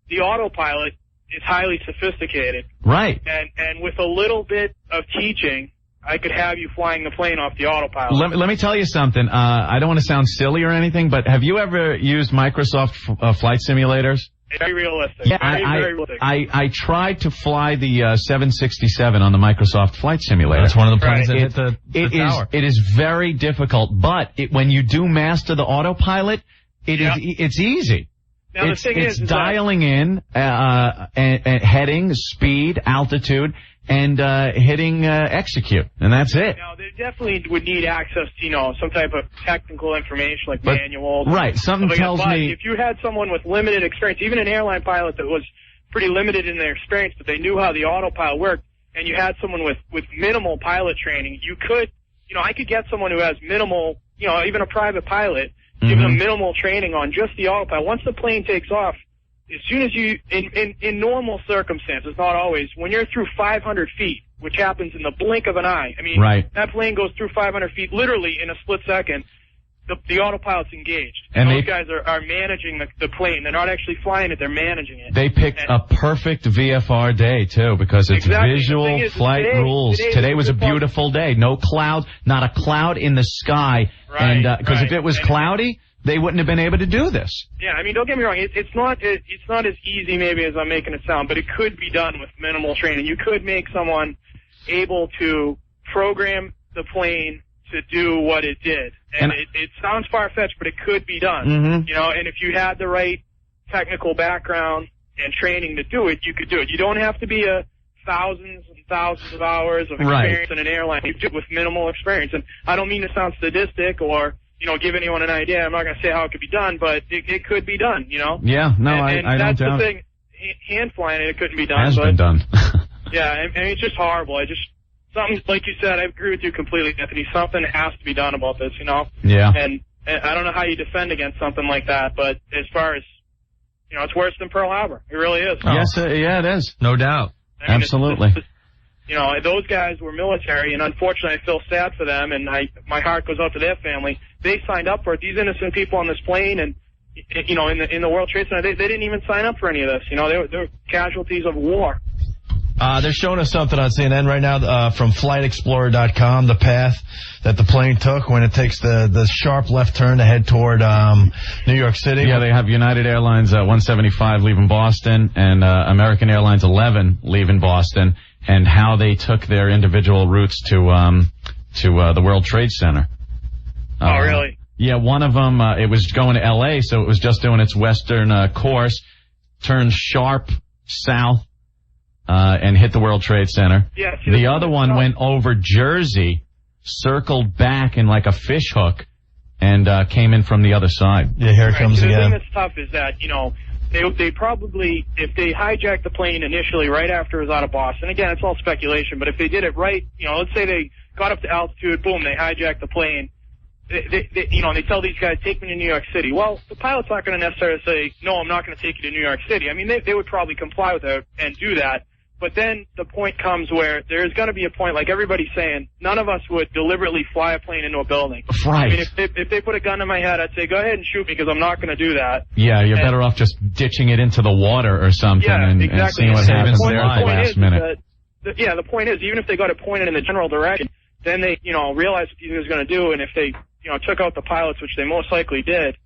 the autopilot is highly sophisticated. Right. And with a little bit of teaching, I could have you flying the plane off the autopilot. Let me tell you something. I don't want to sound silly or anything, but have you ever used Microsoft flight simulators? Very realistic. Yeah, very realistic. I tried to fly the 767 on the Microsoft flight simulator. That's one of the planes that hit the tower. It is very difficult, but when you do master the autopilot, it's easy. Now, the thing is dialing in, and heading, speed, altitude, and hitting execute, and that's it. Now, they definitely would need access to, some type of technical information like manuals. Right, something tells me... If you had someone with limited experience, even an airline pilot that was pretty limited in their experience, but they knew how the autopilot worked, and you had someone with minimal pilot training, you could, I could get someone who has minimal, even a private pilot, give them minimal training on just the autopilot. Once the plane takes off, as soon as you, in normal circumstances, not always, when you're through 500 feet, which happens in the blink of an eye, that plane goes through 500 feet literally in a split second, the autopilot's engaged. And those guys are managing the plane. They're not actually flying it, they're managing it. They picked a perfect VFR day, too, because it's visual flight rules. Today was a beautiful day. No clouds, not a cloud in the sky. Right, and because if it was cloudy, they wouldn't have been able to do this. Yeah, don't get me wrong. It's not as easy maybe as I'm making it sound, but it could be done with minimal training. You could make someone able to program the plane to do what it did. And it sounds far-fetched, but it could be done. And if you had the right technical background and training to do it, you could do it. You don't have to be thousands and thousands of hours of experience in an airline. You do it with minimal experience. And I don't mean to sound sadistic or give anyone an idea. I'm not going to say how it could be done, but it could be done, Yeah, no, I don't doubt. That's the thing. Hand flying it couldn't be done. Has been done. Yeah, it's just horrible. Something, like you said, I agree with you completely, Anthony. Something has to be done about this, Yeah. And I don't know how you defend against something like that, but as far as, it's worse than Pearl Harbor. It really is. Oh. Yes, it is. No doubt. Absolutely. Those guys were military, and unfortunately I feel sad for them, and my heart goes out to their family. They signed up for it. These innocent people on this plane and, in the World Trade Center, they didn't even sign up for any of this. They were casualties of war. They're showing us something on CNN right now from FlightExplorer.com, the path that the plane took when it takes the sharp left turn to head toward New York City. Yeah, they have United Airlines 175 leaving Boston and American Airlines 11 leaving Boston, and how they took their individual routes to the World Trade Center. Oh, really? Yeah, one of them, it was going to L.A., so it was just doing its western course, turned sharp south, and hit the World Trade Center. Yeah, the other one went over Jersey, circled back in like a fish hook, and came in from the other side. Yeah, here it comes again. The thing that's tough is that, they probably, if they hijacked the plane initially right after it was out of Boston, again, it's all speculation, but if they did it right, let's say they got up to altitude, boom, they hijacked the plane, they tell these guys, take me to New York City. Well, the pilot's not going to necessarily say, no, I'm not going to take you to New York City. I mean, they would probably comply with that and do that. But then the point comes where there's going to be a point, like everybody's saying, none of us would deliberately fly a plane into a building. Right. I mean, if they put a gun in my head, I'd say, go ahead and shoot me because I'm not going to do that. Yeah, you're better off just ditching it into the water or something and seeing what happens there at the last minute. The point is, even if they got it pointed in the general direction, then they, realize what these guys are going to do, and if they, took out the pilots, which they most likely did,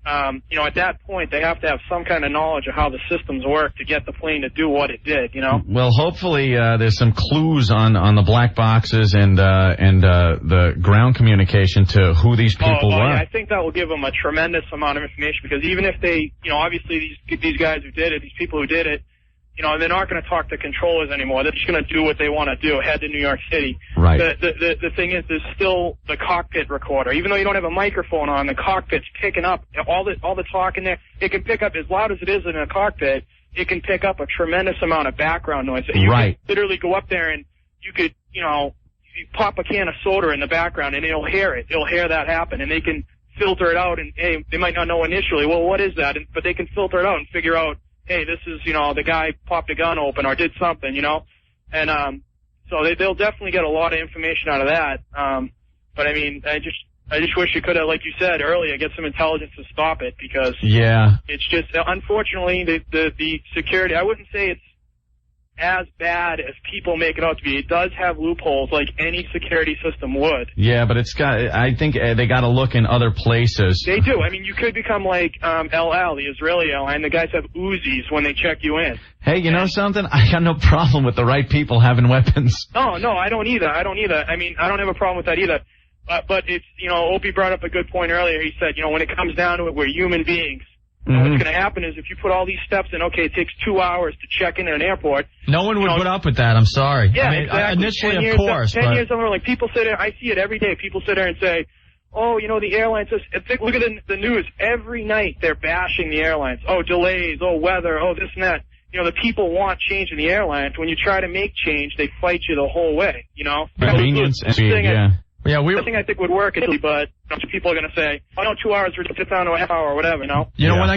at that point, they have to have some kind of knowledge of how the systems work to get the plane to do what it did, Well, hopefully, there's some clues on the black boxes and the ground communication to who these people were. Yeah, I think that will give them a tremendous amount of information, because even if they, obviously these guys who did it, these people who did it, they're not going to talk to controllers anymore. They're just going to do what they want to do, head to New York City. Right. The thing is, there's still the cockpit recorder. Even though you don't have a microphone on, the cockpit's picking up all the talk in there. It can pick up, as loud as it is in a cockpit, it can pick up a tremendous amount of background noise. You can literally go up there and you could, you pop a can of soda in the background and it'll hear it. It'll hear that happen, and they can filter it out, and hey, they might not know initially, well, what is that? But they can filter it out and figure out, hey, this is, the guy popped a gun open or did something, and so they'll definitely get a lot of information out of that. But I mean, I just wish you could have, like you said earlier, get some intelligence to stop it, because it's just, unfortunately, the security, I wouldn't say it's as bad as people make it out to be. It does have loopholes like any security system would. Yeah, but I think they got to look in other places. They do. I mean, you could become like El Al, the Israeli airline. The guys have Uzis when they check you in. Hey, you know something? I got no problem with the right people having weapons. No, I don't either. I mean, I don't have a problem with that either. But it's, Opie brought up a good point earlier. He said, when it comes down to it, we're human beings. What's going to happen is if you put all these steps in, okay, it takes 2 hours to check in at an airport. No one would put up with that, I'm sorry. Yeah, I mean, exactly. initially, of course. 10 years over, like, people sit there, I see it every day, people sit there and say, oh, the airlines, look at the news. Every night they're bashing the airlines. Oh, delays, oh, weather, oh, this and that. The people want change in the airlines. When you try to make change, they fight you the whole way, Convenience and speed, I think would work, but people are going to say, oh, no, 2 hours, we're just down to a half hour or whatever, When I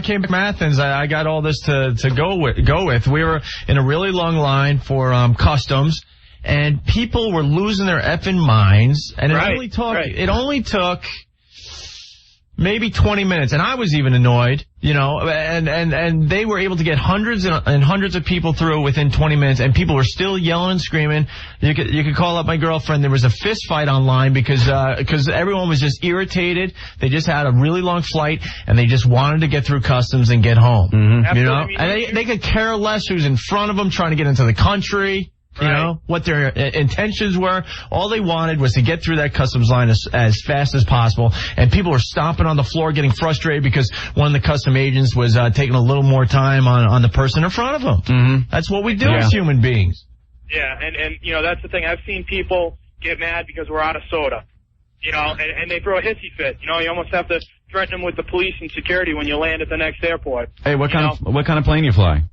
came back from Athens, I got all this to go with. We were in a really long line for customs, and people were losing their effing minds, and it only took maybe 20 minutes, and I was even annoyed, and they were able to get hundreds and hundreds of people through within 20 minutes, and people were still yelling and screaming. You could call up my girlfriend. There was a fist fight online because everyone was just irritated. They just had a really long flight, and they just wanted to get through customs and get home. And they could care less who's in front of them trying to get into the country. What their intentions were. All they wanted was to get through that customs line as fast as possible. And people were stomping on the floor, getting frustrated because one of the custom agents was taking a little more time on the person in front of them. That's what we do as human beings. Yeah, and that's the thing. I've seen people get mad because we're out of soda. And they throw a hissy fit. You almost have to threaten them with the police and security when you land at the next airport. Hey, what kind of plane you fly?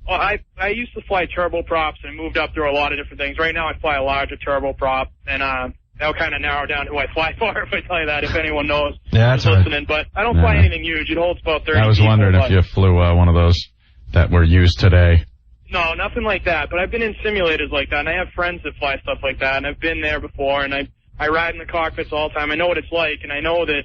Well, I used to fly turboprops and moved up through a lot of different things. Right now I fly a larger turboprop, and that'll kind of narrow down who I fly for if I tell you that, if anyone knows who's listening. But I don't fly anything huge. It holds about 30 I was people, wondering if you flew one of those that were used today. No, nothing like that. But I've been in simulators like that, and I have friends that fly stuff like that, and I've been there before, and I ride in the cockpits all the time. I know what it's like, and I know that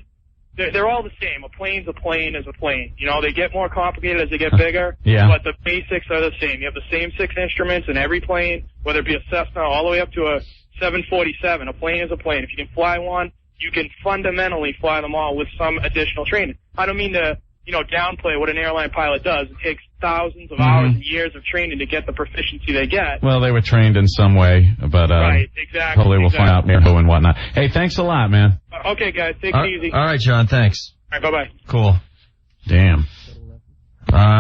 they're all the same. A plane's a plane is a plane. They get more complicated as they get bigger, but the basics are the same. You have the same 6 instruments in every plane, whether it be a Cessna all the way up to a 747. A plane is a plane. If you can fly one, you can fundamentally fly them all with some additional training. I don't mean to, downplay what an airline pilot does. It takes thousands of hours and years of training to get the proficiency they get. Well, they were trained in some way, but right, exactly. Hopefully we'll find out more and whatnot. Hey, thanks a lot, man. Okay, guys, take it easy. All right, John, thanks. All right, bye-bye. Cool. Damn.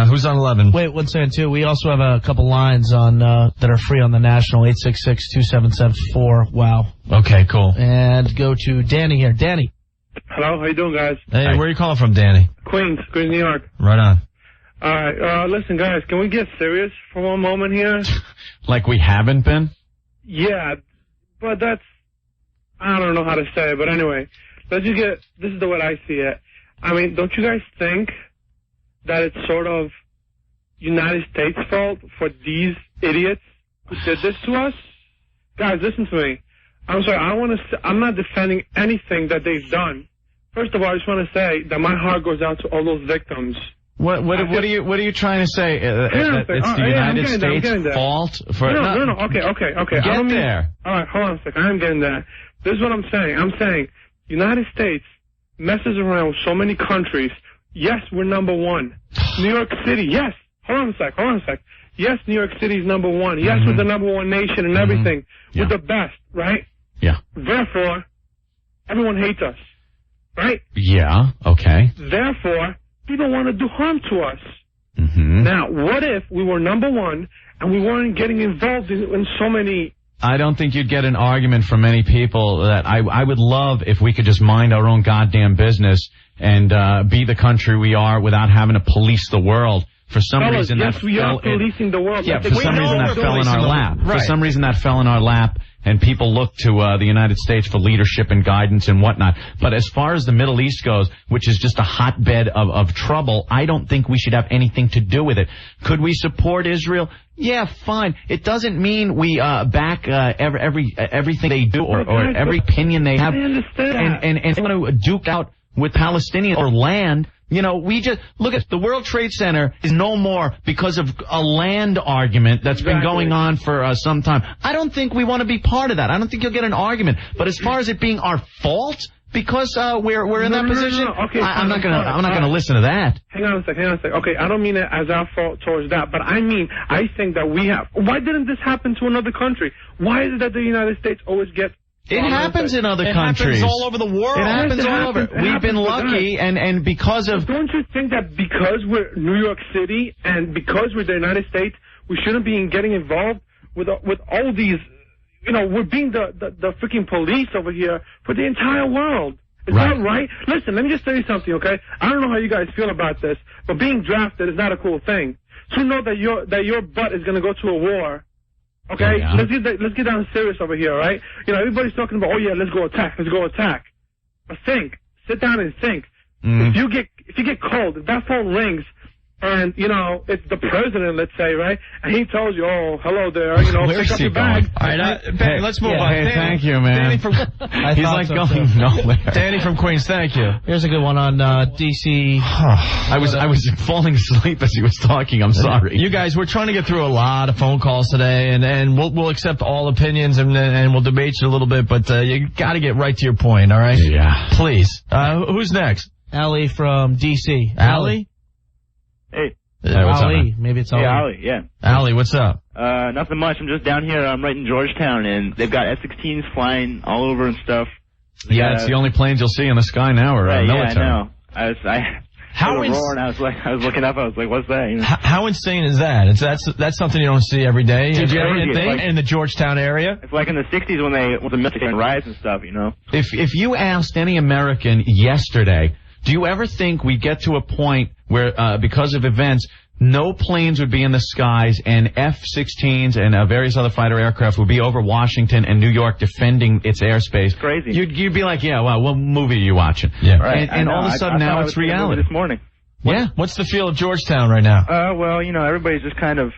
Who's on 11? Wait, 1 second, too. We also have a couple lines on that are free on the national, 866-277-4. Okay, cool. And go to Danny here. Danny. Hello, how you doing, guys? Hey, where are you calling from, Danny? Queens, New York. Right on. All right, listen, guys, can we get serious for one moment here? Like we haven't been? Yeah, but I don't know how to say it, but anyway, this is the way I see it. I mean, don't you guys think that it's sort of United States' fault for these idiots who did this to us, guys, listen to me. I'm sorry, I'm not defending anything that they've done. First of all, I just want to say that my heart goes out to all those victims. What are you trying to say? That it's the United States' fault for no. Okay. Get there. All right, hold on a second. I'm getting there. This is what I'm saying. I'm saying United States messes around with so many countries. Yes, we're number one. New York City. Yes. Hold on a sec. Yes, New York City is number one. Yes, we're the number one nation and everything. We're the best, right? Yeah. Therefore, everyone hates us, right? Yeah. Okay. Therefore, people want to do harm to us. Now, what if we were number one and we weren't getting involved in so many... I don't think you'd get an argument from many people that I would love if we could just mind our own goddamn business and be the country we are without having to police the world. For some reason, we are policing the world. Yeah, for some reason that fell in our lap. Right. For some reason that fell in our lap, and people look to the United States for leadership and guidance and whatnot. But as far as the Middle East goes, which is just a hotbed of trouble, I don't think we should have anything to do with it. Could we support Israel? Yeah, fine. It doesn't mean we back everything they do or every opinion they have. I understand. And they want to duke out with Palestinians or land. You know, we just look at the World Trade Center is no more because of a land argument that's been going on for some time. I don't think we want to be part of that. I don't think you'll get an argument. But as far as it being our fault because we're in that position, Okay, I'm not gonna listen to that. Hang on a second. Okay, I don't mean it as our fault towards that, but I think that we have. Why didn't this happen to another country? Why is it that the United States always gets? It happens in other countries. It happens all over the world. It happens all over. We've been lucky, and because of... Don't you think that because we're New York City and because we're the United States, we shouldn't be getting involved with all these... You know, we're being the freaking police over here for the entire world. Is that right? Listen, let me just tell you something, okay? I don't know how you guys feel about this, but being drafted is not a cool thing. To know that your butt is going to go to a war... Okay, let's get down serious over here, right? You know, everybody's talking about, let's go attack. But think, sit down and think. If you get called, if that phone rings, and you know it's the president, let's say, right? And he tells you, hello there, you know, pick up your bag. All right, Ben, let's move on. Hey, thank you, man. Danny from, he's like going nowhere. Danny from Queens, thank you. Here's a good one on DC. I was falling asleep as he was talking. I'm sorry. You guys, we're trying to get through a lot of phone calls today, and we'll accept all opinions and we'll debate you a little bit, but you got to get right to your point, all right? Yeah. Please. Who's next? Allie from DC. Allie? Hey. What's up, Ali. Maybe it's Ali. Hey, Ali, yeah. Ali, what's up? Nothing much. I'm just down here. I'm right in Georgetown, and they've got F-16s flying all over and stuff. It's the only planes you'll see in the sky now are military. Yeah, I know. I was looking up. I was like, "What's that?" You know? How insane is that? That's something you don't see every day. Did you ever think in the Georgetown area? It's like in the '60s when the military riots and stuff. You know. If you asked any American yesterday, do you ever think we get to a point where, because of events, no planes would be in the skies and F-16s and various other fighter aircraft would be over Washington and New York defending its airspace? Crazy. You'd be like, yeah, well, what movie are you watching? Yeah. Right. And all of a sudden now it's reality. This morning. Yeah. What's the feel of Georgetown right now? Well, you know, everybody's just kind of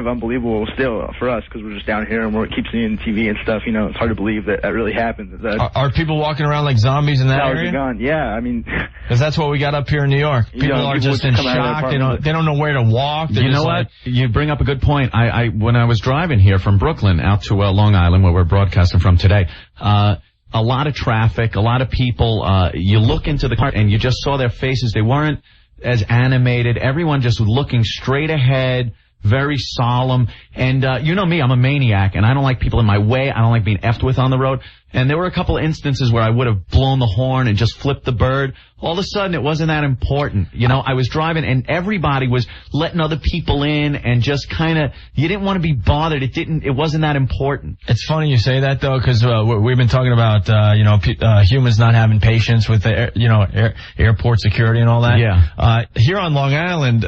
unbelievable still for us because we're just down here and we keep seeing TV and stuff. You know, it's hard to believe that really happened. Are people walking around like zombies in that area? Gone. Yeah, I mean, because that's what we got up here in New York. People are just in shock. They don't know where to walk. You know what? You bring up a good point. When I was driving here from Brooklyn out to Long Island, where we're broadcasting from today, a lot of traffic, a lot of people. You look into the car and you just saw their faces. They weren't as animated. Everyone just looking straight ahead. Very solemn. And you know me, I'm a maniac, and I don't like people in my way. I don't like being effed with on the road. And there were a couple of instances where I would have blown the horn and just flipped the bird. All of a sudden, it wasn't that important. You know, I was driving, and everybody was letting other people in and just kind of, you didn't want to be bothered. It wasn't that important. It's funny you say that, though, because we've been talking about, humans not having patience with the, airport security and all that. Yeah. Here on Long Island,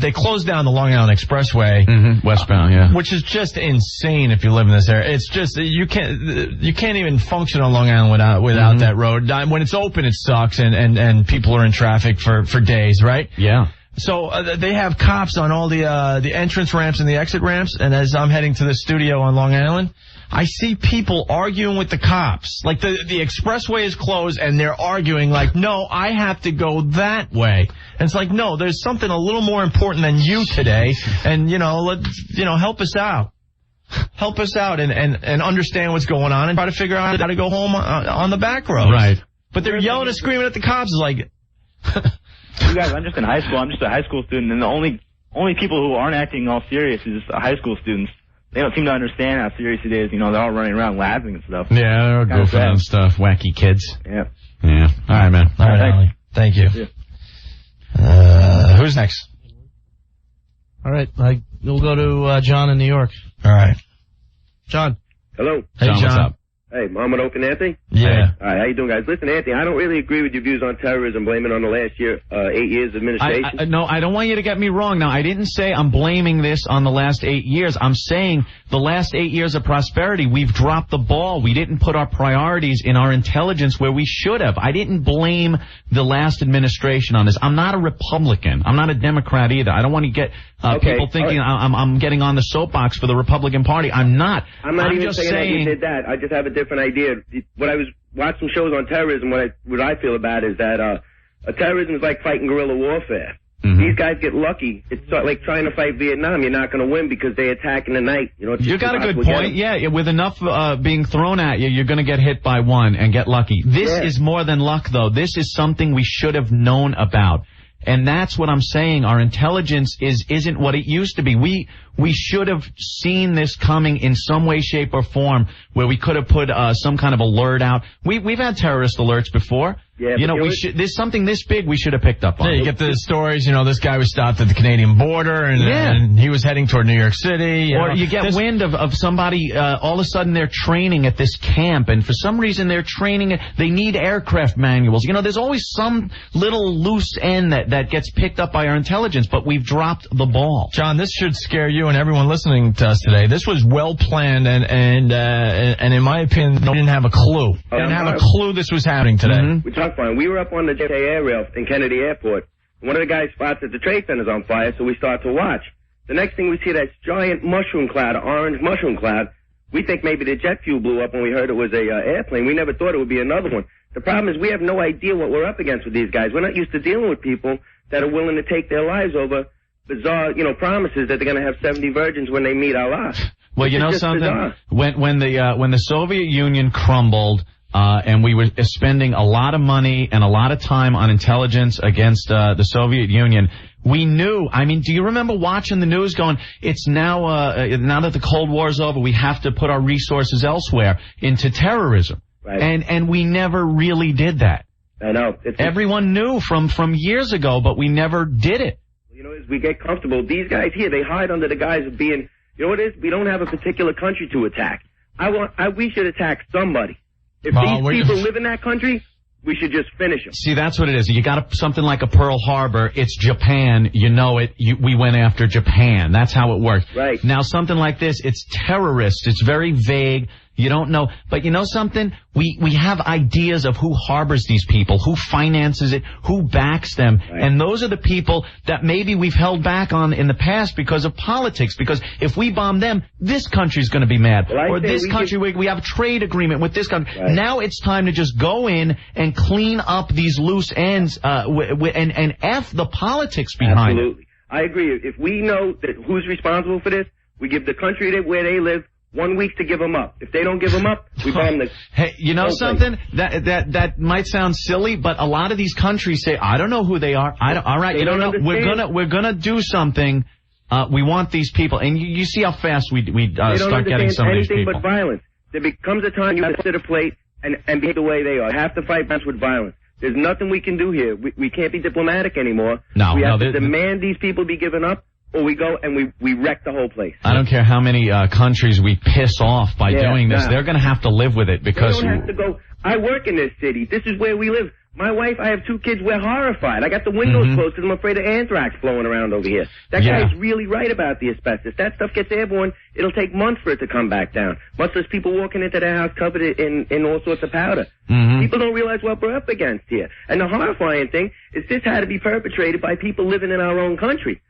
they closed down the Long Island Expressway. Westbound, yeah. Which is just insane if you live in this area. It's just, you can't even function on Long Island without that road. When it's open, it sucks, and people are in traffic for days, right? Yeah. So they have cops on all the entrance ramps and the exit ramps, and as I'm heading to the studio on Long Island, I see people arguing with the cops. Like the expressway is closed, and they're arguing like, no, I have to go that way. And it's like, no, there's something a little more important than you today, and help us out. Help us out and understand what's going on and try to figure out how to go home on the back roads. Right. But they're yelling and screaming at the cops. It's like... You guys, I'm just in high school. I'm just a high school student, and the only people who aren't acting all serious is just high school students. They don't seem to understand how serious it is. They're all running around laughing and stuff. Yeah, they're goofing and stuff. Wacky kids. Yeah. Yeah. All right, man. All right, Allie. Thank you. Yeah. Who's next? All right. We'll go to John in New York. All right. John. Hello. Hey, John. What's up? Hey, Muhammad Oak and Anthony? Yeah. All right, how you doing, guys? Listen, Anthony, I don't really agree with your views on terrorism, blaming on the last year, 8 years administration. No, I don't want you to get me wrong. Now, I didn't say I'm blaming this on the last 8 years. I'm saying the last 8 years of prosperity, we've dropped the ball. We didn't put our priorities in our intelligence where we should have. I didn't blame the last administration on this. I'm not a Republican. I'm not a Democrat either. I don't want to get people thinking I'm getting on the soapbox for the Republican Party. I'm not. I'm not even just saying that you did that. I just have a different idea. When I was watching shows on terrorism, what I feel about is that terrorism is like fighting guerrilla warfare. Mm-hmm. These guys get lucky. It's like trying to fight Vietnam. You're not going to win because they attack in the night. You got a good point. Yeah, with enough being thrown at you, you're going to get hit by one and get lucky. This is more than luck, though. This is something we should have known about. And that's what I'm saying. Our intelligence isn't what it used to be. We should have seen this coming in some way, shape, or form where we could have put some kind of alert out. We've had terrorist alerts before. Yeah, there's something this big we should have picked up on. Yeah, you get the stories, this guy was stopped at the Canadian border and he was heading toward New York City. You get wind of somebody, all of a sudden they're training at this camp, and for some reason they're training, they need aircraft manuals. There's always some little loose end that gets picked up by our intelligence, but we've dropped the ball. John, this should scare you and everyone listening to us today. This was well planned, and in my opinion, they didn't have a clue. They didn't have a clue this was happening today. Mm-hmm. Fine. We were up on the JFK air rail in Kennedy Airport. One of the guys spots that the Trade Center's on fire, so we start to watch. The next thing we see that giant mushroom cloud, orange mushroom cloud. We think maybe the jet fuel blew up when we heard it was a airplane. We never thought it would be another one. The problem is we have no idea what we're up against with these guys. We're not used to dealing with people that are willing to take their lives over bizarre, promises that they're going to have 70 virgins when they meet Allah. Well, something? When the Soviet Union crumbled, and we were spending a lot of money and a lot of time on intelligence against the Soviet Union, we knew. Do you remember watching the news going, it's now that the Cold War's over, we have to put our resources elsewhere into terrorism. Right. And we never really did that. I know. Everyone knew from years ago, but we never did it. As we get comfortable, these guys here, they hide under the guise of being, what it is? We don't have a particular country to attack. We should attack somebody. If these people live in that country, we should just finish them. See, that's what it is. You got something like a Pearl Harbor. It's Japan. You know it. We went after Japan. That's how it works. Right. Now, something like this, it's terrorist. It's very vague. You don't know. But you know something? We have ideas of who harbors these people, who finances it, who backs them. Right. And those are the people that maybe we've held back on in the past because of politics. Because if we bomb them, this country's going to be mad. Well, or this country, we have a trade agreement with this country. Right. Now it's time to just go in and clean up these loose ends and F the politics behind Absolutely. it. I agree. If we know that who's responsible for this, we give the country where they live 1 week to give them up. If they don't give them up, we bomb this. Hey, you know something? That might sound silly, but a lot of these countries say, I don't know who they are. All right, they you don't know. Understand. We're gonna do something. We want these people, and you see how fast we start getting some of these people. Anything but violence. There becomes a time you have to sit a plate and behave the way they are. You have to fight back with violence. There's nothing we can do here. We can't be diplomatic anymore. We have to demand these people be given up. Or we go and we wreck the whole place. I don't care how many countries we piss off by doing this. They're going to have to live with it because... They don't have to go. I work in this city. This is where we live. My wife, I have 2 kids, we're horrified. I got the windows closed because I'm afraid of anthrax blowing around over here. That guy's really right about the asbestos. That stuff gets airborne, it'll take months for it to come back down. Much less people walking into their house covered in all sorts of powder. People don't realize what we're up against here. And the horrifying thing is this had to be perpetrated by people living in our own country.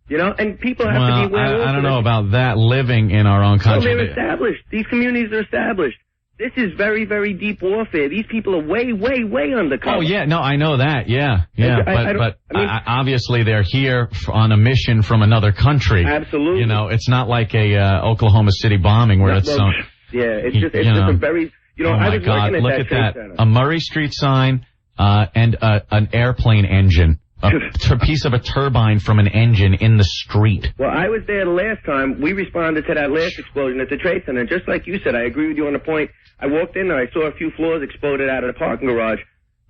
You know, and people have to be aware. I don't know about that, living in our own country. Well, they're established. These communities are established. This is very, very deep warfare. These people are way, way, way undercover. Oh, yeah. No, I know that. Yeah. But obviously they're here on a mission from another country. Absolutely. You know, it's not like a Oklahoma City bombing where it's just a very, you know, oh I was God, working at look that at trade that. center. A Murray Street sign, and an airplane engine. A piece of a turbine from an engine in the street. Well, I was there the last time. We responded to that last explosion at the Trade Center. And just like you said, I agree with you on the point. I walked in there. I saw a few floors exploded out of the parking garage.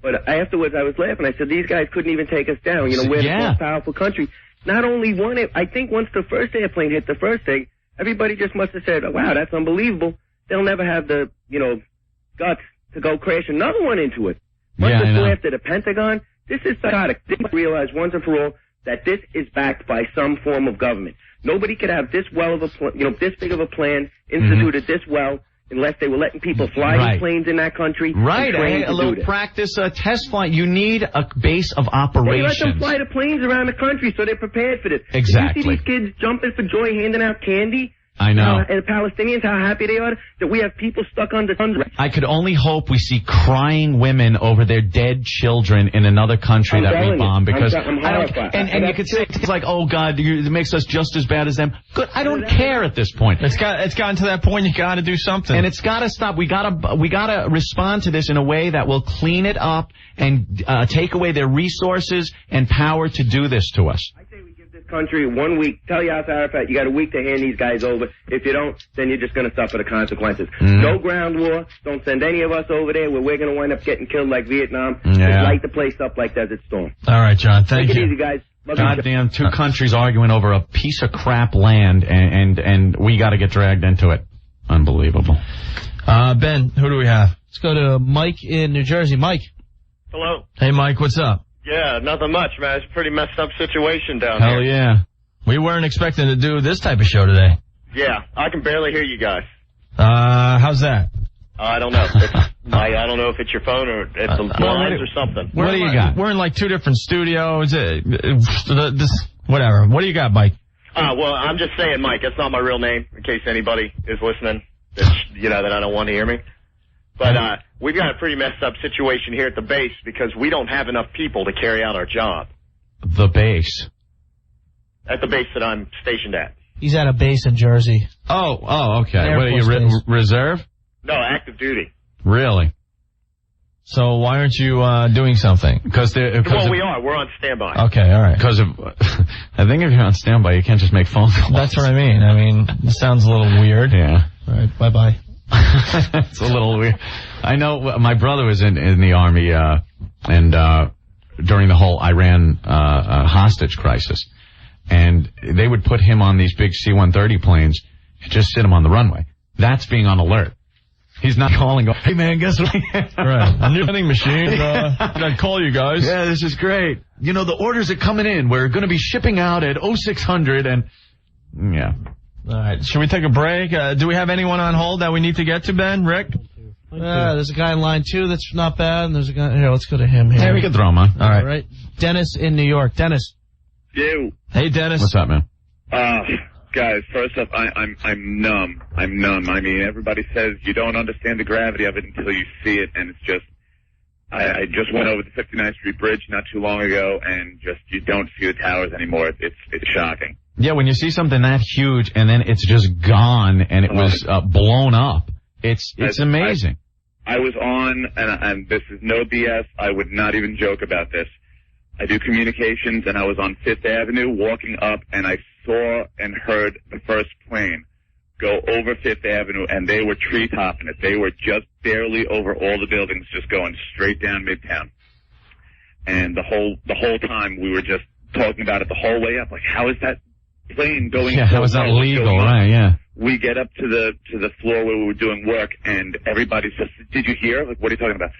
But afterwards, I was laughing. I said, these guys couldn't even take us down. You know, we're the most powerful country. Not only one, I think once the first airplane hit the first thing, everybody just must have said, oh, wow, that's unbelievable. They'll never have the, you know, guts to go crash another one into it. Once they go after the Pentagon, this is psychotic. They must realize once and for all that this is backed by some form of government. Nobody could have this well of a, this big of a plan instituted this well unless they were letting people fly these planes in that country. Right, a little practice, a test flight. You need a base of operations. They let them fly the planes around the country so they're prepared for this. Exactly. You see these kids jumping for joy, handing out candy. I know. And the Palestinians, how happy they are that we have people stuck under thunder. I could only hope we see crying women over their dead children in another country that we bomb, because I'm horrified. And you could say it's like, oh God, it makes us just as bad as them. Good, I don't care at this point. It's gotten to that point. You got to do something, and it's got to stop. We gotta respond to this in a way that will clean it up and take away their resources and power to do this to us. Country 1 week. Tell Yasser Arafat you got a week to hand these guys over. If you don't, then you're just going to suffer the consequences. No ground war. Don't send any of us over there where we're going to wind up getting killed like Vietnam. Just light the place up like Desert Storm. All right, John. Thank you. Take it easy, guys. Goddamn, 2 countries arguing over a piece of crap land, and we got to get dragged into it. Unbelievable. Ben, who do we have? Let's go to Mike in New Jersey. Mike. Hello. Hey, Mike. What's up? Yeah, nothing much, man. It's a pretty messed up situation down here. Hell yeah. We weren't expecting to do this type of show today. Yeah, I can barely hear you guys. How's that? I don't know. I don't know if it's your phone or it's the lines or something. What do you got? We're in like 2 different studios. Whatever. What do you got, Mike? Well, I'm just saying, Mike, that's not my real name, in case anybody is listening, that I don't want to hear me. But we've got a pretty messed up situation here at the base because we don't have enough people to carry out our job. The base? At the base that I'm stationed at. He's at a base in Jersey. Oh, okay. What are you, reserve? No, active duty. Really? So why aren't you doing something? Well, we are. We're on standby. Okay, all right. Because I think if you're on standby, you can't just make phone calls. That's what I mean. I mean, it sounds a little weird. Yeah. All right, bye-bye. It's a little weird. I know my brother was in the Army, and during the whole Iran hostage crisis. And they would put him on these big C-130 planes and just sit him on the runway. That's being on alert. He's not calling, going, hey man, guess what? Right. A new vending machine. I'd call you guys. Yeah, this is great. You know, the orders are coming in. We're going to be shipping out at 0600 and yeah. All right. Should we take a break? Do we have anyone on hold that we need to get to, Ben? Rick? There's a guy in line 2 that's not bad, and there's a guy here. Let's go to him here. Yeah, we can throw him on. All right. All right. Dennis in New York. Dennis. You. Hey, Dennis. What's up, man? Guys, first up, I'm numb. I'm numb. I mean, everybody says you don't understand the gravity of it until you see it, and it's just, I just went over the 59th Street Bridge not too long ago, and just, you don't see the towers anymore. It's shocking. Yeah, when you see something that huge and then it's just gone and it was blown up, it's amazing. I was on, and this is no BS, I would not even joke about this. I do communications, and I was on 5th Avenue walking up, and I saw and heard the first plane go over 5th Avenue, and they were tree-topping it. They were just barely over all the buildings, just going straight down Midtown. And the whole time we were just talking about it the whole way up, like, how is that plane going? Yeah, how is that legal, right, yeah. We get up to the floor where we were doing work, and everybody's just, did you hear? Like, what are you talking about?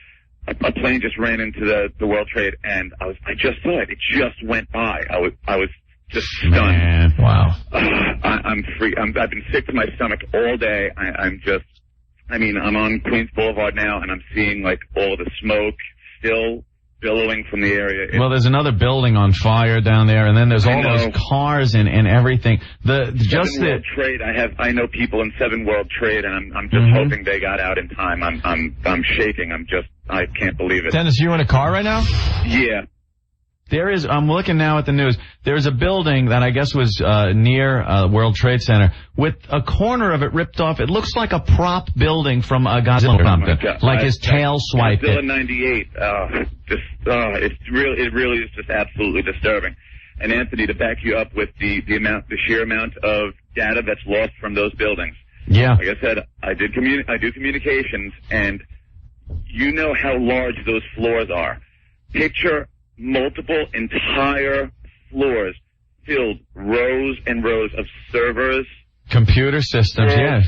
a plane just ran into the World Trade, and I just saw it. It just went by. I was just stunned. Man. Wow. I'm free. I've been sick to my stomach all day. I'm on Queens Boulevard now, and I'm seeing like all the smoke still billowing from the area. Well, there's another building on fire down there, and then there's all those cars and everything. World Trade. I know people in 7 World Trade, and I'm just hoping they got out in time. I'm shaking. I can't believe it. Dennis, you in a car right now? Yeah. I'm looking now at the news. There's a building that I guess was near World Trade Center with a corner of it ripped off. It looks like a prop building from a Godzilla or something. Like his tail swiped Godzilla it. 98. It really is just absolutely disturbing. And Anthony, to back you up with the sheer amount of data that's lost from those buildings. Yeah. Like I said, I do communications, and you know how large those floors are. Picture multiple entire floors filled, rows and rows of servers. Computer systems, yeah.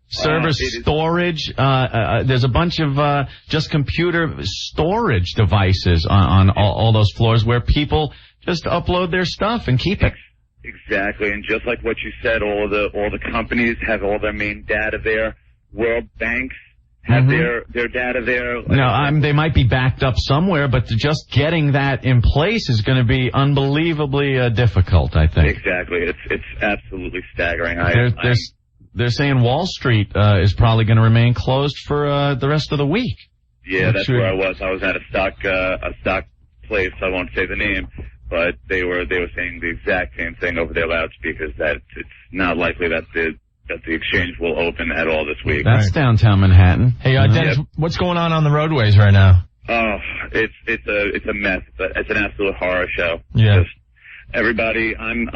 Servers, it is storage. There's a bunch of just computer storage devices on all those floors where people just upload their stuff and keep it. Exactly, and just like what you said, all the companies have all their main data there. World banks have their data there. No, they might be backed up somewhere, but just getting that in place is going to be unbelievably difficult, I think. Exactly. It's absolutely staggering. They're saying Wall Street is probably going to remain closed for the rest of the week. Yeah, that's where I was. I was at a stock place. I won't say the name, but they were saying the exact same thing over their loudspeakers, that it's not likely that the exchange will open at all this week. That's downtown Manhattan. Hey, Dennis, what's going on the roadways right now? Oh, it's a mess. It's an absolute horror show. Yeah. Just everybody, I'm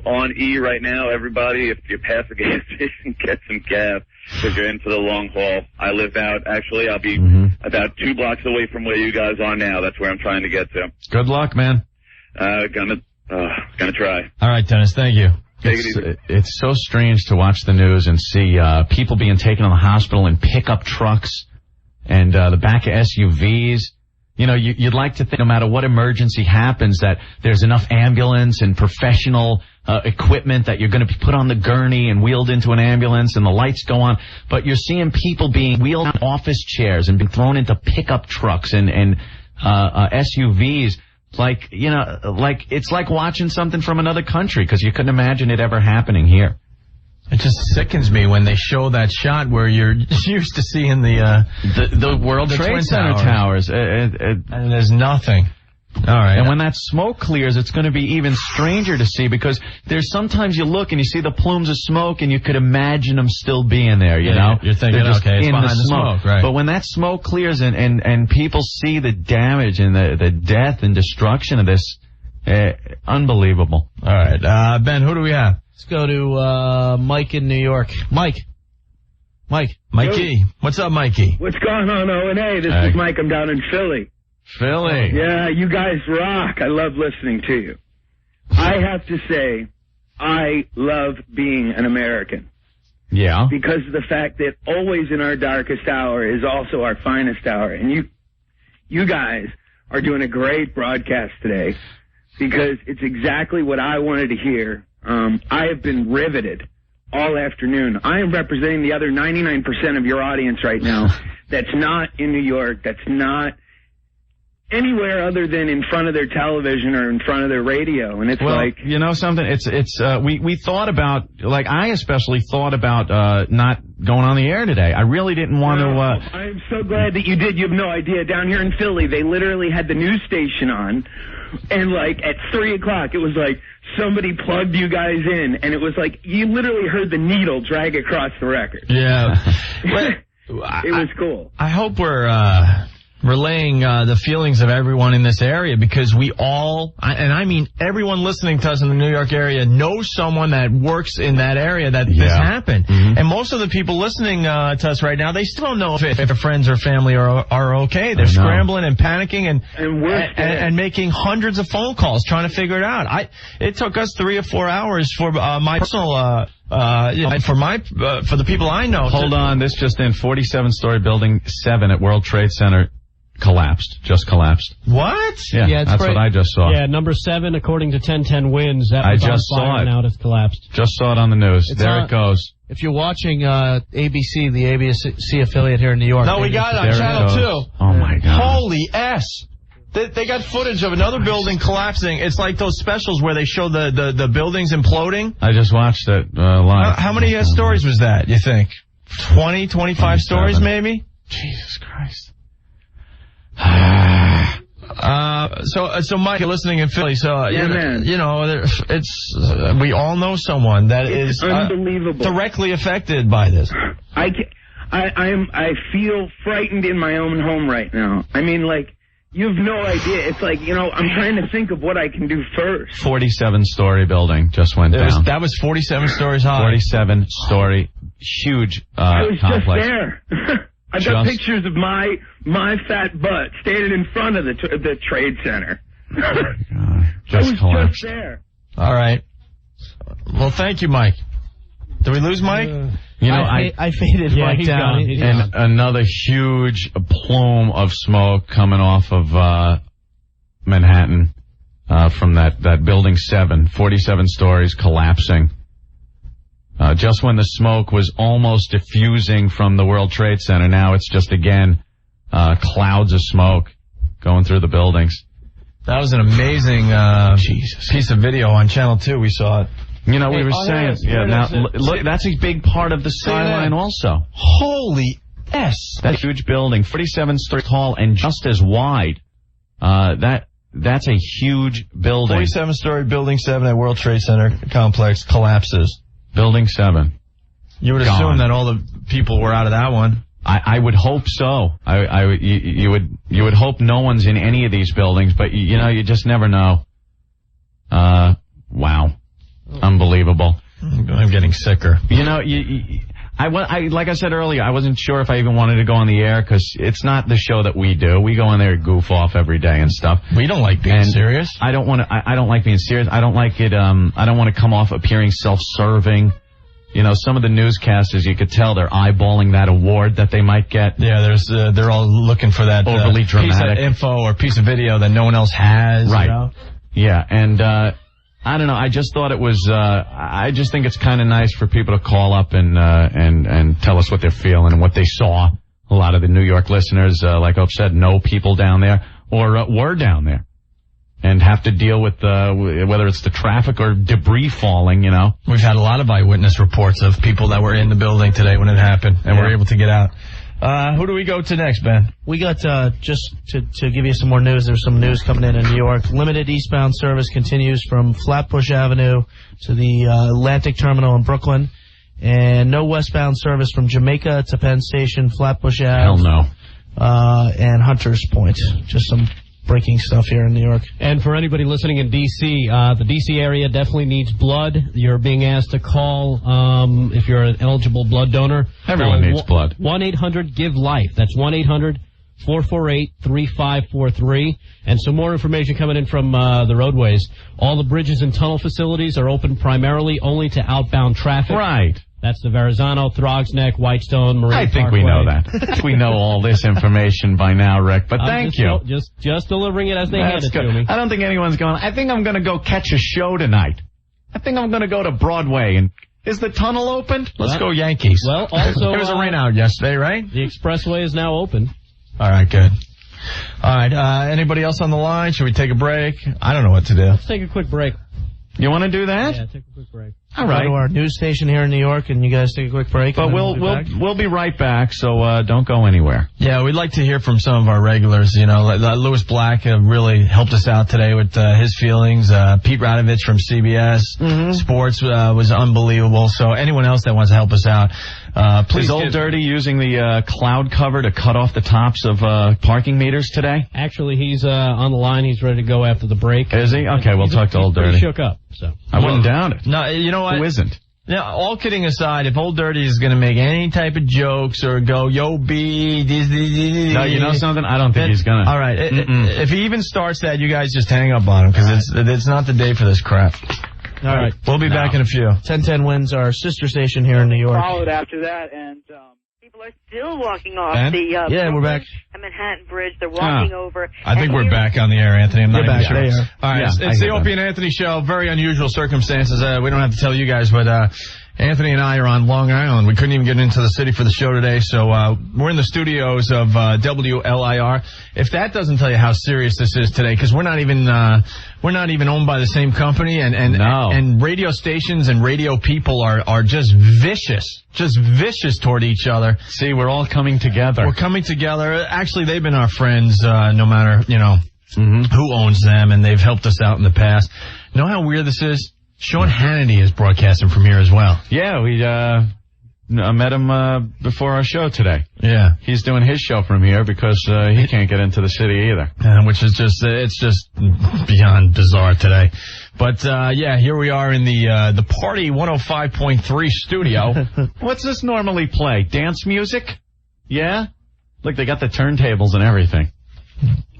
on E right now. Everybody, if you pass a gas station, get some gas because you're in for the long haul. I live out. Actually, I'll be about 2 blocks away from where you guys are now. That's where I'm trying to get to. Good luck, man. Gonna try. All right, Dennis. Thank you. It's so strange to watch the news and see people being taken to the hospital in pickup trucks and the back of SUVs. You know, you'd like to think no matter what emergency happens that there's enough ambulance and professional equipment that you're going to be put on the gurney and wheeled into an ambulance and the lights go on. But you're seeing people being wheeled on office chairs and being thrown into pickup trucks and SUVs. Like, it's like watching something from another country because you couldn't imagine it ever happening here. It just sickens me when they show that shot where you're used to seeing the World Trade Center towers. And there's nothing. All right. And when that smoke clears, it's going to be even stranger to see because there's sometimes you look and you see the plumes of smoke and you could imagine them still being there, you know? You're thinking, okay, it's behind the smoke, right. But when that smoke clears and people see the damage and the death and destruction of this, unbelievable. All right. Ben, who do we have? Let's go to Mike in New York. Mikey. What's up, Mikey? What's going on, O&A? This is Mike. I'm down in Philly. Yeah, you guys rock. I love listening to you. I have to say, I love being an American. Yeah. Because of the fact that always in our darkest hour is also our finest hour. And you guys are doing a great broadcast today because it's exactly what I wanted to hear. I have been riveted all afternoon. I am representing the other 99% of your audience right now that's not in New York, that's not anywhere other than in front of their television or in front of their radio. And it's you know something? We thought about, like, I especially thought about not going on the air today. I really didn't want to. I'm so glad that you did. You have no idea. Down here in Philly, they literally had the news station on. And, at 3 o'clock, it was like somebody plugged you guys in. And it was like you literally heard the needle drag across the record. Yeah. It was cool. I hope we're relaying the feelings of everyone in this area because we all, and I mean everyone listening to us in the New York area, knows someone that works in that area that this happened. And most of the people listening to us right now, they still don't know if their friends or family are okay. They're scrambling and panicking and making hundreds of phone calls trying to figure it out. It took us 3 or 4 hours for my personal for the people I know. Hold on, this just in: 47-story building 7 at World Trade Center collapsed. Just collapsed. What? Yeah, that's what I just saw. Yeah, number 7, according to 1010 Wins, that was I just on fire saw it. now it's collapsed. Just saw it on the news. It's there on- it goes. If you're watching ABC, the ABC affiliate here in New York. No, we got it on There it Channel goes. 2. Oh, my God. Holy S. They got footage of another building collapsing. It's like those specials where they show the buildings imploding. I just watched it live. How many stories was that, you think? 20, 25 stories, maybe? Jesus Christ. So Mike, you're listening in Philly. So Yeah, man. you know, it's we all know someone that It's is unbelievable. directly affected by this. I feel frightened in my own home right now. I mean, like, you have no idea. It's like, you know, I'm trying to think of what I can do first. 47-story building just went down. That was 47 stories high. 47-story, huge I was complex. just there. I got pictures of my fat butt standing in front of the trade center. I was collapsed. just there. All right. Well, thank you, Mike. Did we lose Mike? You know, I faded Mike he's down. gone. He's and another huge plume of smoke coming off of Manhattan from that building 7, 47 stories collapsing. Just when the smoke was almost diffusing from the World Trade Center, now it's just again clouds of smoke going through the buildings. That was an amazing piece of video on Channel 2. We saw it. You know, we were saying, look, that's a big part of the skyline also. Holy S. That huge building, 47 stories tall and just as wide. That's a huge building. 47-story Building 7 at World Trade Center complex collapses. Building 7. You would Gone. assume that all the people were out of that one. I would hope so. You would hope no one's in any of these buildings, but you know, you just never know. Wow. Unbelievable. I'm getting sicker. You know, I like I said earlier, I wasn't sure if I even wanted to go on the air because it's not the show that we do. We go in there and goof off every day and stuff. We don't like being serious. I don't want to. I don't like being serious. I don't like it. I don't want to come off appearing self-serving. You know, some of the newscasters, you could tell they're eyeballing that award that they might get. Yeah, they're all looking for that overly dramatic piece of info or piece of video that no one else has. Right. You know? Yeah, and I don't know. I just thought it was. I just think it's kind of nice for people to call up and tell us what they're feeling and what they saw. A lot of the New York listeners, like Opie said, know people down there or were down there and have to deal with whether it's the traffic or debris falling. You know, we've had a lot of eyewitness reports of people that were in the building today when it happened and were able to get out. Who do we go to next, Ben? We got, just to give you some more news, there's some news coming in New York. Limited eastbound service continues from Flatbush Avenue to the Atlantic Terminal in Brooklyn. And no westbound service from Jamaica to Penn Station, Flatbush Ave. Hell no. And Hunters Point. Just some breaking stuff here in New York. And for anybody listening in D.C., the D.C. area definitely needs blood. You're being asked to call if you're an eligible blood donor. Everyone needs blood. 1-800-GIVE-LIFE. That's 1-800-448-3543. And some more information coming in from the roadways. All the bridges and tunnel facilities are open primarily only to outbound traffic. Right. That's the Verrazano, Throgs Neck, Whitestone, Marine I think Parkway. we know that. We know all this information by now, Rick. But thank you. Just delivering it as they hand it to me. I don't think anyone's going, I think I'm going to go catch a show tonight. I think I'm going to go to Broadway. And is the tunnel open? Let's go Yankees. Well, also... there was a rain out yesterday, right? The expressway is now open. All right, good. All right, anybody else on the line? Should we take a break? I don't know what to do. Let's take a quick break. You want to do that? Yeah, take a quick break. All right. Go to our news station here in New York, and you guys take a quick break. But we'll be right back, so don't go anywhere. Yeah, we'd like to hear from some of our regulars. You know, Louis Black really helped us out today with his feelings. Pete Radovich from CBS Sports was unbelievable. So anyone else that wants to help us out, please. Is Old Dirty using the cloud cover to cut off the tops of parking meters today? Actually, he's on the line. He's ready to go after the break. Is he? Okay, we'll talk to Old Dirty. He's shook up. So I wouldn't doubt it. No, you know what? Who isn't? Yeah, all kidding aside, if Old Dirty is going to make any type of jokes or go, yo, B, no, you know something? I don't think he's going to. All right. If he even starts that, you guys just hang up on him because it's not the day for this crap. All right. We'll be back in a few. 1010 Wins, our sister station here in New York. Followed after that, and People are still walking off Ben? the Yeah, we're back. Manhattan Bridge. They're walking over. I think And we're here- back on the air, Anthony. I'm not You're even back. sure. There you are. All right, Yeah, it's the I hear Opie that. and Anthony show. Very unusual circumstances. We don't have to tell you guys, but Anthony and I are on Long Island. We couldn't even get into the city for the show today, so we're in the studios of WLIR. If that doesn't tell you how serious this is today, because we're not even owned by the same company, and radio stations and radio people are just vicious toward each other. See, we're all coming together. We're coming together. Actually, they've been our friends, no matter, who owns them, and they've helped us out in the past. You know how weird this is? Sean Hannity is broadcasting from here as well. Yeah, we met him before our show today. Yeah. He's doing his show from here because he can't get into the city either. Which is it's just beyond bizarre today. But yeah, here we are in the Party 105.3 studio. What's this normally play? Dance music? Yeah? Look, they got the turntables and everything.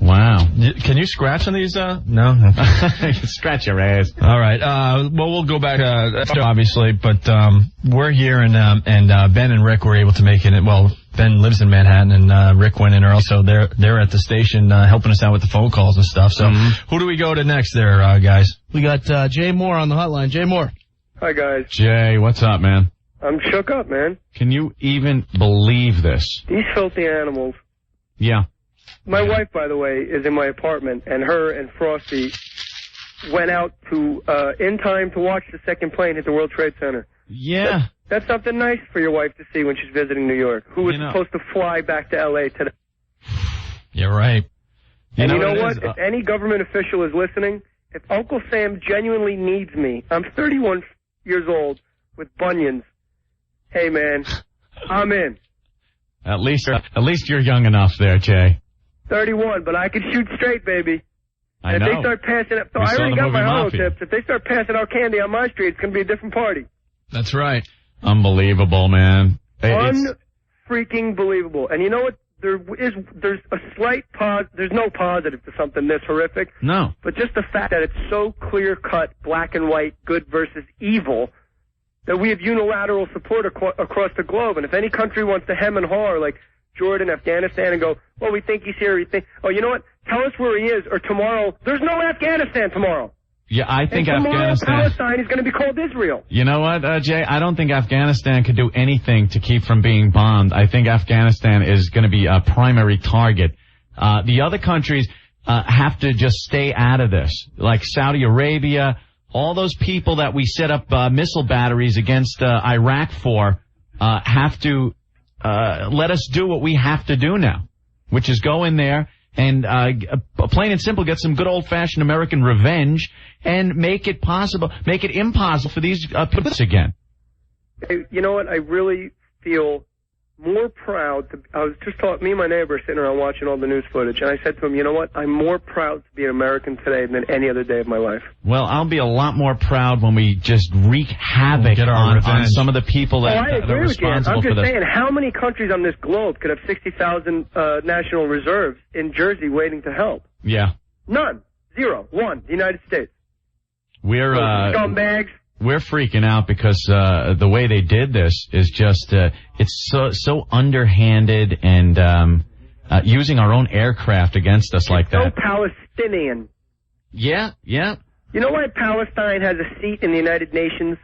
Wow. Can you scratch on these? No? Scratch your ass. All right. Well, we'll go back, obviously, but we're here, and Ben and Rick were able to make it. Well, Ben lives in Manhattan, and Rick went in early, so they're at the station helping us out with the phone calls and stuff. So who do we go to next there, guys? We got Jay Moore on the hotline. Jay Moore. Hi, guys. Jay, what's up, man? I'm shook up, man. Can you even believe this? These filthy animals. Yeah. My wife, by the way, is in my apartment, and her and Frosty went out to in time to watch the second plane hit the World Trade Center. Yeah. That's something nice for your wife to see when she's visiting New York, who was supposed to fly back to L.A. today. You're right. And you know what? If any government official is listening, if Uncle Sam genuinely needs me, I'm 31 years old with bunions. Hey, man, I'm in. At least you're young enough there, Jay. 31, but I can shoot straight, baby. I And know. if they start passing out, We I saw already the got movie my holo Mafia. tips. If they start passing out candy on my street, it's going to be a different party. That's right. Unbelievable, man. Unfreaking believable. And you know what? There's a slight there's no positive to something this horrific. No. But just the fact that it's so clear-cut, black and white, good versus evil, that we have unilateral support across the globe. And if any country wants to hem and haw, like Jordan, Afghanistan, and go, well, we think he's here, oh, you know what? Tell us where he is, or tomorrow, there's no Afghanistan tomorrow. Yeah, I think and tomorrow, Afghanistan. Palestine is going to be called Israel. You know what, Jay? I don't think Afghanistan could do anything to keep from being bombed. I think Afghanistan is going to be a primary target. The other countries have to just stay out of this, like Saudi Arabia. All those people that we set up missile batteries against Iraq for have to let us do what we have to do now, which is go in there and plain and simple get some good old-fashioned American revenge and make it impossible for these people again. You know what? I really feel more proud. I was just talking, me and my neighbor were sitting around watching all the news footage, and I said to him, you know what? I'm more proud to be an American today than any other day of my life. Well, I'll be a lot more proud when we just wreak havoc on some of the people that, I that agree are with you. responsible I'm for just this. saying, how many countries on this globe could have 60,000 national reserves in Jersey waiting to help? Yeah. None. Zero. One. The United States. We're scumbags. We're freaking out because the way they did this is just it's so underhanded and using our own aircraft against us like that. So Palestinian. Yeah. You know why Palestine has a seat in the United Nations?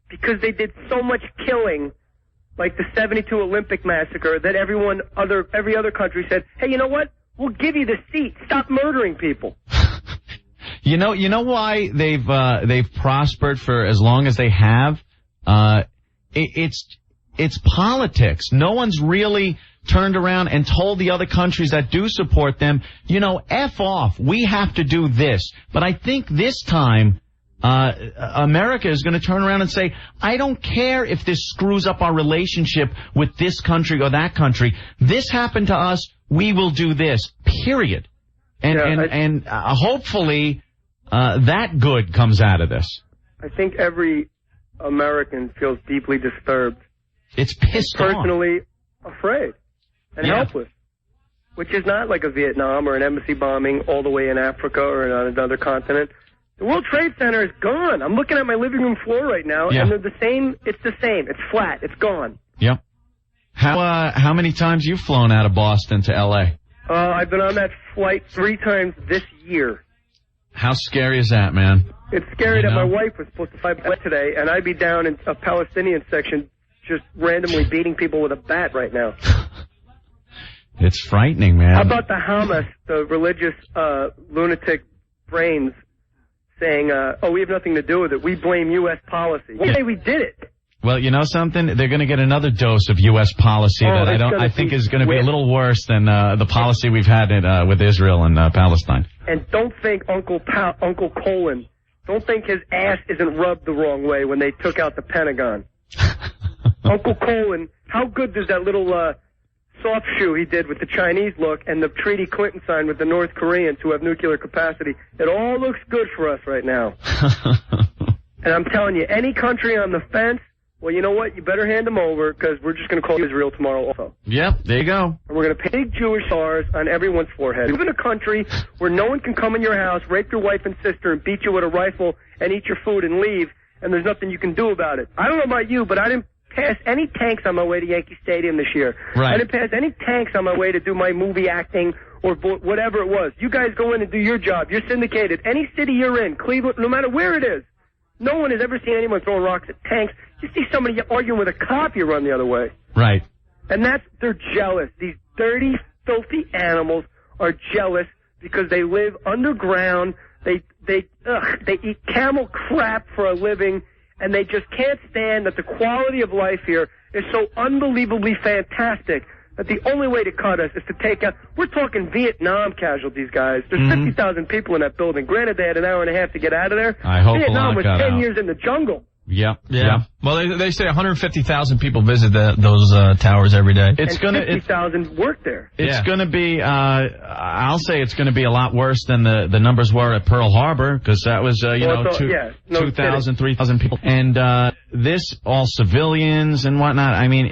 Because they did so much killing, like the 72 Olympic massacre, that every other country said, hey, you know what? We'll give you the seat. Stop murdering people. You know why they've prospered for as long as they have? It's politics. No one's really turned around and told the other countries that do support them, F off. We have to do this. But I think this time, America is going to turn around and say, I don't care if this screws up our relationship with this country or that country. This happened to us. We will do this. Period. And hopefully, that good comes out of this. I think every American feels deeply disturbed. It's pissed off. Personally afraid and helpless, which is not like a Vietnam or an embassy bombing all the way in Africa or on another continent. The World Trade Center is gone. I'm looking at my living room floor right now, and they're the same. It's the same. It's flat. It's gone. Yep. How many times you flown out of Boston to L.A.? I've been on that flight 3 times this year. How scary is that, man? It's scary that my wife was supposed to fly back today, and I'd be down in a Palestinian section just randomly beating people with a bat right now. It's frightening, man. How about the Hamas, the religious lunatic brains, saying, we have nothing to do with it. We blame U.S. policy. Well, we did it. Well, you know something? They're going to get another dose of U.S. policy that I think is going to be a little worse than the policy we've had with Israel and Palestine. And don't think Uncle Colin, don't think his ass isn't rubbed the wrong way when they took out the Pentagon. Uncle Colin, how good does that little soft shoe he did with the Chinese look and the treaty Clinton signed with the North Koreans who have nuclear capacity? It all looks good for us right now. And I'm telling you, any country on the fence, well, you know what? You better hand them over because we're just going to call Israel tomorrow also. Yep, there you go. And we're going to put big Jewish stars on everyone's forehead. We live in a country where no one can come in your house, rape your wife and sister, and beat you with a rifle and eat your food and leave, and there's nothing you can do about it. I don't know about you, but I didn't pass any tanks on my way to Yankee Stadium this year. Right. I didn't pass any tanks on my way to do my movie acting or whatever it was. You guys go in and do your job. You're syndicated. Any city you're in, Cleveland, no matter where it is, no one has ever seen anyone throwing rocks at tanks. You see somebody arguing with a cop, you run the other way. Right. And they're jealous. These dirty, filthy animals are jealous because they live underground. They eat camel crap for a living, and they just can't stand that the quality of life here is so unbelievably fantastic that the only way to cut us is to take out. We're talking Vietnam casualties, guys. There's 50,000 people in that building. Granted, they had an hour and a half to get out of there. I hope Vietnam was 10 out. years in the jungle. Yep. Yeah. Well, they say 150,000 people visit those towers every day. It's going to 50,000 work there. It's going to be. I'll say it's going to be a lot worse than the numbers were at Pearl Harbor because that was 2,000, 3,000 people, and this all civilians and whatnot. I mean,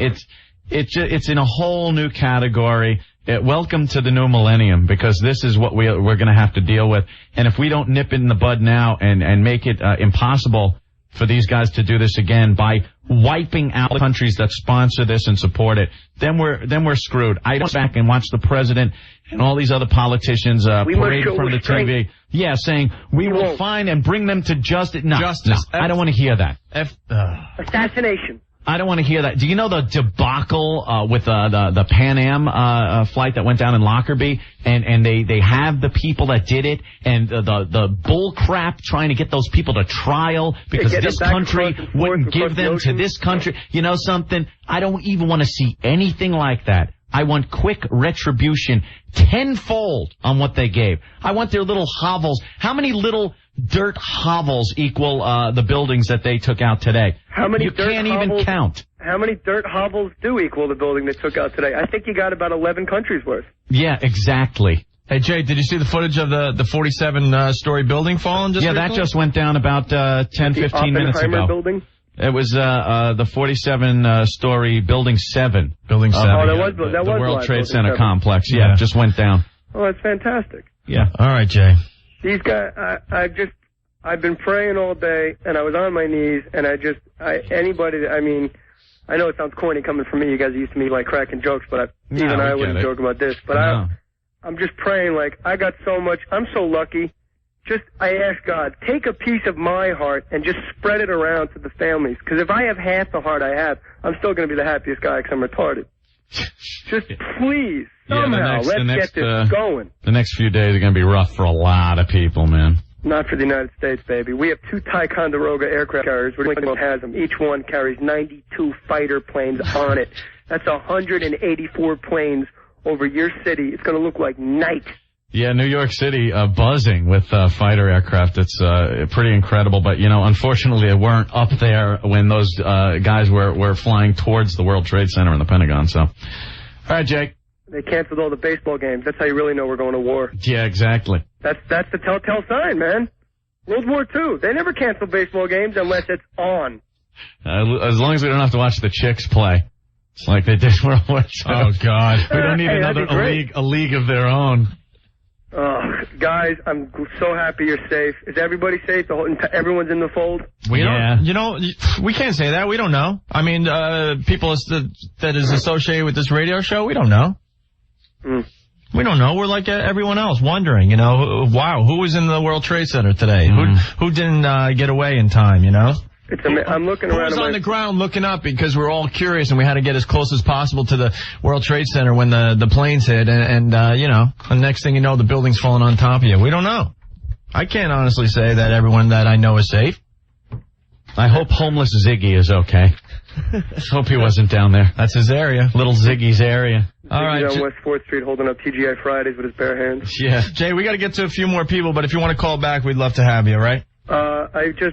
it's in a whole new category. Welcome to the new millennium because this is what we're going to have to deal with, and if we don't nip it in the bud now and make it impossible for these guys to do this again by wiping out the countries that sponsor this and support it, then we're screwed. I went back and watched the president and all these other politicians parade in front of the TV. Yeah, saying we will find and bring them to justice. No, justice. No, I don't want to hear that. Assassination. I don't want to hear that. Do you know the debacle with the Pan Am flight that went down in Lockerbie? And they have the people that did it and the bull crap trying to get those people to trial because this country wouldn't give them to this country. You know something? I don't even want to see anything like that. I want quick retribution tenfold on what they gave. I want their little hovels. How many little dirt hovels equal the buildings that they took out today? How many you dirt can't hovels, even count. How many dirt hovels do equal the building they took out today? I think you got about 11 countries worth. Yeah, exactly. Hey, Jay, did you see the footage of the 47-story building falling just recently? That just went down about 10, 15 minutes ago. Building? It was the 47-story Building 7. Building 7. Oh, that was the World Trade Center 7. complex. Yeah, just went down. Oh, that's fantastic. Yeah. All right, Jay. These guys, I've been praying all day, and I was on my knees, and I know it sounds corny coming from me. You guys used to me like cracking jokes, but I wouldn't joke about this. But I'm just praying like I got so much. I'm so lucky. I ask God, take a piece of my heart and just spread it around to the families. Because if I have half the heart I have, I'm still going to be the happiest guy because I'm retarded. Just please, somehow, let's get this going. The next few days are going to be rough for a lot of people, man. Not for the United States, baby. We have 2 Ticonderoga aircraft carriers. One has them. Each one carries 92 fighter planes on it. That's 184 planes over your city. It's going to look like night. Yeah, New York City buzzing with fighter aircraft. It's pretty incredible. But, unfortunately, they weren't up there when those guys were flying towards the World Trade Center and the Pentagon. So, all right, Jake. They canceled all the baseball games. That's how you really know we're going to war. Yeah, exactly. That's the telltale sign, man. World War II. They never cancel baseball games unless it's on. As long as we don't have to watch the chicks play. Like they did World War II. Oh, God. We don't need a league of their own. Guys, I'm so happy you're safe. Is everybody safe? Everyone's in the fold? We don't, we can't say that. We don't know. I mean, people that is associated with this radio show, we don't know. We don't know. We're like everyone else, wondering, wow, who was in the World Trade Center today? Who didn't get away in time, I'm looking around. Who was on the ground looking up because we're all curious and we had to get as close as possible to the World Trade Center when the planes hit and the next thing you know, the building's falling on top of you. We don't know. I can't honestly say that everyone that I know is safe. I hope homeless Ziggy is okay. Hope he wasn't down there. That's his area. Little Ziggy's area. All right. On West 4th Street holding up TGI Fridays with his bare hands. Yeah. Jay, we got to get to a few more people, but if you want to call back, we'd love to have you, all right?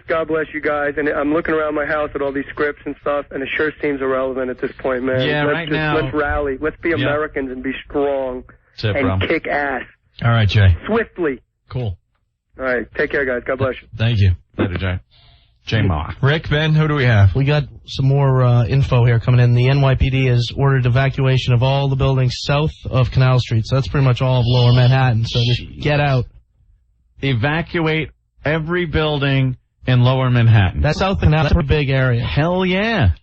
God bless you guys, and I'm looking around my house at all these scripts and stuff, and it sure seems irrelevant at this point, man. Yeah, let's rally. Let's be Americans and be strong and kick ass. All right, Jay. Swiftly. Cool. All right, take care, guys. God bless you. Thank you. Later, Jay. J-Ma. Rick, Ben, who do we have? We got some more info here coming in. The NYPD has ordered evacuation of all the buildings south of Canal Street, so that's pretty much all of Lower Manhattan, so just get out. Evacuate every building in Lower Manhattan. That's South Canal. That's a big area. Hell yeah.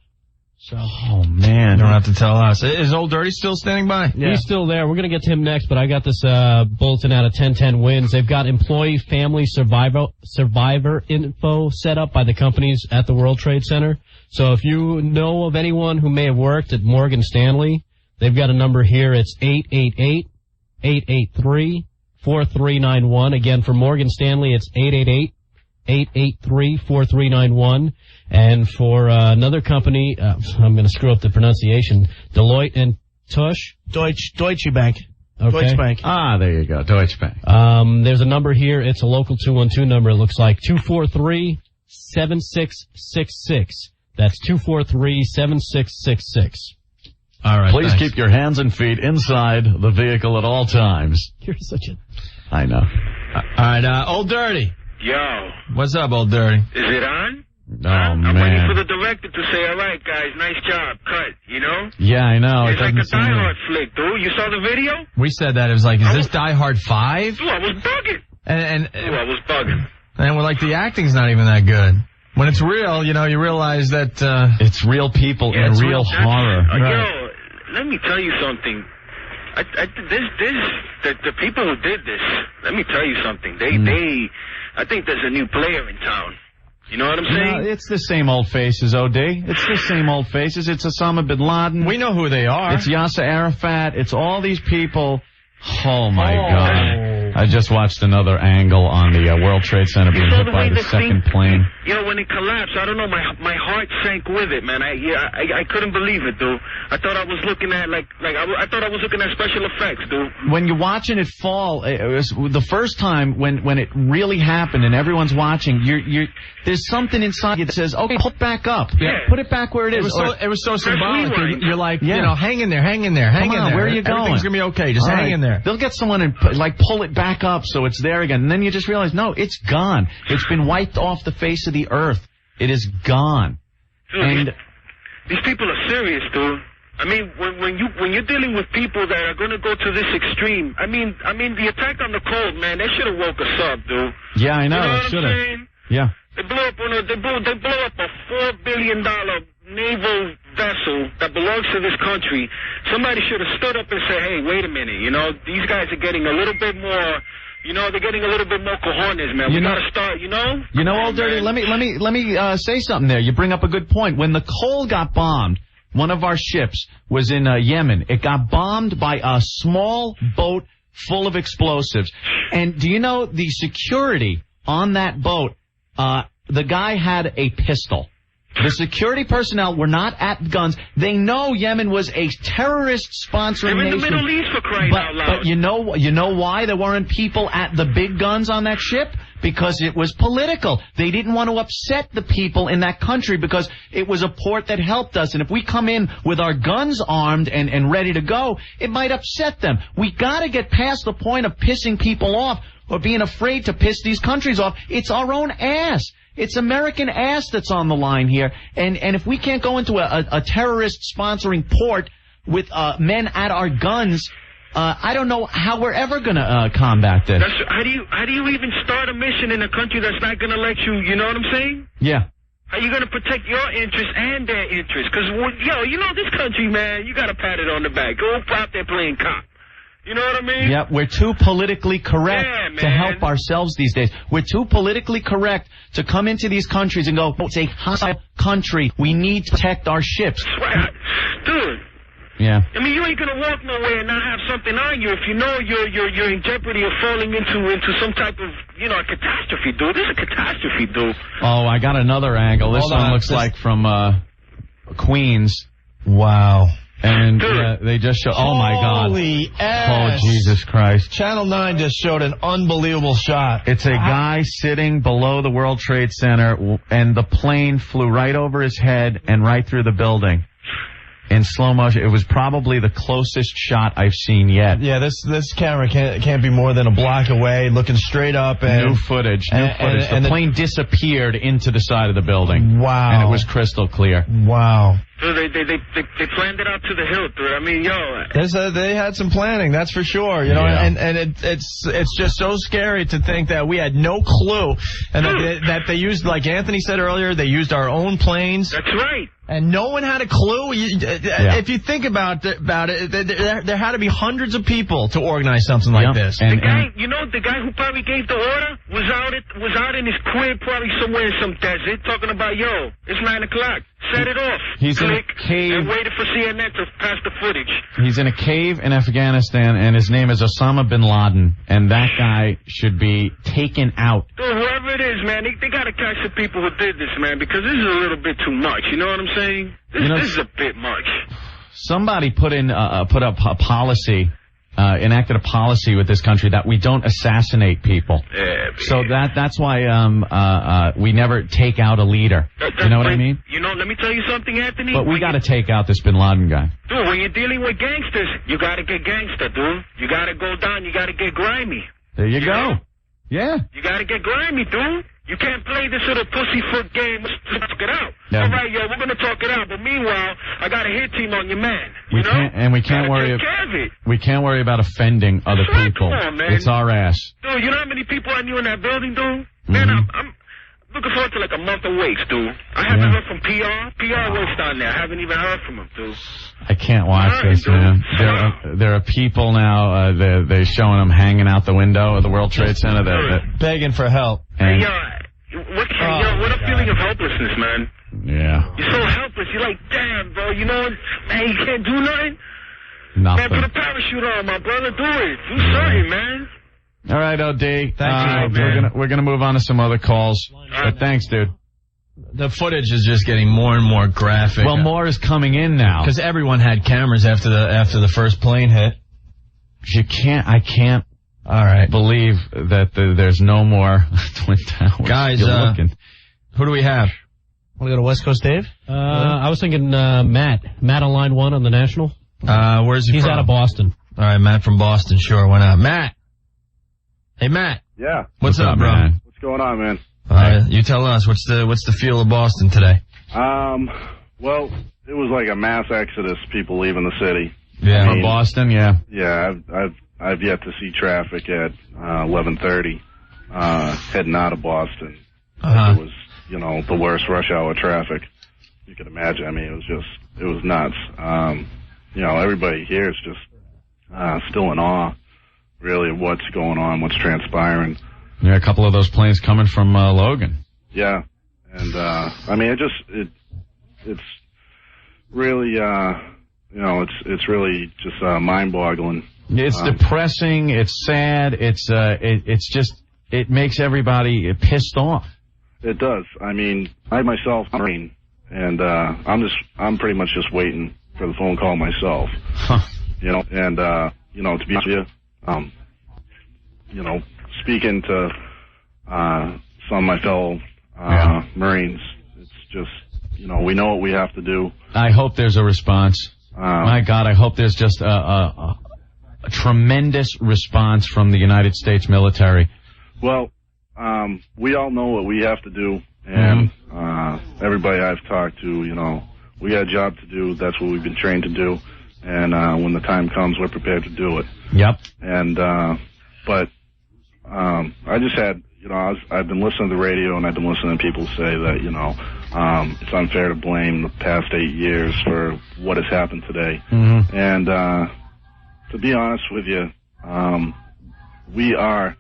So, oh man, you don't have to tell us. Is Old Dirty still standing by? Yeah. He's still there. We're going to get to him next, but I got this bulletin out of 1010 Wins. They've got employee family survivor info set up by the companies at the World Trade Center. So if you know of anyone who may have worked at Morgan Stanley, they've got a number here. It's 888-883-4391. Again, for Morgan Stanley, it's 888-883-4391. And for another company, I'm going to screw up the pronunciation, Deloitte and Touche. Deutsche Bank. Okay. Deutsche Bank. Ah, there you go. Deutsche Bank. There's a number here. It's a local 212 number. It looks like 243-7666. That's 243-7666. All right. Please keep your hands and feet inside the vehicle at all times. You're such a... I know. All right, Old Dirty. Yo. What's up, Old Dirty? Is it on? Oh, I'm man. waiting for the director to say, all right, guys, nice job, cut, Yeah, I know. It's like a Die Hard flick, dude. You saw the video? We said that. It was like, is this Die Hard 5? Dude, I was bugging. And I was bugging. And we're like, the acting's not even that good. When it's real, you realize that... it's real people in real horror. Yo, let me tell you something. The people who did this, let me tell you something. I think there's a new player in town. You know what I'm saying? No, it's the same old faces, OD. It's the same old faces. It's Osama bin Laden. We know who they are. It's Yasser Arafat. It's all these people. Oh, my God. I just watched another angle on the World Trade Center being hit by the second plane. When it collapsed, I don't know, my heart sank with it, man. I couldn't believe it, dude. I thought I was looking at, I thought I was looking at special effects, dude. When you're watching it fall, it was the first time when it really happened and everyone's watching, there's something inside you that says, okay, put it back up. Yeah. Put it back where it is. It was so symbolic. You're like, hang in there, hang in there. Come on, where are you going? Everything's going to be okay. Just hang in there. They'll get someone and pull it back up so it's there again. And then you just realize, no, it's gone. It's been wiped off the face of the earth. It is gone. Dude, and these people are serious, dude. I mean, when you're dealing with people that are going to go to this extreme, I mean, the attack on the cold, man, they should have woke us up, dude. Yeah, I know. You know what should I'm have. saying? Yeah. They blew up a $4 billion naval vessel that belongs to this country. Somebody should have stood up and said, hey, wait a minute, these guys are getting a little bit more, they're getting a little bit more cojones, man. We gotta start, Old Dirty, let me say something there. You bring up a good point. When the Cole got bombed, one of our ships was in Yemen. It got bombed by a small boat full of explosives. And do you know the security on that boat? The guy had a pistol. The security personnel were not at guns. They know Yemen was a terrorist sponsoring nation. They're in the Middle East, for crying out loud. But you know why there weren't people at the big guns on that ship? Because it was political. They didn't want to upset the people in that country because it was a port that helped us. And if we come in with our guns armed and ready to go, it might upset them. We got to get past the point of pissing people off or being afraid to piss these countries off. It's our own ass. It's American ass that's on the line here. And if we can't go into a terrorist sponsoring port with men at our guns, I don't know how we're ever going to combat this. How do you even start a mission in a country that's not going to let you? You know what I'm saying? Yeah. How you going to protect your interests and their interests? Because this country, man, you got to pat it on the back. Go out there playing cop. You know what I mean? Yeah, we're too politically correct to help ourselves these days. We're too politically correct to come into these countries and go, it's a hostile country. We need to protect our ships. Dude. Yeah. I mean, you ain't gonna walk nowhere and not have something on you if you know you're in jeopardy of falling into some type of a catastrophe, dude. This is a catastrophe, dude. Oh, I got another angle. This one looks like from Queens. Wow. And they just show. Oh my God! Holy ass! Oh Jesus Christ! Channel 9 just showed an unbelievable shot. It's a guy sitting below the World Trade Center, and the plane flew right over his head and right through the building. In slow motion. It was probably the closest shot I've seen yet. Yeah, this camera can't be more than a block away, looking straight up. And New footage. The plane disappeared into the side of the building. Wow. And it was crystal clear. Wow. So they planned it out to the hilt, dude. I mean, they had some planning, that's for sure. You know, and it's just so scary to think that we had no clue, and that they used, like Anthony said earlier, they used our own planes. That's right. And no one had a clue. If you think about it, there had to be hundreds of people to organize something like this. The guy who probably gave the order was out in his crib, probably somewhere in some desert, talking about, it's 9 o'clock. Set it off. He's in a cave. And waited for CNN to pass the footage. He's in a cave in Afghanistan, and his name is Osama bin Laden, and that guy should be taken out. Dude, whoever it is, man, they got to catch the people who did this, man, because this is a little bit too much. You know what I'm saying? This is a bit much. Somebody put up a policy, enacted a policy with this country that we don't assassinate people. Yeah, so that's why we never take out a leader. You know what I mean? Let me tell you something, Anthony. But we got to take out this bin Laden guy. Dude, when you're dealing with gangsters, you got to get gangster, dude. You got to go down. You got to get grimy. There you go. Yeah. You got to get grimy, dude. You can't play this little pussyfoot game. Let's talk it out. Yeah. All right, we're going to talk it out. But meanwhile, I got a hit team on your man. We can't worry about offending other people. Come on, man. It's our ass. Dude, you know how many people I knew in that building, dude? Man, I'm looking forward to like a month of wakes, dude. I haven't heard from PR. PR wakes down there. I haven't even heard from him, dude. I can't watch this, man. There are people now, they're showing them hanging out the window of the World Trade Center. They're begging for help. And what a feeling of helplessness, man. Yeah. You're so helpless. You're like, damn, bro, you know what? Man, you can't do nothing? Nothing. Man, put a parachute on, my brother. Do it. Do something, man. All right, OD. Thank you, we're gonna move on to some other calls. But thanks, dude. The footage is just getting more and more graphic. Well, more is coming in now because everyone had cameras after the first plane hit. I can't. All right. Believe that there's no more Twin Towers. Guys, who do we have? Want to go to West Coast Dave? I was thinking Matt. Matt on line 1 on the National. Where's he He's from? out of Boston. All right, Matt from Boston. Sure, why not? Matt. Hey, Matt. Yeah. What's up, bro? Man? What's going on, man? You tell us. What's the feel of Boston today? Well, it was like a mass exodus. People leaving the city. Yeah, from Boston. Yeah. Yeah, I've yet to see traffic at 11:30 heading out of Boston. It was, the worst rush hour traffic you could imagine. I mean, it was nuts. Everybody here is just still in awe, really, of what's going on, what's transpiring. Yeah, a couple of those planes coming from Logan. Yeah, and I mean, it's really, it's really just mind-boggling. It's depressing. It's sad. It's just, it makes everybody pissed off. It does. I mean, I myself, I'm a Marine, and I'm pretty much just waiting for the phone call myself. Huh. To be honest with you, speaking to some of my fellow Marines, it's just, we know what we have to do. I hope there's a response. My God, I hope there's just a tremendous response from the United States military. Well, we all know what we have to do, and everybody I've talked to, we got a job to do. That's what we've been trained to do, And when the time comes, we're prepared to do it. Yep. And but I just had, I've been listening to the radio, and I've been listening to people say that, it's unfair to blame the past 8 years for what has happened today. Mm-hmm. And to be honest with you, we are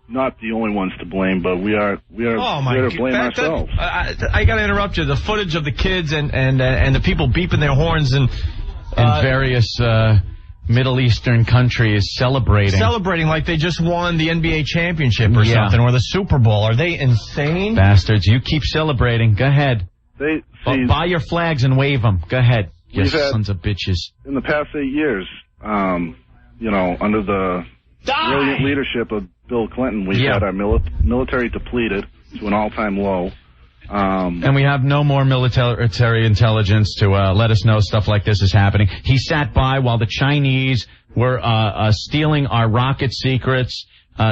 not the only ones to blame, but we are to blame ourselves. I got to interrupt you. The footage of the kids and the people beeping their horns and various Middle Eastern countries celebrating like they just won the NBA championship or something, or the Super Bowl. Are they insane? Bastards, you keep celebrating. Go ahead. Buy your flags and wave them. Go ahead. You sons of bitches. In the past 8 years, under the brilliant leadership of Bill Clinton, we've had our military depleted to an all-time low. And we have no more military intelligence to let us know stuff like this is happening. He sat by while the Chinese were stealing our rocket secrets.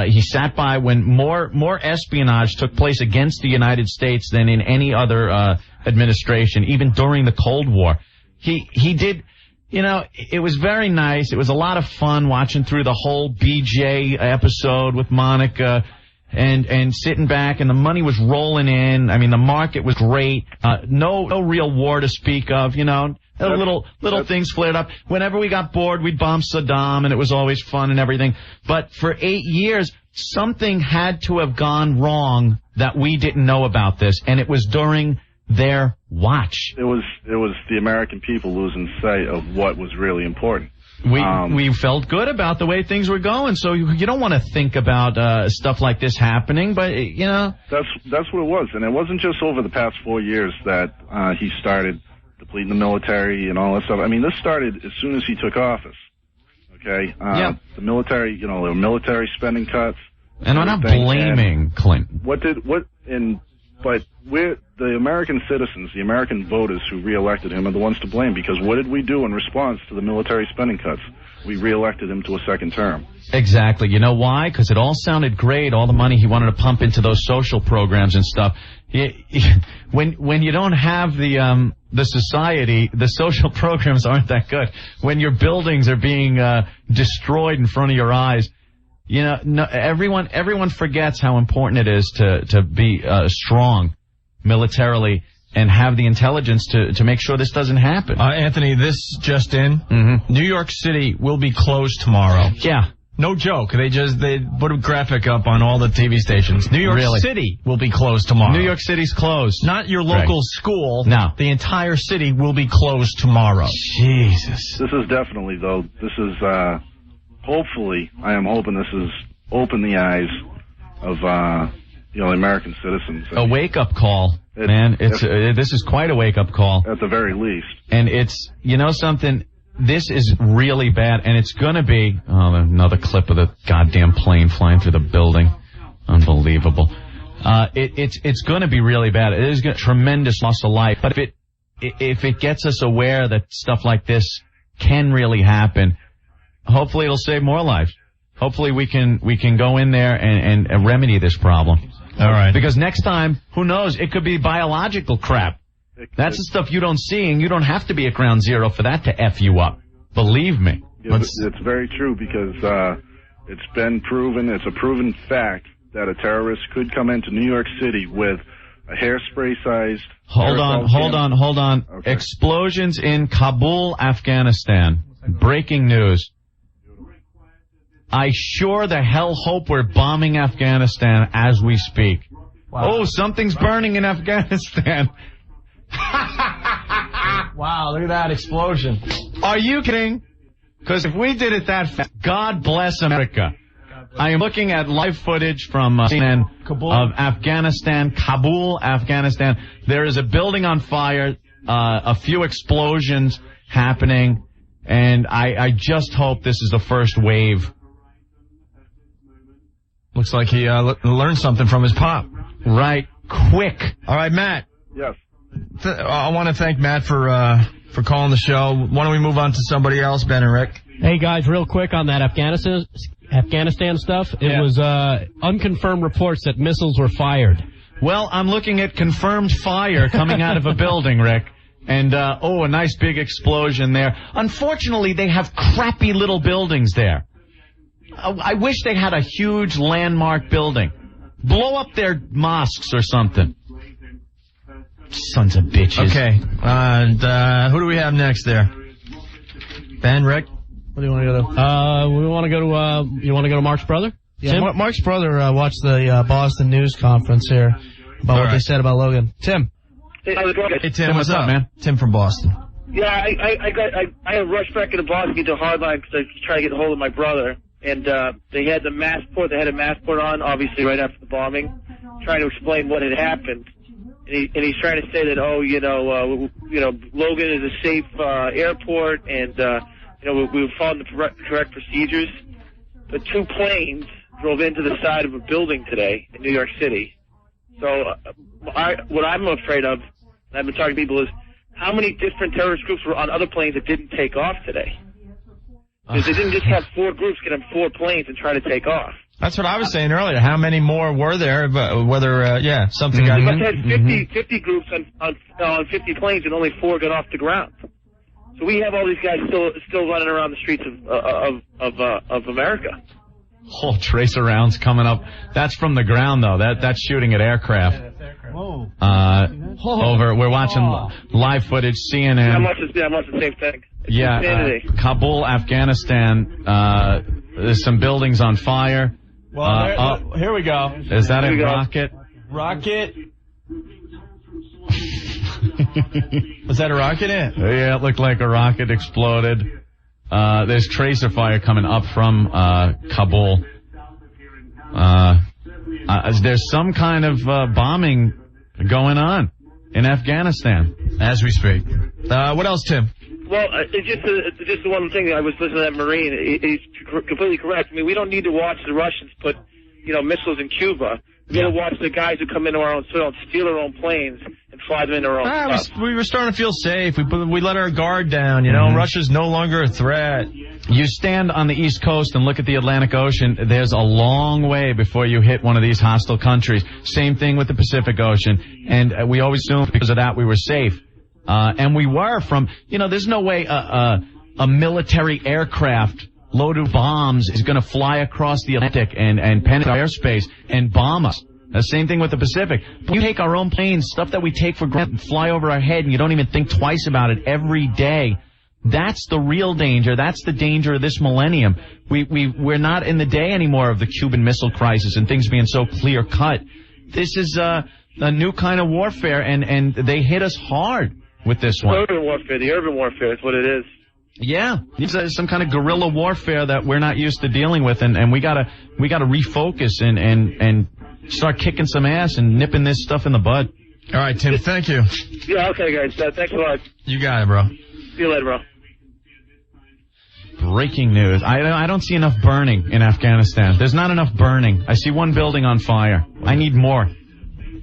He sat by when more espionage took place against the United States than in any other administration, even during the Cold War. He did. It was very nice. It was a lot of fun watching through the whole BJ episode with Monica. And sitting back, and the money was rolling in. I mean, the market was great. No real war to speak of, Little things flared up. Whenever we got bored, we'd bomb Saddam, and it was always fun and everything. But for 8 years, something had to have gone wrong that we didn't know about this, and it was during their watch. It was the American people losing sight of what was really important. We felt good about the way things were going, so you don't want to think about stuff like this happening, but that's what it was, and it wasn't just over the past 4 years that he started depleting the military and all that stuff. I mean, this started as soon as he took office. Okay, the military, there were military spending cuts, and I'm not blaming Clinton. But we're the American citizens, the American voters who reelected him are the ones to blame, because what did we do in response to the military spending cuts? We reelected him to a second term. Exactly. You know why? Because it all sounded great, all the money he wanted to pump into those social programs and stuff. When you don't have the society, the social programs aren't that good. When your buildings are being destroyed in front of your eyes, everyone forgets how important it is to be strong militarily and have the intelligence to make sure this doesn't happen. Anthony, this just in. Mm-hmm. New York City will be closed tomorrow. Yeah. No joke. They put a graphic up on all the TV stations. New York City will be closed tomorrow. New York City's closed. Not your local school. No. The entire city will be closed tomorrow. Jesus. This is definitely, though, hopefully, I am hoping this has opened the eyes of, American citizens. A wake-up call, man. This is quite a wake-up call. At the very least. And it's, something, this is really bad, and it's gonna be, another clip of the goddamn plane flying through the building. Unbelievable. It's gonna be really bad. It is a tremendous loss of life. But if it gets us aware that stuff like this can really happen, hopefully it'll save more lives. Hopefully we can go in there and remedy this problem. All right. Because next time, who knows, it could be biological crap. That's the stuff you don't see, and you don't have to be at ground zero for that to F you up. Believe me. It's very true, because it's been proven, it's a proven fact that a terrorist could come into New York City with a hairspray-sized... Hold on. Okay. Explosions in Kabul, Afghanistan. Breaking news. I sure the hell hope we're bombing Afghanistan as we speak. Wow. Oh, something's burning in Afghanistan. Wow, look at that explosion. Are you kidding? Because if we did it that fast, God bless America. I am looking at live footage from CNN of Afghanistan, Kabul, Afghanistan. There is a building on fire, a few explosions happening, and I just hope this is the first wave. Looks like he learned something from his pop. Right. Quick. All right, Matt. Yes. I want to thank Matt for calling the show. Why don't we move on to somebody else, Ben and Rick? Hey, guys, real quick on that Afghanistan stuff. It was unconfirmed reports that missiles were fired. Well, I'm looking at confirmed fire coming out of a building, Rick. And, a nice big explosion there. Unfortunately, they have crappy little buildings there. I wish they had a huge landmark building. Blow up their mosques or something. Sons of bitches. Okay. And who do we have next there? Ben, Rick? What do you want to go to? We want to go to, you want to go to Mark's brother? Yeah, Mark's brother watched the Boston news conference here about what they said about Logan. Tim. Hey, Tim, what's up, man? Tim from Boston. Yeah, I had rushed back into Boston to get to Hardline because I was trying to get a hold of my brother, and they had the Massport. They had a Massport on, obviously, right after the bombing, trying to explain what had happened. And he's trying to say that, Logan is a safe airport, and we were following the correct procedures. But 2 planes drove into the side of a building today in New York City. So what I'm afraid of, and I've been talking to people, is how many different terrorist groups were on other planes that didn't take off today? Because they didn't just have 4 groups get on 4 planes and try to take off. That's what I was saying earlier. How many more were there? Whether, something got... But they had 50 groups on 50 planes and only 4 got off the ground. So we have all these guys still running around the streets of America. Whole tracer rounds coming up. That's from the ground, though. That's shooting at aircraft. We're watching live footage, CNN. I'm watching the same thing. Yeah, Kabul, Afghanistan. There's some buildings on fire. Well, here we go. Is that a rocket? Rocket. Was that a rocket in? Yeah, it looked like a rocket exploded. There's tracer fire coming up from Kabul. There's some kind of bombing going on in Afghanistan as we speak. What else, Tim? Well, just the one thing. I was listening to that Marine. He's completely correct. I mean, we don't need to watch the Russians put, missiles in Cuba. We got to watch the guys who come into our own soil and steal our own planes and fly them into our own stuff. We were starting to feel safe. We let our guard down. Russia's no longer a threat. You stand on the East Coast and look at the Atlantic Ocean. There's a long way before you hit one of these hostile countries. Same thing with the Pacific Ocean. And we always assumed because of that we were safe. And we were from, there's no way a military aircraft loaded with bombs is going to fly across the Atlantic and penetrate airspace and bomb us. The same thing with the Pacific. We take our own planes, stuff that we take for granted, and fly over our head, and you don't even think twice about it every day. That's the real danger. That's the danger of this millennium. We're not in the day anymore of the Cuban Missile Crisis and things being so clear cut. This is a new kind of warfare, and they hit us hard with this one. The urban warfare is what it is. Yeah, it's some kind of guerrilla warfare that we're not used to dealing with, and we gotta refocus and start kicking some ass and nipping this stuff in the bud. All right, Tim, thank you. Yeah, okay, guys. Thanks a lot. You got it, bro. See you later, bro. Breaking news. I don't see enough burning in Afghanistan. There's not enough burning. I see one building on fire. I need more.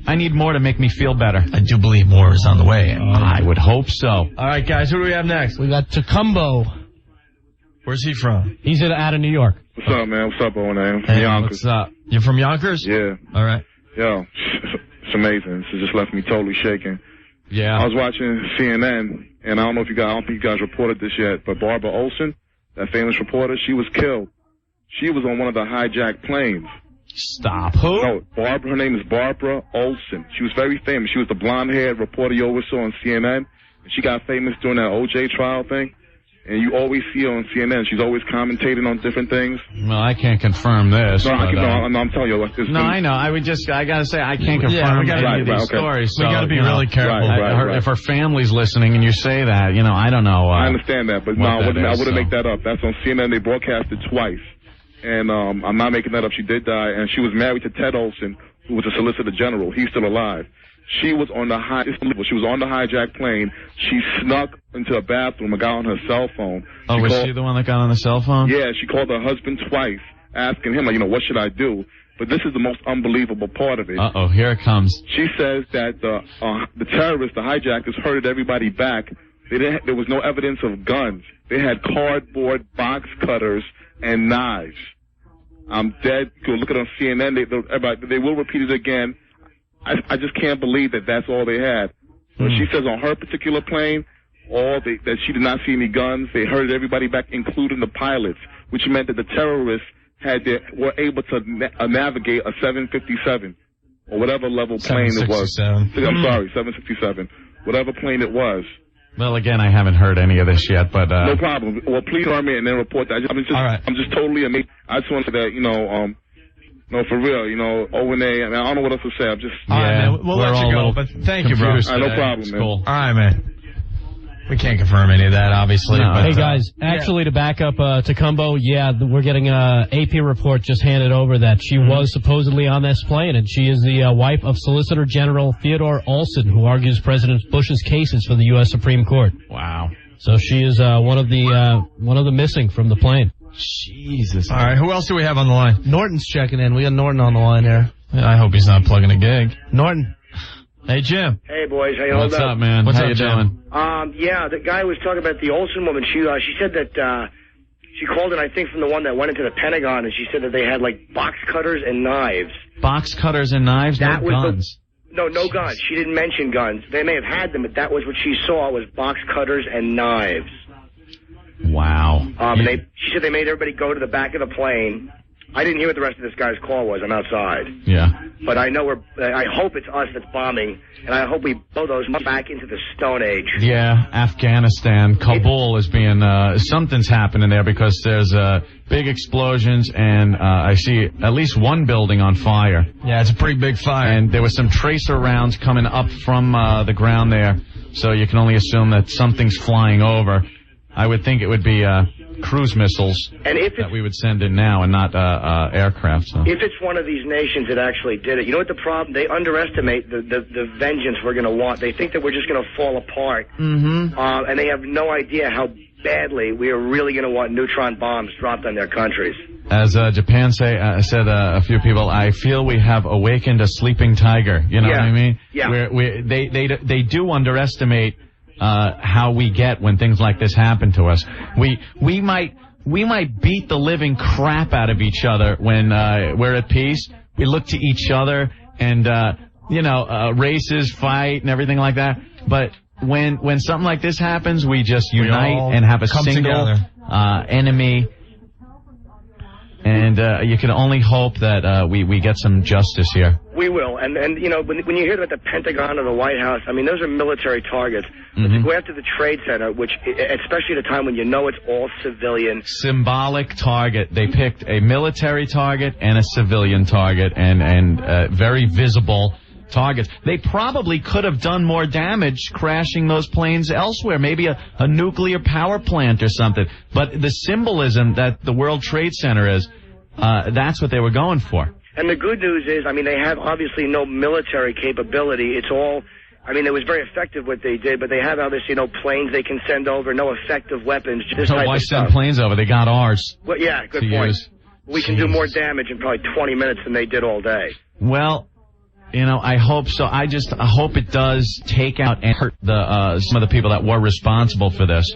I need more to make me feel better. I do believe more is on the way. I would hope so. All right, guys, who do we have next? We got Tacumbo. Where's he from? He's out of New York. What's up, man? What's up, O&M? Hey, Yonkers. what's up? You're from Yonkers? Yeah. All right. Yo, it's amazing. This just left me totally shaken. Yeah. I was watching CNN, and I don't think you guys reported this yet, but Barbara Olson, that famous reporter, she was killed. She was on one of the hijacked planes. Stop. Who? No, her name is Barbara Olson. She was very famous. She was the blonde-haired reporter you always saw on CNN. And she got famous during that OJ trial thing. And you always see her on CNN. She's always commentating on different things. Well, I can't confirm this. No, I'm telling you. I know. I gotta say, I can't confirm any of these stories. We gotta be really careful. Right. If her family's listening and you say that, I don't know. I understand that, but no, I wouldn't make that up. That's on CNN. They broadcast it twice. And I'm not making that up. She did die, and she was married to Ted Olson, who was a Solicitor General. He's still alive. She was on the hijacked plane. She snuck into a bathroom and got on her cell phone. Was she the one that got on the cell phone? Yeah, she called her husband twice, asking him, what should I do? But this is the most unbelievable part of it. Uh-oh, here it comes. She says that the terrorists, the hijackers, herded everybody back. There was no evidence of guns. They had cardboard box cutters and knives. I'm dead. Go look at it on CNN. They will repeat it again. I just can't believe that that's all they had. So she says on her particular plane, that she did not see any guns. They herded everybody back, including the pilots, which meant that the terrorists were able to navigate a 757 or whatever level plane it was. I'm sorry, 767, whatever plane it was. Well, again, I haven't heard any of this yet, but no problem. Well, please arm me and then report that. I'm just totally amazed. I just wanted that, no, for real, O&A. I don't know what else to say. I'm just... All right, man. We'll let you go, but thank you, bro. All right, no problem, man. Cool. All right, man. We can't confirm any of that, obviously. No. But, hey, guys, actually, to back up Tacumbo, we're getting a AP report just handed over that she was supposedly on this plane, and she is the wife of Solicitor General Theodore Olson, who argues President Bush's cases for the U.S. Supreme Court. Wow. So she is one of the missing from the plane. Jesus. All right, who else do we have on the line? Norton's checking in. We got Norton on the line here. Yeah, I hope he's not plugging a gig. Norton. Hey, Jim. Hey, boys. How you What's holding up, man? What's How up, you Jim? doing? Yeah, the guy was talking about the Olsen woman. She said that she called in, I think, from the one that went into the Pentagon, and she said that they had, like, box cutters and knives. Box cutters and knives? That no was guns. No guns. She didn't mention guns. They may have had them, but that was what she saw, was box cutters and knives. Wow. She said they made everybody go to the back of the plane. I didn't hear what the rest of this guy's call was. I'm outside. Yeah. But I know I hope it's us that's bombing, and I hope we blow those back into the Stone Age. Yeah, Afghanistan, Kabul is being, something's happening there because there's, big explosions and, I see at least one building on fire. Yeah, it's a pretty big fire. And there was some tracer rounds coming up from, the ground there. So you can only assume that something's flying over. I would think it would be, cruise missiles that we would send in now and not aircraft. So. If it's one of these nations that actually did it, you know what the problem? They underestimate the vengeance we're going to want. They think that we're just going to fall apart. Mm-hmm. And they have no idea how badly we are really going to want neutron bombs dropped on their countries. As Japan said a few people, I feel we have awakened a sleeping tiger. You know what I mean? Yeah. They do underestimate how we get when things like this happen to us. We might beat the living crap out of each other when we're at peace. We look to each other and races, fight, and everything like that. But when something like this happens, we just unite and have a single enemy. And you can only hope that we get some justice here. We will. And when you hear about the Pentagon or the White House, I mean, those are military targets. But to go after the Trade Center, which, especially at a time when you know it's all civilian. Symbolic target. They picked a military target and a civilian target and very visible targets. They probably could have done more damage crashing those planes elsewhere, maybe a nuclear power plant or something. But the symbolism that the World Trade Center is, that's what they were going for. And the good news is, I mean, they have obviously no military capability. It's all, I mean, it was very effective what they did, but they have obviously no planes they can send over, no effective weapons. This So type why of send stuff. planes over? They got ours. Well, yeah, good to point. use. We can do more damage in probably 20 minutes than they did all day. Well, I hope so. I hope it does take out and hurt some of the people that were responsible for this.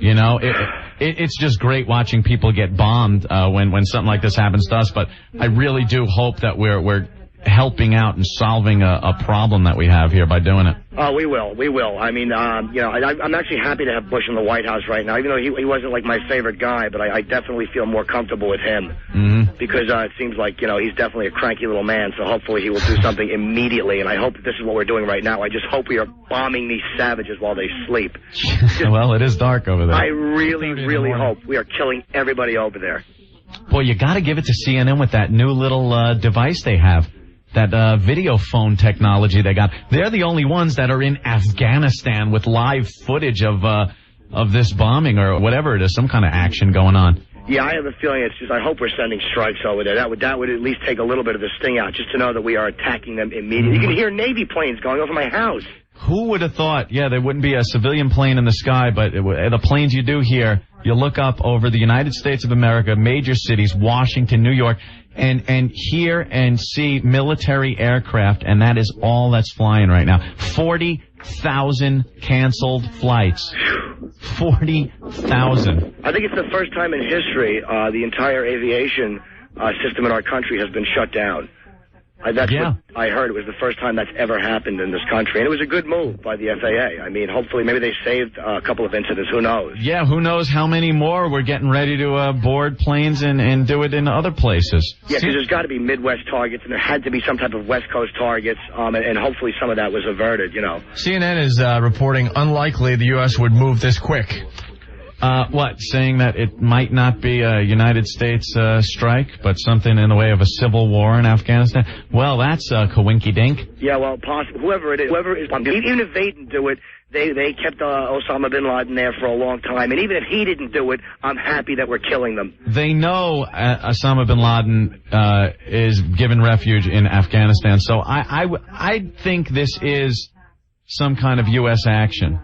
It's just great watching people get bombed when something like this happens to us. But I really do hope that we're helping out and solving a problem that we have here by doing it. Oh, we will. I mean, I'm actually happy to have Bush in the White House right now, even though he wasn't like my favorite guy, but I definitely feel more comfortable with him. Mm-hmm. Because it seems like, he's definitely a cranky little man, so hopefully he will do something immediately, and I hope that this is what we're doing right now. I just hope we are bombing these savages while they sleep. Well, it is dark over there. I really hope we are killing everybody over there. Boy, you got to give it to CNN with that new little device they have. That video phone technology they got. They're the only ones that are in Afghanistan with live footage of this bombing or whatever it is, some kind of action going on. Yeah, I have a feeling it's just, I hope we're sending strikes over there. That would at least take a little bit of the sting out, just to know that we are attacking them immediately. You can hear Navy planes going over my house. Who would have thought, there wouldn't be a civilian plane in the sky, but the planes you do hear, you look up over the United States of America, major cities, Washington, New York, and hear and see military aircraft, and that is all that's flying right now. 40,000 canceled flights. 40,000. I think it's the first time in history the entire aviation system in our country has been shut down. That's what I heard. It was the first time that's ever happened in this country. And it was a good move by the FAA. I mean, hopefully, maybe they saved a couple of incidents. Who knows? Yeah, who knows how many more we're getting ready to board planes and do it in other places. Yeah, because there's got to be Midwest targets, and there had to be some type of West Coast targets, and hopefully some of that was averted, you know. CNN is reporting unlikely the U.S. would move this quick. What, saying that it might not be a United States strike, but something in the way of a civil war in Afghanistan? Well, that's coinky-dink. Yeah, well, whoever it is, even if they didn't do it, they kept Osama bin Laden there for a long time, and even if he didn't do it, I'm happy that we're killing them. They know Osama bin Laden is given refuge in Afghanistan, so I think this is some kind of U.S. action.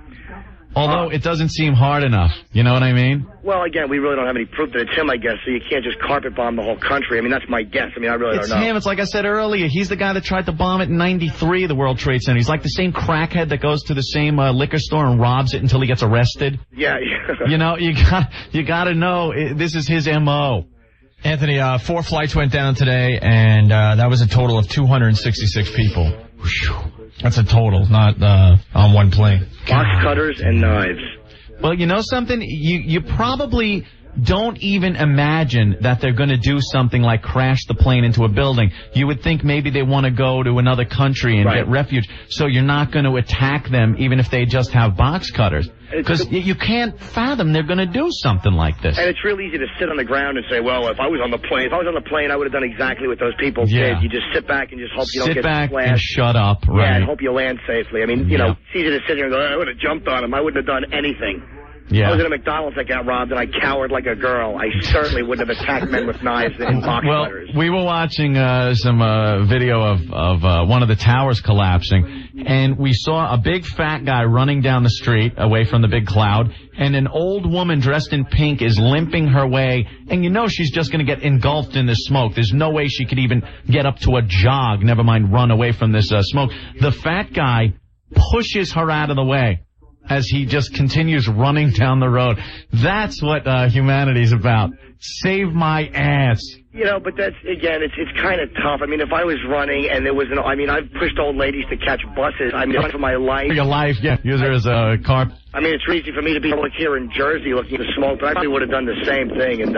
Although it doesn't seem hard enough. You know what I mean? Well, again, we really don't have any proof that it's him, I guess, so you can't just carpet bomb the whole country. I mean, that's my guess. I mean, I really don't know. It's him. It's like I said earlier. He's the guy that tried to bomb it in '93, the World Trade Center. He's like the same crackhead that goes to the same liquor store and robs it until he gets arrested. Yeah. You know, you got to know this is his M.O. Anthony, 4 flights went down today, and that was a total of 266 people. That's a total, not on one plane. Box cutters and knives. Well, you know something? You probably don't even imagine that they're going to do something like crash the plane into a building. You would think maybe they want to go to another country and get refuge, so you're not going to attack them even if they just have box cutters. Because you can't fathom they're going to do something like this. And it's real easy to sit on the ground and say, well, if I was on the plane, I would have done exactly what those people did. You just sit back and just hope you don't get splashed. Sit back and shut up, right? Yeah, and hope you land safely. I mean, you know, it's easy to sit here and go, I would have jumped on him. I wouldn't have done anything. Yeah. I was at a McDonald's that got robbed, and I cowered like a girl. I certainly wouldn't have attacked men with knives and box cutters. We were watching some video of one of the towers collapsing, and we saw a big fat guy running down the street away from the big cloud, and an old woman dressed in pink is limping her way, and you know she's just going to get engulfed in this smoke. There's no way she could even get up to a jog, never mind run away from this smoke. The fat guy pushes her out of the way as he just continues running down the road. That's what humanity's about. Save my ass. You know, but that's, again, it's kind of tough. I mean, if I was running and there was I've pushed old ladies to catch buses. I mean, for my life. For your life, yeah. Use her as a car. I mean, it's easy for me to be here in Jersey looking at the smoke, but I probably would have done the same thing. And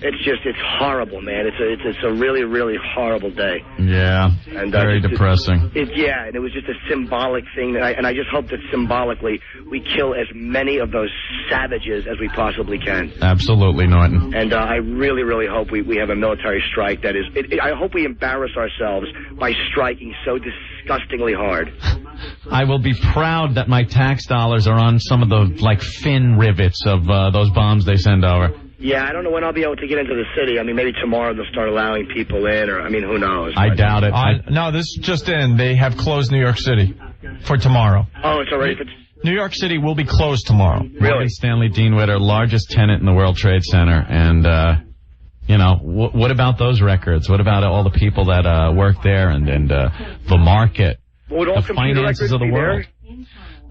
it's horrible, man. It's a really, really horrible day. Yeah. And very depressing. And it was just a symbolic thing. And I just hope that symbolically we kill as many of those savages as we possibly can. Absolutely, Norton. And I really, really hope we have a military strike that is. I hope we embarrass ourselves by striking so disgustingly hard. I will be proud that my tax dollars are on some of the fin rivets of those bombs they send over. Yeah, I don't know when I'll be able to get into the city. I mean, maybe tomorrow they'll start allowing people in, or, I mean, who knows? I doubt it. No, this just in. They have closed New York City for tomorrow. Oh, it's already... New York City will be closed tomorrow. Really? Stanley Deanwitter, largest tenant in the World Trade Center, and... you know, what about those records? What about all the people that work there and the market, the finances of the world?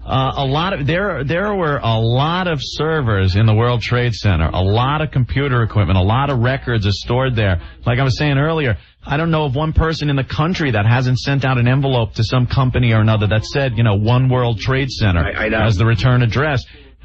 There were a lot of servers in the World Trade Center, a lot of computer equipment, a lot of records are stored there. Like I was saying earlier, I don't know of one person in the country that hasn't sent out an envelope to some company or another that said, you know, One World Trade Center as the return address.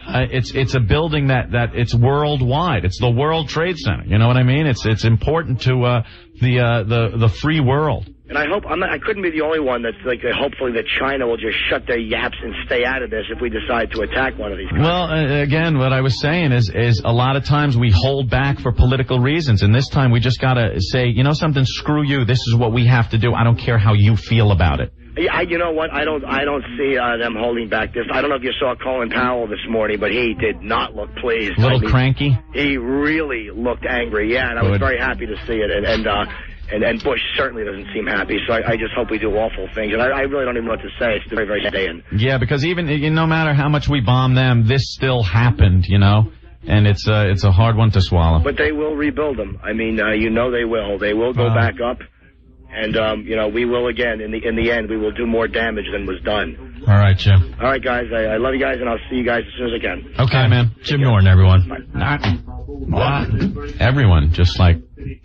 It's a building that it's worldwide. It's the World Trade Center. You know what I mean? It's important to the free world. And I hope I couldn't be the only one that's like hopefully that China will just shut their yaps and stay out of this if we decide to attack one of these countries. Well, again, what I was saying is a lot of times we hold back for political reasons, and this time we just gotta say, you know something, screw you. This is what we have to do. I don't care how you feel about it. Yeah, you know what? I don't see them holding back this. I don't know if you saw Colin Powell this morning, but he did not look pleased. A little cranky? He really looked angry, yeah, and I was very happy to see it. And Bush certainly doesn't seem happy, so I just hope we do awful things. And I really don't even know what to say. It's very, very sad. Yeah, because even no matter how much we bomb them, this still happened, you know? And it's a hard one to swallow. But they will rebuild them. I mean, you know they will. They will go back up. And, you know, we will again, in the end, we will do more damage than was done. All right, Jim. All right, guys. I love you guys, and I'll see you guys as soon as I can. Okay, man. Jim Norton, everyone. Everyone just,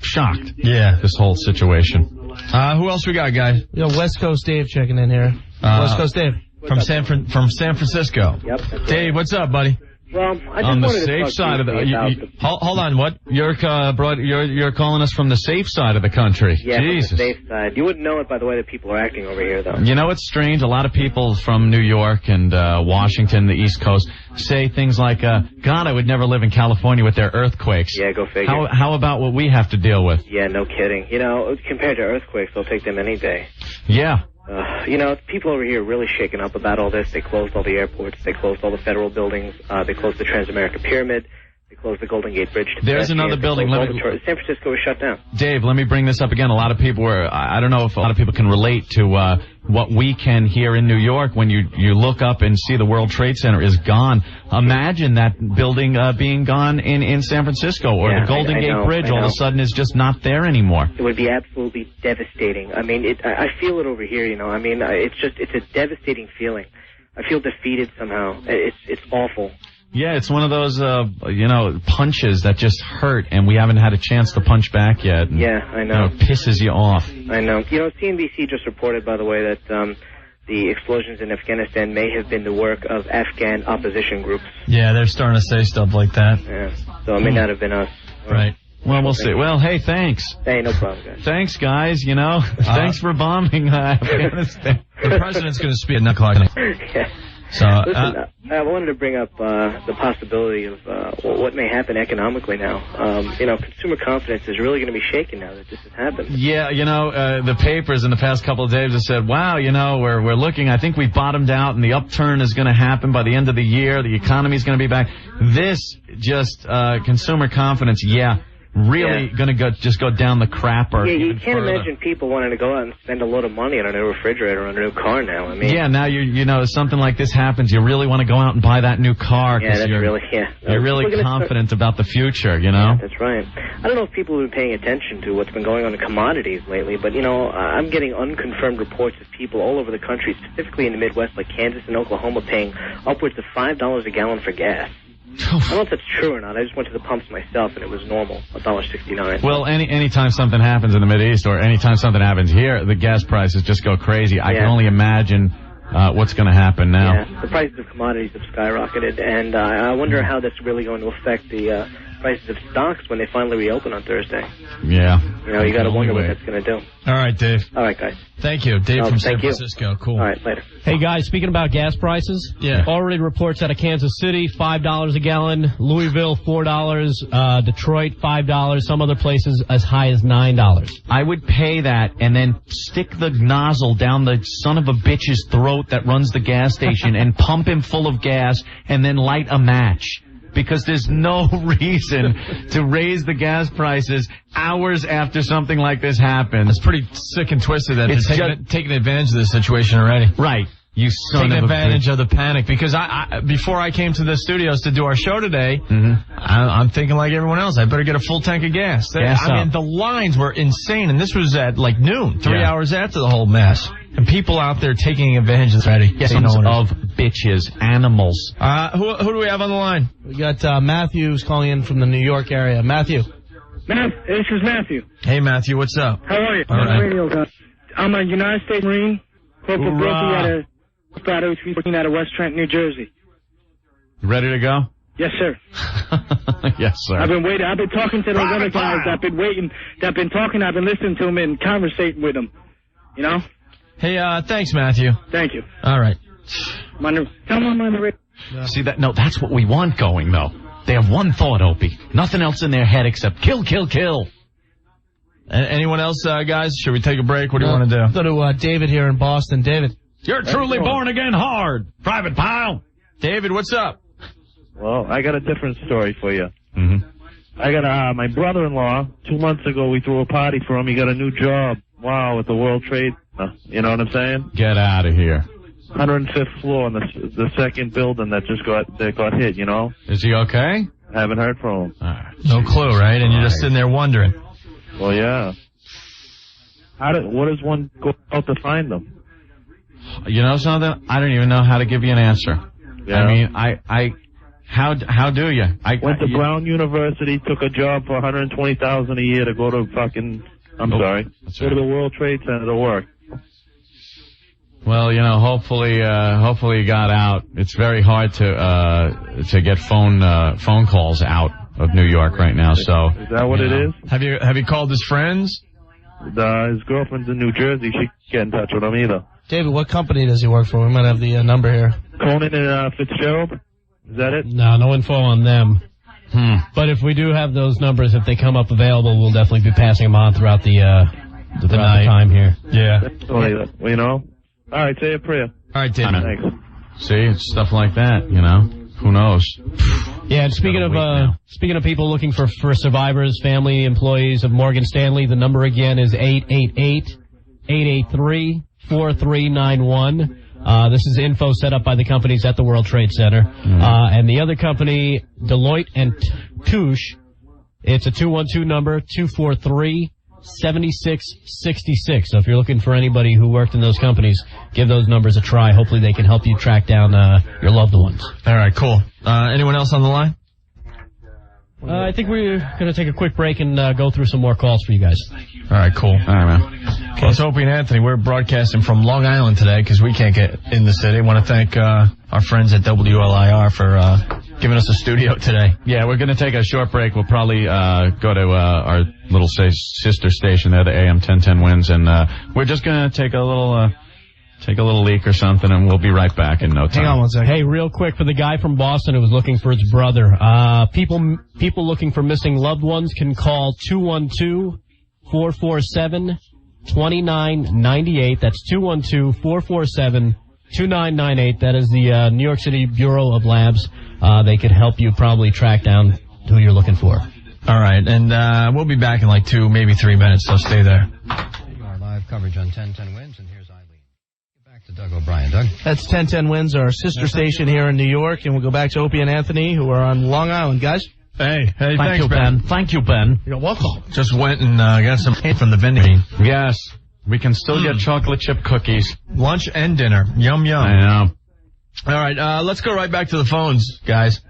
shocked. Yeah. This whole situation. Who else we got, guys? West Coast Dave checking in here. West Coast Dave. From San Francisco. Yep. That's Dave, right. what's up, buddy? Well, I just On the wanted to safe talk side of briefly about Hold on, what? You're calling us from the safe side of the country. Yeah, Jesus. from the safe side. You wouldn't know it by the way that people are acting over here, though. You know what's strange? A lot of people from New York and Washington, the East Coast, say things like, God, I would never live in California with their earthquakes. Yeah, go figure. How about what we have to deal with? Yeah, no kidding. You know, compared to earthquakes, they'll take them any day. Yeah. You know, people over here are really shaken up about all this. They closed all the airports. They closed all the federal buildings. They closed the Transamerica Pyramid. They closed the Golden Gate Bridge. There's another building. San Francisco was shut down. Dave, let me bring this up again. A lot of people I don't know if a lot of people can relate to what we can here in New York when you look up and see the World Trade Center is gone. Imagine that building being gone in San Francisco, or the Golden Gate Bridge all of a sudden is just not there anymore. It would be absolutely devastating. I mean, I feel it over here, you know. I mean, it's a devastating feeling. I feel defeated somehow. It's awful. Yeah, it's one of those, punches that just hurt, and we haven't had a chance to punch back yet. And, yeah, I know. It pisses you off. I know. You know, CNBC just reported, by the way, that the explosions in Afghanistan may have been the work of Afghan opposition groups. Yeah, they're starting to say stuff like that. Yeah, so it may not have been us. Right. Well, we'll see. Well, hey, thanks. Hey, no problem, guys. Thanks, guys. You know, thanks for bombing Afghanistan. The president's going to speak at 9 o'clock. Yeah. So, listen, I wanted to bring up the possibility of what may happen economically now. Consumer confidence is really going to be shaken now that this has happened. Yeah, the papers in the past couple of days have said, wow, we're looking, I think we bottomed out and the upturn is going to happen by the end of the year. The economy's going to be back. This just, consumer confidence, really going to just go down the crapper. Yeah, you can't further. imagine people wanting to go out and spend a load of money on a new refrigerator or on a new car now. I mean, yeah, now something like this happens, you really want to go out and buy that new car because you're really confident about the future, you know? Yeah, that's right. I don't know if people have been paying attention to what's been going on in commodities lately, but, I'm getting unconfirmed reports of people all over the country, specifically in the Midwest, like Kansas and Oklahoma, paying upwards of $5 a gallon for gas. I don't know if that's true or not. I just went to the pumps myself, and it was normal, $1.69. Well, anytime something happens in the Mideast or anytime something happens here, the gas prices just go crazy. I can only imagine what's going to happen now. Yeah, the prices of commodities have skyrocketed, and I wonder how that's really going to affect the prices of stocks when they finally reopen on Thursday. Yeah. You got to wonder what that's going to do. All right, Dave. All right, guys. Thank you. Dave from San Francisco. Cool. All right, later. Hey, guys, speaking about gas prices, already reports out of Kansas City, $5 a gallon, Louisville, $4, Detroit, $5, some other places as high as $9. I would pay that and then stick the nozzle down the son of a bitch's throat that runs the gas station and pump him full of gas and then light a match. Because there's no reason to raise the gas prices hours after something like this happens. It's pretty sick and twisted that they're taking advantage of this situation already. Right. You son taking of advantage of the panic. Because before I came to the studios to do our show today, I'm thinking like everyone else, I better get a full tank of gas. I mean, the lines were insane, and this was at like noon, 3 hours after the whole mess. And people out there taking advantage of this. Sons of bitches, animals. Who do we have on the line? We got Matthew's calling in from the New York area. Matthew. This is Matthew. Hey, Matthew, what's up? How are you? All right. Radio guy. I'm a United States Marine, Corporal Brookie working out of West Trent, New Jersey. Ready to go? Yes, sir. Yes, sir. I've been waiting. I've been talking to those other guys that have been waiting, that have been talking. I've been listening to them and conversating with them. You know? Hey, thanks, Matthew. Thank you. All right. Come on the radio. See, that's what we want going, though. They have one thought, Opie. Nothing else in their head except kill, kill, kill. Anyone else, guys? Should we take a break? What do you want to do? Go to David here in Boston. David. You're truly born again hard, Private Pile. David, what's up? Well, I got a different story for you. I got my brother-in-law. 2 months ago, we threw a party for him. He got a new job. Wow, with the World Trade. You know what I'm saying? Get out of here. 105th floor in the second building that got hit. You know? Is he okay? I haven't heard from him. No clue, right? And you're just sitting there wondering. Well, yeah. What does one go out to find them? You know something? I don't even know how to give you an answer. Yeah. I mean, how do you? Went to Brown University, took a job for $120,000 a year to go to fucking I'm sorry. Go to the World Trade Center to work. Well, hopefully you got out. It's very hard to get phone calls out of New York right now. So is that what it is? Have you called his friends? His girlfriend's in New Jersey. She can't get in touch with him either. David, what company does he work for? We might have the number here. Conan and Fitzgerald. Is that it? No info on them. But if we do have those numbers, if they come up available, we'll definitely be passing them on throughout the time here. Yeah. All right, say a prayer. All right, David. Thanks. See, it's stuff like that, Who knows? Yeah, and speaking of people looking for survivors, family, employees of Morgan Stanley, the number again is 888-883-4391. This is info set up by the companies at the World Trade Center. And the other company, Deloitte and Touche, it's a 212 number, 243-7666. So if you're looking for anybody who worked in those companies, give those numbers a try. Hopefully they can help you track down your loved ones. All right, cool. Anyone else on the line? I think we're going to take a quick break and go through some more calls for you guys. All right, cool. All right, man. Well, it's Opie and Anthony. We're broadcasting from Long Island today because we can't get in the city. I want to thank our friends at WLIR for giving us a studio today. Yeah, we're going to take a short break. We'll probably go to our little sister station there, the AM 1010 Wins, and we're just going to take a little leak or something, and we'll be right back in no time. Hang on one second. Hey, real quick, for the guy from Boston who was looking for his brother, people looking for missing loved ones can call 212-447-2998. That's 212-447-2998. That is the New York City Bureau of Labs. They could help you probably track down who you're looking for. All right, and we'll be back in like 2, maybe 3 minutes, so stay there. Our live coverage on 1010 Wins, and here's Eileen. Back to Doug O'Brien. Doug? That's 1010 Wins, our sister station here in New York, and we'll go back to Opie and Anthony, who are on Long Island. Guys? Hey, Thank thanks, you, Ben. Thank you, Ben. You're welcome. Just went and got some from the vending machine. Yes, we can still get chocolate chip cookies. Lunch and dinner. Yum, yum. I know. All right, let's go right back to the phones, guys.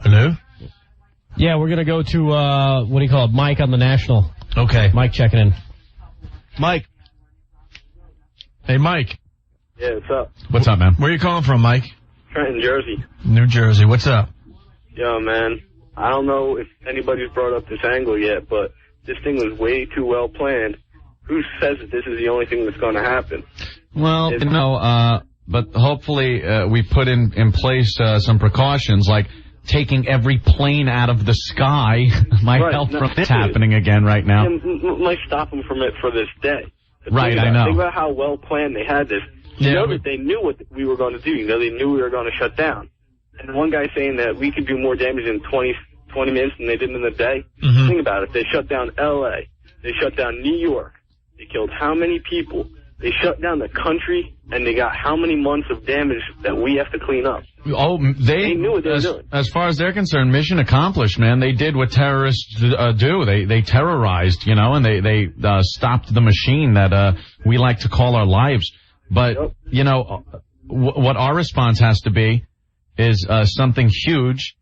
Hello? Yeah, we're going to go to, what do you call it, Mike on the National. Okay. Mike checking in. Mike. Hey, Mike. Yeah, what's up? What's up, man? Where are you calling from, Mike? Trenton, Jersey. New Jersey. What's up? Yo, man, I don't know if anybody's brought up this angle yet, but this thing was way too well planned. Who says that this is the only thing that's going to happen? Well, but hopefully we put in place some precautions, like taking every plane out of the sky might help from this happening again right now. Might stop them from it for this day. Right, I know. Think about how well planned they had this. You know that they knew what we were going to do. You know, they knew we were going to shut down. And one guy saying that we could do more damage in 20 minutes than they did in a day. Mm-hmm. Think about it. They shut down L.A. They shut down New York. They killed how many people? They shut down the country, and they got how many months of damage that we have to clean up? Oh, they knew what they were doing. As far as they're concerned, mission accomplished, man. They did what terrorists do. They terrorized, and they stopped the machine that we like to call our lives. But, what our response has to be is something huge.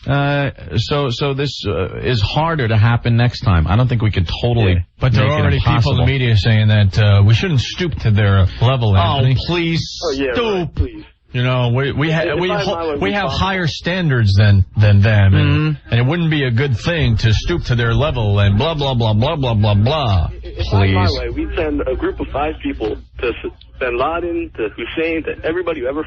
So this is harder to happen next time. I don't think we could totally. But there are already people in the media saying that we shouldn't stoop to their level. Anthony. Oh, please stoop. Right, please. We have higher standards than them, and it wouldn't be a good thing to stoop to their level and blah blah blah blah blah blah blah. If I'm my way, we'd send a group of 5 people to Bin Laden, to Hussein, to everybody who ever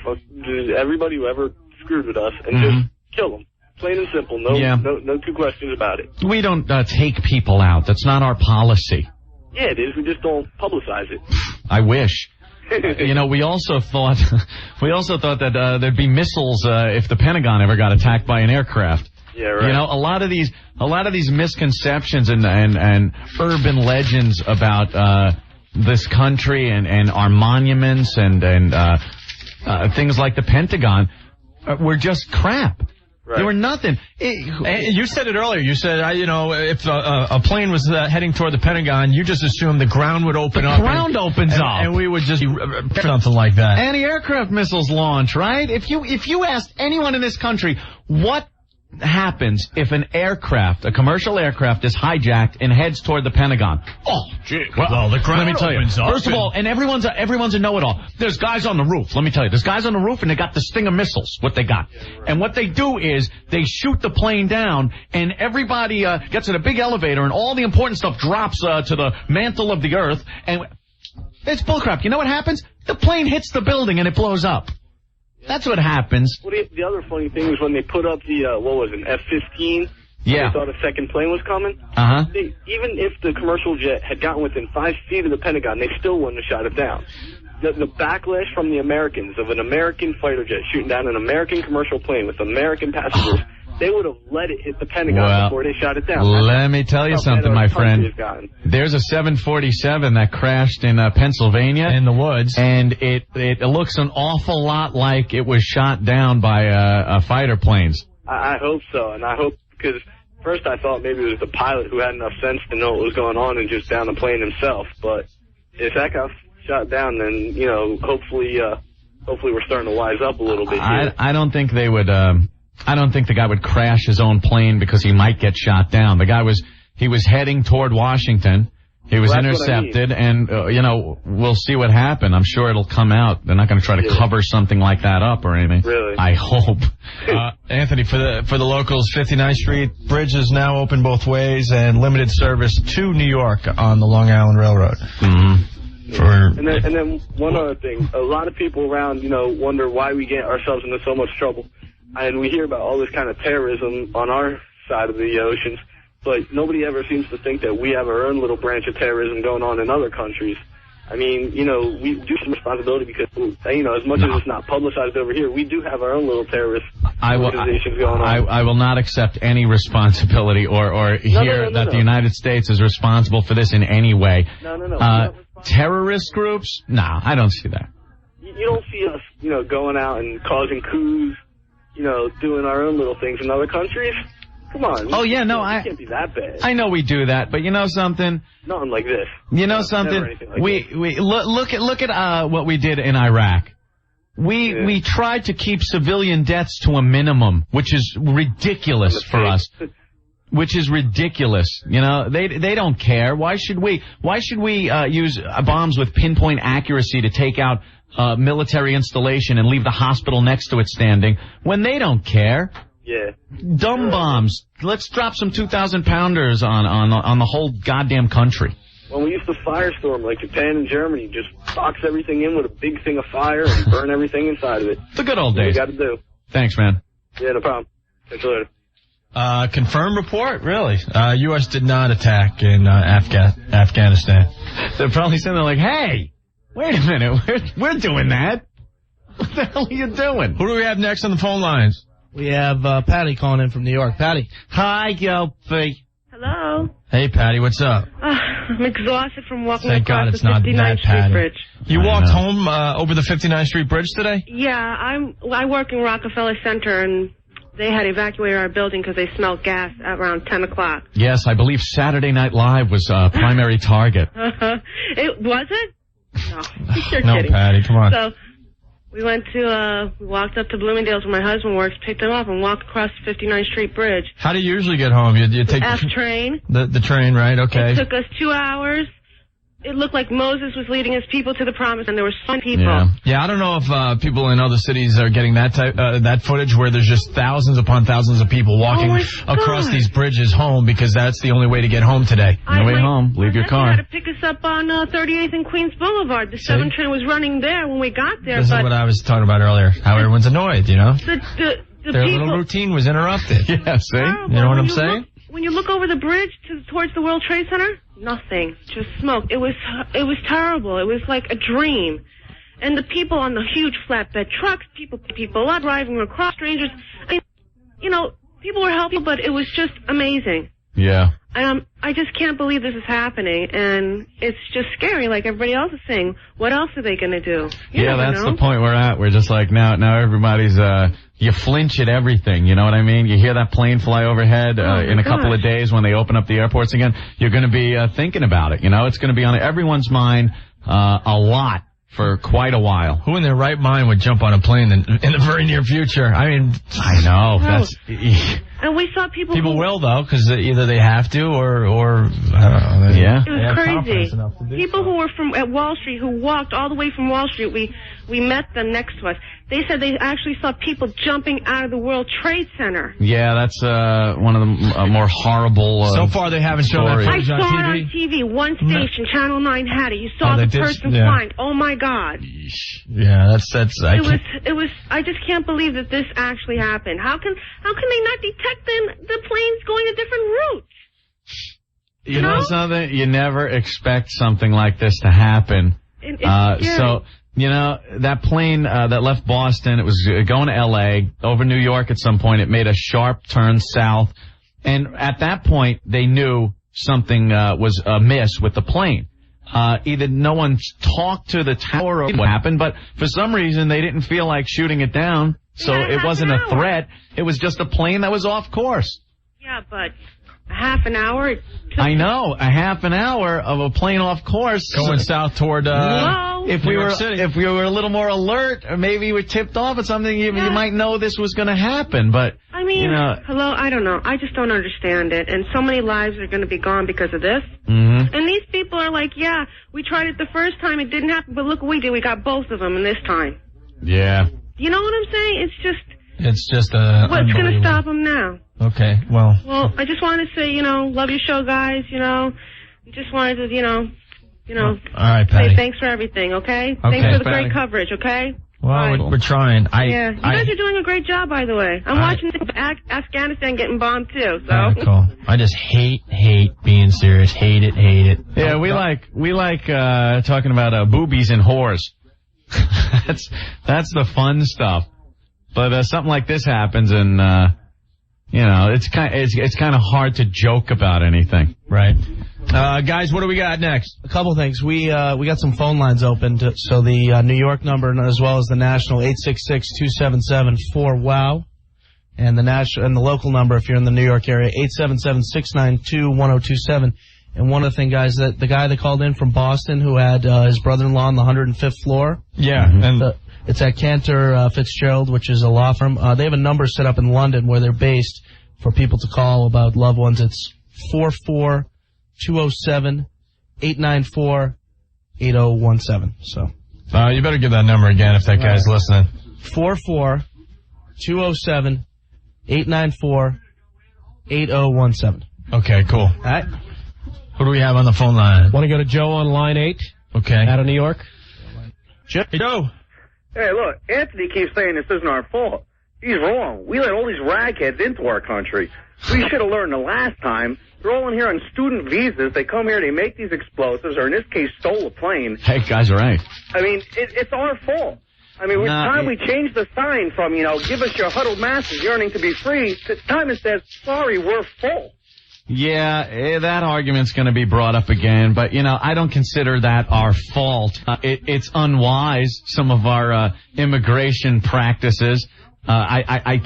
screwed with us, and just kill them. Plain and simple. No 2 questions about it. We don't take people out. That's not our policy. Yeah, it is. We just don't publicize it. I wish. We also thought that there'd be missiles if the Pentagon ever got attacked by an aircraft. Yeah, right. A lot of these misconceptions and urban legends about this country and our monuments and things like the Pentagon were just crap. Right. They were nothing. You said it earlier. You said, if a plane was heading toward the Pentagon, you just assumed the ground would open up. The ground opens up. And we would just something like that. Anti-aircraft missiles launch, right? If you asked anyone in this country what happens if an aircraft, a commercial aircraft, is hijacked and heads toward the Pentagon? Oh, gee. Well, the ground let me tell you. opens up First of all, and everyone's a know-it-all. There's guys on the roof. Let me tell you. There's guys on the roof, and they got the Stinger missiles, what they got. And what they do is they shoot the plane down, and everybody gets in a big elevator, and all the important stuff drops to the mantle of the earth. And it's bullcrap. You know what happens? The plane hits the building, and it blows up. That's what happens. Well, the other funny thing was when they put up the, what was it, an F-15? Yeah. They thought a second plane was coming. Uh-huh. Even if the commercial jet had gotten within 5 feet of the Pentagon, they still wouldn't have shot it down. The backlash from the Americans of an American fighter jet shooting down an American commercial plane with American passengers, they would have let it hit the Pentagon before they shot it down. Let me tell you something, my friend. There's a 747 that crashed in Pennsylvania. In the woods. And it looks an awful lot like it was shot down by fighter planes. I hope so, and I hope, because first I thought maybe it was the pilot who had enough sense to know what was going on and just down the plane himself. But if that got shot down, then, hopefully we're starting to wise up a little bit here. I don't think they would, I don't think the guy would crash his own plane because he might get shot down. The guy was heading toward Washington. He was intercepted, and, we'll see what happened. I'm sure it'll come out. They're not going to try to cover something like that up or anything. Really? I hope. Anthony, for the locals, 59th Street Bridge is now open both ways and limited service to New York on the Long Island Railroad. Mm-hmm. And then one other thing. A lot of people around, wonder why we get ourselves into so much trouble. And we hear about all this kind of terrorism on our side of the oceans, but nobody ever seems to think that we have our own little branch of terrorism going on in other countries. I mean, we do some responsibility because, as much as it's not publicized over here, we do have our own little terrorist organizations going on. I will not accept any responsibility or hear that the United States is responsible for this in any way. No. Terrorist groups? Nah, I don't see that. You don't see us, going out and causing coups, doing our own little things in other countries. Come on. Oh, yeah, no, it can't be that bad. I know we do that, but you know something? Nothing like this. You know something? Like we look at what we did in Iraq. We tried to keep civilian deaths to a minimum, which is ridiculous for us. Which is ridiculous. They don't care. Why should we use bombs with pinpoint accuracy to take out military installation and leave the hospital next to it standing when they don't care? Yeah. Dumb bombs. Let's drop some 2,000-pounders on the whole goddamn country. When we used to firestorm like Japan and Germany, just box everything in with a big thing of fire and burn everything inside of it. The good old days. What we got to do. Thanks, man. Yeah, no problem. Catch you later. Confirmed report, really. U.S. did not attack in Afghanistan. They're probably sitting there like, hey, wait a minute, we're doing that. What the hell are you doing? Who do we have next on the phone lines? We have Patty calling in from New York. Patty. Hi, Opie. Hello. Hey, Patty, what's up? I'm exhausted from walking Thank across God it's the not 59th that Street Patty. Bridge. You walked home over the 59th Street Bridge today? Yeah, I work in Rockefeller Center, and they had evacuated our building because they smelled gas at around 10 o'clock. Yes, I believe Saturday Night Live was primary target. It was it? No, you're No, kidding. Patty, come on. So we walked up to Bloomingdale's where my husband works, picked him up, and walked across the 59th Street Bridge. How do you usually get home? You take F train. The train, right? Okay. It took us 2 hours. It looked like Moses was leading his people to the promise, and there were so many people. Yeah, I don't know if people in other cities are getting that footage where there's just thousands upon thousands of people walking across these bridges home because that's the only way to get home today. No way home. Leave your car. They had to pick us up on 38th and Queens Boulevard. The 7 train was running there when we got there. This is what I was talking about earlier, how everyone's annoyed, The Their people, little routine was interrupted. Yeah, see? Horrible. You know what I'm saying? When you look over the bridge towards the World Trade Center, nothing, just smoke. It was terrible. It was like a dream. And the people on the huge flatbed trucks, people up driving across, strangers. I mean, people were helping, but it was just amazing. Yeah. I just can't believe this is happening, and it's just scary. Like everybody else is saying, what else are they going to do? Yeah, that's the point we're at. We're just like now everybody's you flinch at everything. You know what I mean? You hear that plane fly overhead in a couple of days when they open up the airports again. You're going to be thinking about it. It's going to be on everyone's mind a lot for quite a while. Who in their right mind would jump on a plane in the very near future? I mean, I know. That's and we saw people will, though, because either they have to or yeah. It was crazy. People who were at Wall Street, who walked all the way from Wall Street, we met them next to us. They said they actually saw people jumping out of the World Trade Center. Yeah, that's one of the more horrible so far they haven't shown that I footage saw on TV. it on TV. One station, Channel 9 had it. You saw the person flying. Oh, my God. Yeah, that's. It was. I just can't believe that this actually happened. How can they not detect the planes going a different route? You know something? You never expect something like this to happen. So, you know, that plane that left Boston, it was going to L.A., over New York at some point. It made a sharp turn south. And at that point, they knew something was amiss with the plane. Either no one talked to the tower or what happened, but for some reason, they didn't feel like shooting it down. So it wasn't a threat. It was just a plane that was off course. Yeah, but a half an hour. I know, a half an hour of a plane off course going south toward. If we were a little more alert, or maybe we were tipped off at something, you might know this was going to happen. But I mean, hello, I don't know. I just don't understand it. And so many lives are going to be gone because of this. Mm-hmm. And these people are like, yeah, we tried it the first time, it didn't happen, but look what we did. We got both of them in this time. Yeah. You know what I'm saying? It's just what's going to stop them now? Okay, well, I just wanted to say, love your show, guys. Just wanted to, all right, Patty. say thanks for everything. Okay. Thanks for the great coverage. Okay. Well, we're trying. You guys are doing a great job, by the way. I'm watching Afghanistan getting bombed too. So. Cool. I just hate being serious. Hate it. Yeah, we like talking about boobies and whores. that's the fun stuff. But something like this happens, and it's kind of hard to joke about anything, right? Guys, what do we got next? A couple things. We got some phone lines open. So the New York number, as well as the national 866-277-4WOW, and the local number if you're in the New York area 877-692-1027. And one other thing, guys, that the guy that called in from Boston who had his brother-in-law on the 105th floor. Yeah, and it's at Cantor Fitzgerald, which is a law firm. They have a number set up in London where they're based for people to call about loved ones. It's 44207-894-8017. So. You better give that number again if that guy's listening. 44207-894-8017. Okay, cool. All right. Who do we have on the phone line? Want to go to Joe on line 8? Okay. Out of New York? Joe. Hey, look, Anthony keeps saying this isn't our fault. He's wrong. We let all these ragheads into our country. We should have learned the last time. They're all in here on student visas. They come here, they make these explosives, or in this case, stole a plane. Hey, guys are right. I mean, it's our fault. I mean, it's time we change the sign from, give us your huddled masses yearning to be free. It's time it says, sorry, we're full. Yeah, that argument's going to be brought up again, but, I don't consider that our fault. It's unwise, some of our immigration practices. I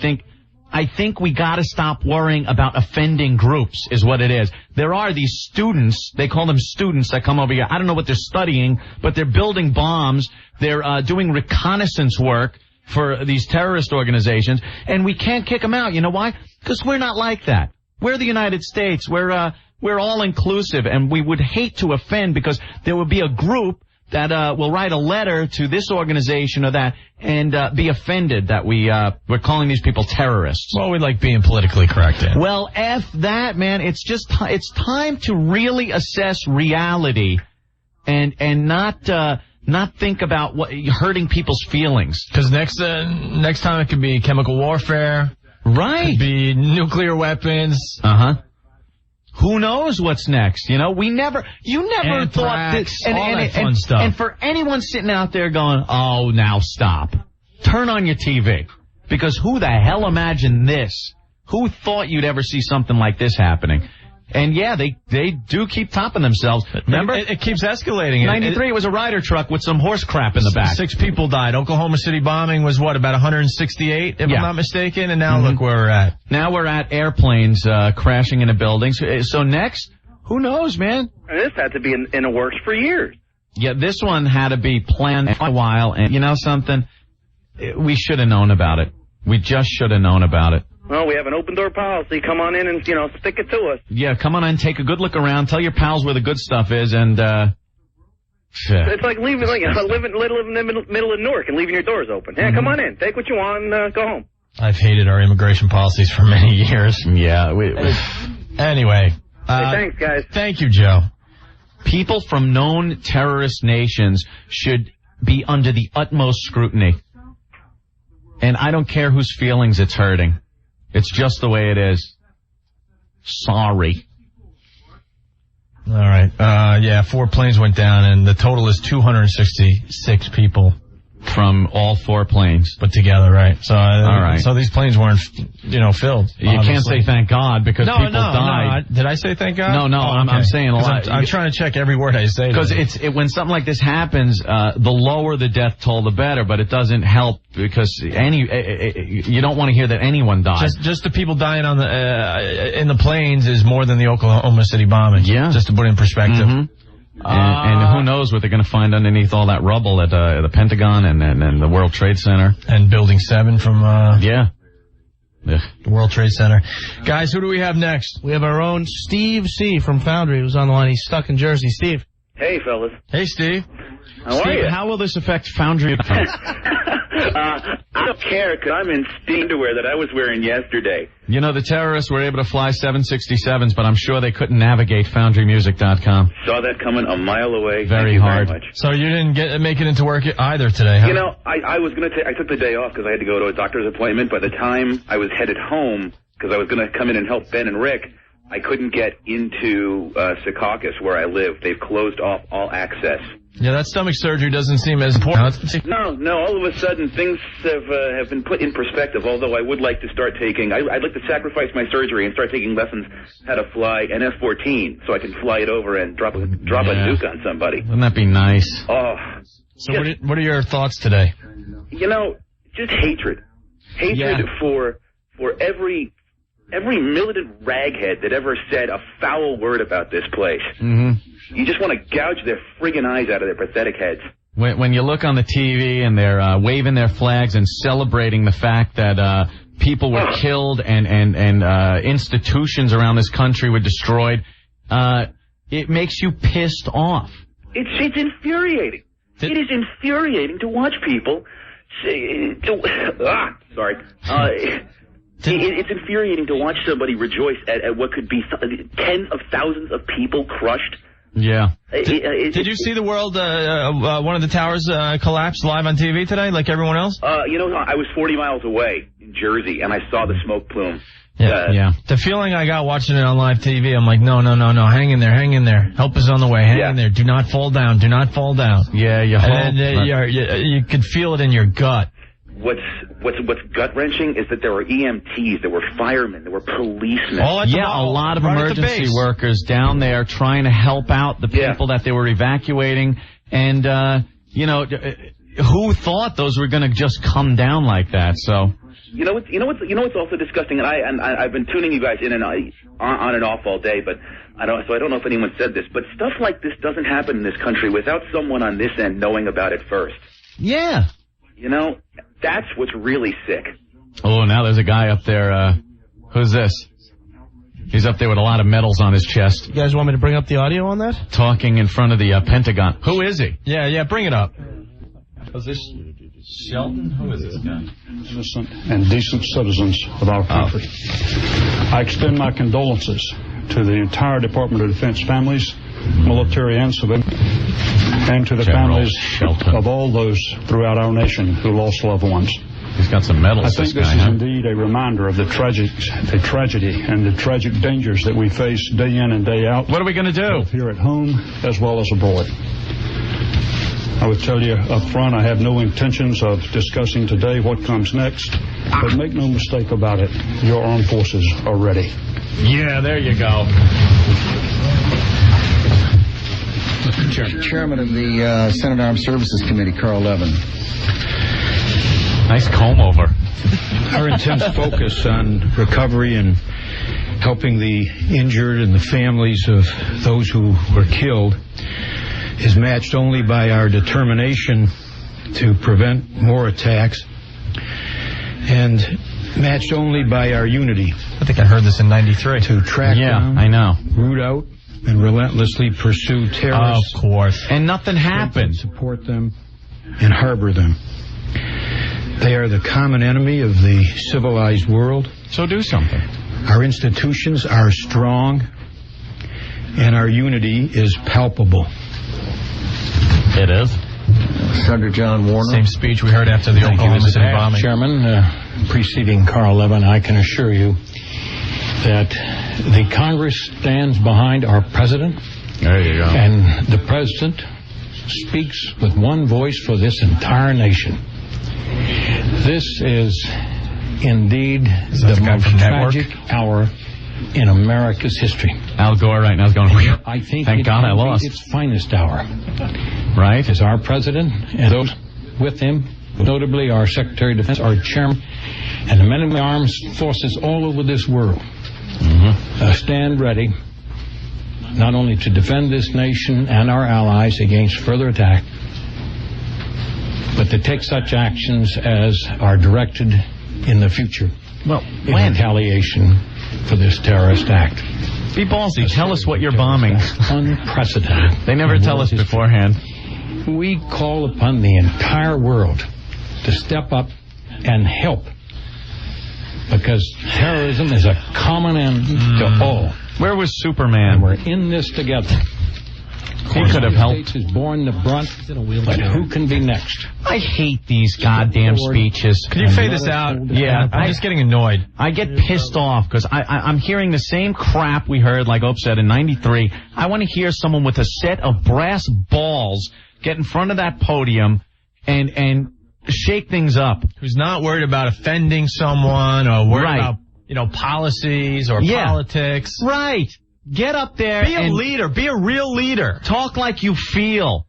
think we got to stop worrying about offending groups is what it is. There are these students, they call them students that come over here. I don't know what they're studying, but they're building bombs. They're doing reconnaissance work for these terrorist organizations, and we can't kick them out. You know why? Because we're not like that. We're the United States. We're all inclusive, and we would hate to offend because there would be a group that will write a letter to this organization or that and be offended that we're calling these people terrorists. Well, we like being politically correct. Well, F that, man. It's just it's time to really assess reality and not think about hurting people's feelings. Because next time it could be chemical warfare. Right. Could be nuclear weapons. Who knows what's next? You never thought this. And fun stuff. And for anyone sitting out there going, oh, now stop. Turn on your TV. Because who the hell imagined this? Who thought you'd ever see something like this happening? And yeah, they do keep topping themselves. Remember? It keeps escalating. 93, it was a Ryder truck with some horse crap in the back. 6 people died. Oklahoma City bombing was about 168, if I'm not mistaken, and now look where we're at. Now we're at airplanes crashing into buildings. So next, who knows, man? And this had to be in the works for years. Yeah, this one had to be planned for a while, and you know something? We should have known about it. We just should have known about it. Well, we have an open door policy. Come on in and, stick it to us. Yeah, come on in, take a good look around, tell your pals where the good stuff is, and, It's like living in the middle of Newark and leaving your doors open. Yeah, come on in. Take what you want and go home. I've hated our immigration policies for many years. Yeah. Anyway. Hey, thanks, guys. Thank you, Joe. People from known terrorist nations should be under the utmost scrutiny. And I don't care whose feelings it's hurting. It's just the way it is. Sorry. All right. 4 planes went down, and the total is 266 people. From all 4 planes. Put together, right. So, all right. So these planes weren't, filled. You can't say thank God because people died. No. Did I say thank God? No, I'm saying a lot. I'm trying to check every word I say. Because when something like this happens, the lower the death toll, the better, but it doesn't help because you don't want to hear that anyone died. Just the people dying on in the planes is more than the Oklahoma City bombing. Yeah. Just to put it in perspective. Mm-hmm. And who knows what they're going to find underneath all that rubble at the Pentagon and the World Trade Center. And Building 7 from the World Trade Center. Guys, who do we have next? We have our own Steve C. from Foundry, who's on the line. He's stuck in Jersey. Steve. Hey, fellas. Hey, Steve. How are you? How will this affect Foundry? I don't care because I'm in steam underwear that I was wearing yesterday. You know, the terrorists were able to fly 767s, but I'm sure they couldn't navigate FoundryMusic.com. Saw that coming a mile away. Very hard. Very much. So you didn't make it into work either today, huh? I was going to I took the day off because I had to go to a doctor's appointment. By the time I was headed home, because I was going to come in and help Ben and Rick, I couldn't get into Secaucus where I live. They've closed off all access. Yeah, that stomach surgery doesn't seem as important. No. All of a sudden, things have been put in perspective. Although I would like to start taking, I'd like to sacrifice my surgery and start taking lessons how to fly an F-14, so I can fly it over and drop a nuke on somebody. Wouldn't that be nice? Oh. So what are your thoughts today? Just hatred for every militant raghead that ever said a foul word about this place. Mm-hmm. You just want to gouge their friggin' eyes out of their pathetic heads. When you look on the TV and they're waving their flags and celebrating the fact that people were killed and institutions around this country were destroyed, it makes you pissed off. It's infuriating. It is infuriating to watch people say... It's infuriating to watch somebody rejoice at what could be tens of thousands of people crushed. Yeah. Did you see the world, one of the towers collapse live on TV today, like everyone else? I was 40 miles away in Jersey, and I saw the smoke plume. Yeah. The feeling I got watching it on live TV, I'm like, no, hang in there. Help is on the way, hang in there. Do not fall down. Yeah, you hope. And you could feel it in your gut. What's gut-wrenching is that there were EMTs, there were firemen, there were policemen. A lot of emergency workers down there trying to help out the people that they were evacuating. And, who thought those were going to just come down like that? So. You know what's also disgusting, and I've been tuning you guys in and on and off all day, but I don't know if anyone said this, but stuff like this doesn't happen in this country without someone on this end knowing about it first. Yeah. That's what's really sick. Oh, now there's a guy up there. Who's this? He's up there with a lot of medals on his chest. You guys want me to bring up the audio on that? Talking in front of the Pentagon. Who is he? Yeah, bring it up. Is this Shelton? Who is this guy? Innocent and decent citizens of our country. I extend my condolences to the entire Department of Defense families, military and civilian, and to the families of all those throughout our nation who lost loved ones. He's got some medals. I think this is indeed a reminder of the tragedy and the tragic dangers that we face day in and day out. What are we going to do? Both here at home as well as abroad. I would tell you up front, I have no intentions of discussing today what comes next, but make no mistake about it, your armed forces are ready. Yeah, there you go. Mr. Chairman. Chairman of the Senate Armed Services Committee, Carl Levin. Nice comb over. Our intense focus on recovery and helping the injured and the families of those who were killed is matched only by our determination to prevent more attacks and matched only by our unity. I think I heard this in 93. To track down, I know. root out, and relentlessly pursue terrorists. Of course. And nothing happened. Support them and harbor them. They are the common enemy of the civilized world. So do something. Our institutions are strong, and our unity is palpable. It is. Senator John Warner. Same speech we heard after the Oklahoma City bombing. Chairman, preceding Carl Levin, I can assure you that the Congress stands behind our president. There you go. And the president speaks with one voice for this entire nation. This is indeed the most tragic hour in America's history. Al Gore right now is going, I think thank God I lost. Its finest hour. Right? As our president and those with him, notably our Secretary of Defense, our chairman, and the men in the armed forces all over this world stand ready not only to defend this nation and our allies against further attack, but to take such actions as are directed in the future in retaliation for this terrorist act. Be ballsy. Tell us what you're bombing. Unprecedented. They never tell us beforehand. We call upon the entire world to step up and help, because terrorism is a common end to all. Where was Superman? And we're in this together. He could have helped. States is borne the brunt, but who can be next? I hate these goddamn speeches. Could you fade this out? Yeah, I'm just getting annoyed. I get pissed off because I'm hearing the same crap we heard, like Ope said, in 93. I want to hear someone with a set of brass balls get in front of that podium and shake things up. Who's not worried about offending someone or worried about, policies or politics. Right. Get up there. Be a leader. Be a real leader. Talk like you feel.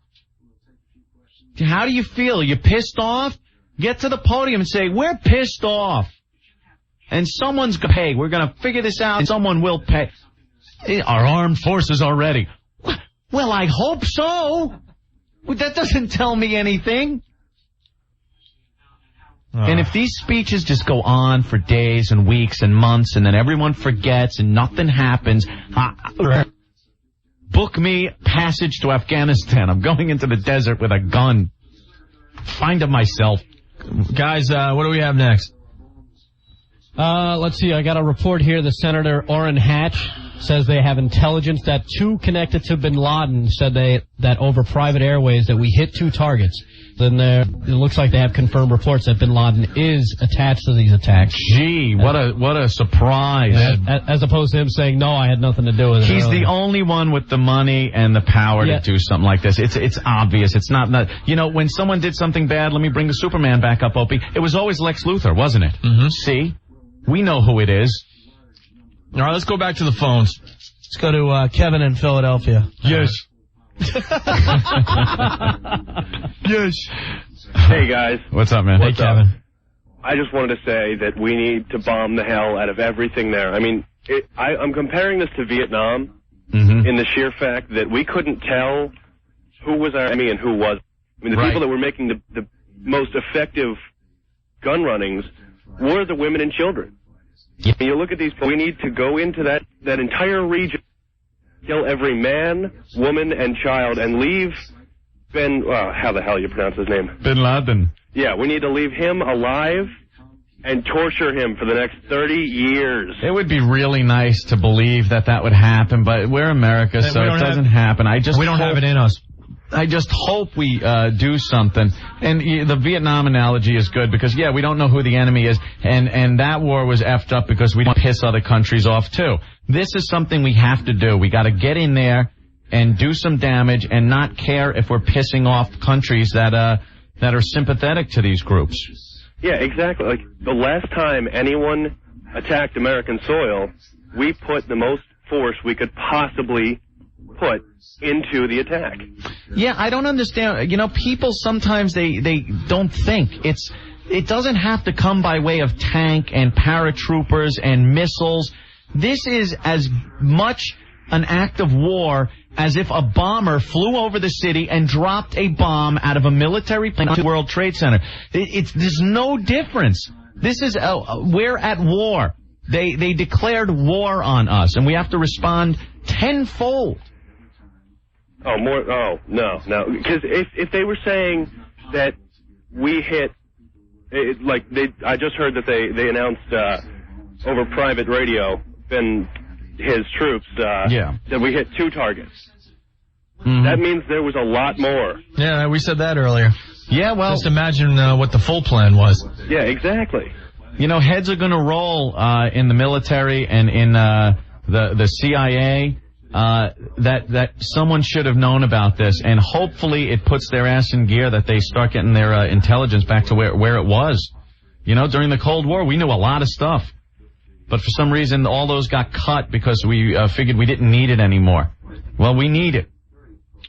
How do you feel? You pissed off? Get to the podium and say, we're pissed off. And someone's going to pay. We're going to figure this out and someone will pay. Our armed forces are ready. Well, I hope so. That doesn't tell me anything. And if these speeches just go on for days and weeks and months and then everyone forgets and nothing happens, book me passage to Afghanistan. I'm going into the desert with a gun. Find it myself. Guys, what do we have next? Let's see. I got a report here. The Senator Orrin Hatch says they have intelligence that two connected to bin Laden said that over private airways that we hit two targets. Then it looks like they have confirmed reports that bin Laden is attached to these attacks. Gee, what a surprise. As opposed to him saying, no, I had nothing to do with it. He's the only one with the money and the power to do something like this. It's obvious. It's not, when someone did something bad, let me bring the Superman back up, Opie. It was always Lex Luthor, wasn't it? See? We know who it is. All right, let's go back to the phones. Let's go to Kevin in Philadelphia. Yes. Yes. Hey, guys. What's up, man? Hey, Kevin. I just wanted to say that we need to bomb the hell out of everything there. I mean, I'm comparing this to Vietnam in the sheer fact that we couldn't tell who was our enemy and who wasn't. I mean, the people that were making the most effective gun runnings were the women and children. Yeah. And you look at these, we need to go into that entire region, kill every man, woman, and child, and leave how the hell you pronounce his name? Bin Laden. Yeah, we need to leave him alive and torture him for the next 30 years. It would be really nice to believe that would happen, but we're America, so it doesn't happen. We don't have it in us. I just hope we do something. And the Vietnam analogy is good because, we don't know who the enemy is. And that war was effed up because we don't piss other countries off, too. This is something we have to do. We got to get in there and do some damage and not care if we're pissing off countries that are sympathetic to these groups. Yeah, exactly. Like, the last time anyone attacked American soil, we put the most force we could possibly put into the attack. Yeah, I don't understand. People sometimes they don't think. It doesn't have to come by way of tank and paratroopers and missiles. This is as much an act of war as if a bomber flew over the city and dropped a bomb out of a military plane to the World Trade Center. There's no difference. This is, we're at war. They declared war on us, and we have to respond tenfold. Oh, more? Oh, no. Because if they were saying that we hit, I just heard that they announced over private radio and his troops that we hit 2 targets. Mm-hmm. That means there was a lot more. Yeah, we said that earlier. Yeah, well, just imagine what the full plan was. Yeah, exactly. You know, heads are going to roll in the military and in the CIA. That someone should have known about this, and hopefully it puts their ass in gear that they start getting their intelligence back to where it was. You know, during the Cold War, we knew a lot of stuff, but for some reason, all those got cut because we figured we didn't need it anymore. Well, we need it.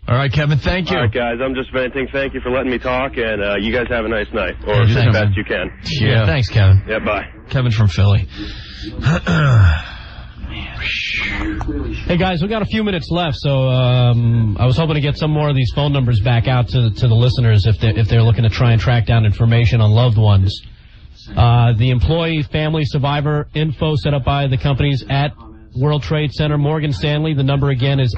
All right, Kevin, thank you. All right, guys, I'm just venting. Thank you for letting me talk, and you guys have a nice night, or as best you can. Yeah, thanks, Kevin. Yeah, bye. Kevin from Philly. Hey guys, we got a few minutes left, so I was hoping to get some more of these phone numbers back out to the listeners if they're looking to try and track down information on loved ones. The employee family survivor info set up by the companies at World Trade Center, Morgan Stanley. The number again is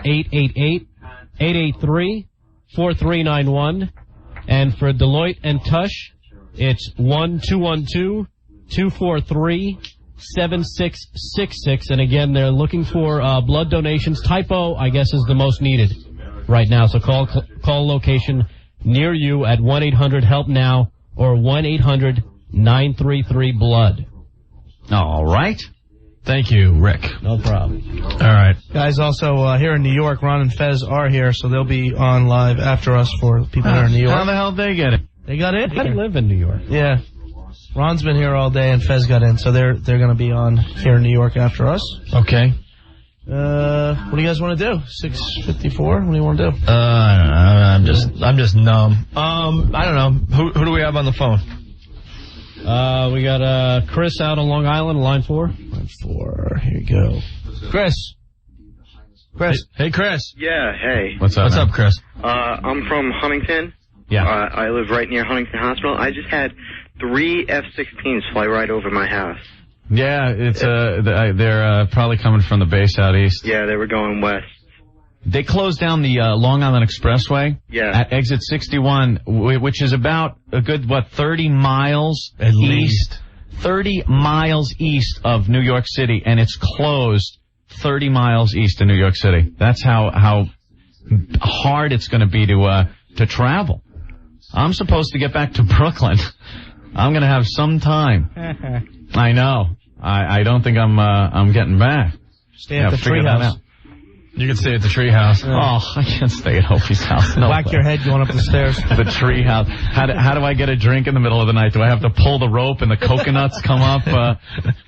888-883-4391, and for Deloitte and Tush, it's 1-212-243-7666, and again, they're looking for blood donations. Typo, I guess, is the most needed right now, so call location near you at 1-800-HELP-NOW or 1-800-933-BLOOD. All right. Thank you, Rick. No problem. All right. Guys, also here in New York, Ron and Fez are here, so they'll be on live after us for people here in New York. How the hell did they get it? They got in. They live in New York. Yeah. Ron's been here all day, and Fez got in, so they're going to be on here in New York after us. Okay. What do you guys want to do? 6:54. What do you want to do? I don't know. I'm just numb. I don't know. Who do we have on the phone? We got Chris out on Long Island, line 4. Line 4. Here you go. Chris. Hey, Chris. Yeah, hey. What's up, Chris? I'm from Huntington. Yeah. I live right near Huntington Hospital. I just had 3 F-16s fly right over my house. Yeah, it's they're probably coming from the base out east. Yeah, they were going west. They closed down the Long Island Expressway at exit 61, which is about a good, 30 miles at least. 30 miles east of New York City, and it's closed 30 miles east of New York City. That's how hard it's going to be to travel. I'm supposed to get back to Brooklyn. I'm going to have some time. I know. I don't think I'm getting back. Stay at the treehouse. You can stay at the treehouse. Oh, I can't stay at Opie's house. No Whack your head going up the stairs. The treehouse. How do I get a drink in the middle of the night? Do I have to pull the rope and the coconuts come up?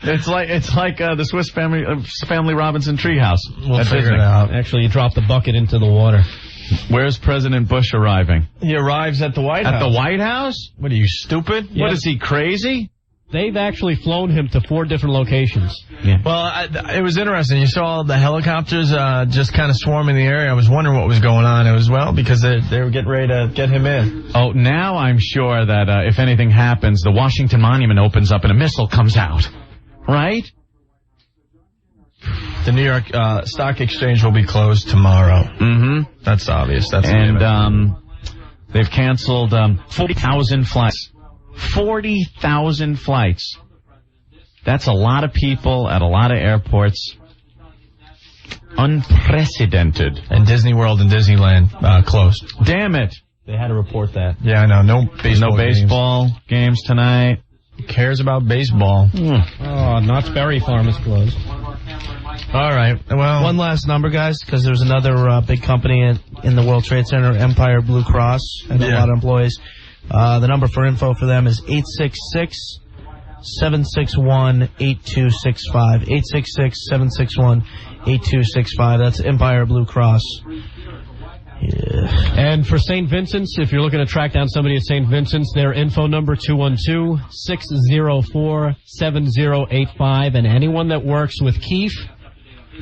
It's like the Swiss Family Robinson treehouse. We'll figure it out. Actually, you drop the bucket into the water. Where's President Bush arriving? He arrives at the White House. At the White House? What are you, stupid? What is he, crazy? They've actually flown him to 4 different locations. Yeah. Well, it was interesting. You saw the helicopters just kind of swarming the area. I was wondering what was going on. It was, because they were getting ready to get him in. Oh, now I'm sure that if anything happens, the Washington Monument opens up and a missile comes out. Right? The New York Stock Exchange will be closed tomorrow. Mm-hmm. That's obvious. And they've canceled 40,000 flights. 40,000 flights. That's a lot of people at a lot of airports. Unprecedented. And Disney World and Disneyland closed. Damn it. They had to report that. Yeah, I know. No baseball games tonight. Who cares about baseball? Oh, Knott's Berry Farm is closed. All right. Well, one last number, guys, because there's another big company in the World Trade Center, Empire Blue Cross, and a lot of employees. The number for info for them is 866-761-8265. 866-761-8265. That's Empire Blue Cross. Yeah. And for St. Vincent's, if you're looking to track down somebody at St. Vincent's, their info number 212-604-7085. And anyone that works with Keefe,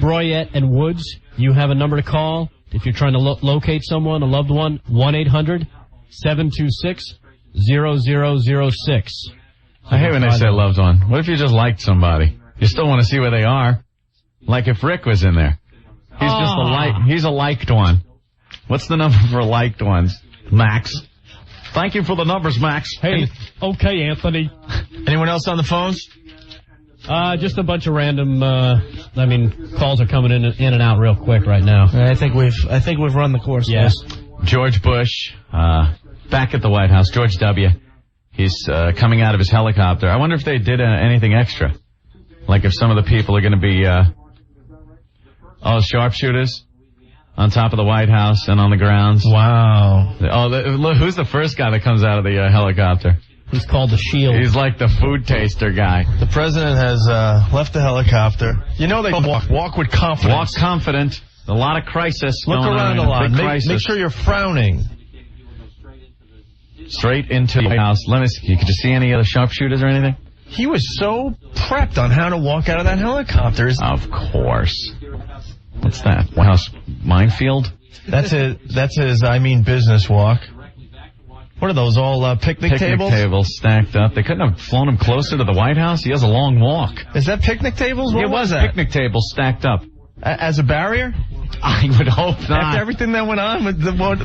Broyette, and Woods, you have a number to call, If you're trying to locate someone, a loved one, 1-800-726-0006. I hate when they say loved one. What if you just liked somebody? You still want to see where they are. Like if Rick was in there. He's a liked one. What's the number for liked ones? Max. Thank you for the numbers, Max. Hey, okay, Anthony. Anyone else on the phones? Just a bunch of random, calls are coming in and out real quick right now. I think we've run the course. Yes. George Bush, back at the White House. George W. He's coming out of his helicopter. I wonder if they did anything extra. Like if some of the people are going to be, sharpshooters on top of the White House and on the grounds. Wow. Look, who's the first guy that comes out of the helicopter? He's called the Shield. He's like the food taster guy. The president has left the helicopter. You know they walk with confidence. Walk confident. A lot of crisis. Look around a lot. Make sure you're frowning. Straight into the White House. Let me see. Could you see any other sharpshooters or anything? He was so prepped on how to walk out of that helicopter. Of course. What's that? White House minefield? That's his business walk. What are those, all picnic tables? Picnic tables stacked up. They couldn't have flown him closer to the White House? He has a long walk. Is that picnic tables? What was that? Picnic tables stacked up. As a barrier? I would hope not. After everything that went on,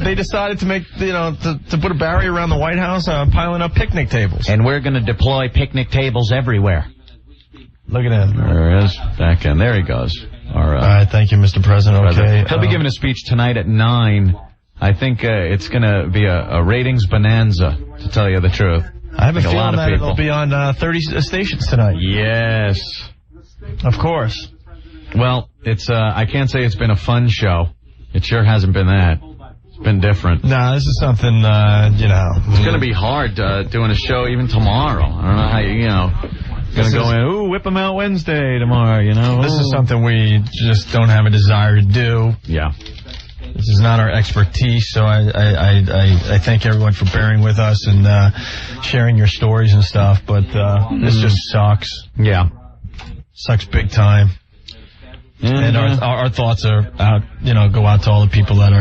they decided to make, to put a barrier around the White House, piling up picnic tables. And we're going to deploy picnic tables everywhere. Look at him. There he is. Back in. There he goes. All right. Thank you, Mr. President. Okay. He'll be giving a speech tonight at 9. I think it's going to be a ratings bonanza, to tell you the truth. I have a feeling that it'll be on 30 stations tonight. Yes. Of course. Well, it's I can't say it's been a fun show. It sure hasn't been that. It's been different. Nah, this is something, It's going to be hard doing a show even tomorrow. I don't know how going to go in, whip them out Wednesday tomorrow, This is something we just don't have a desire to do. Yeah. This is not our expertise, so I thank everyone for bearing with us and sharing your stories and stuff, but this just sucks. Yeah. Sucks big time. And our thoughts are out, go out to all the people that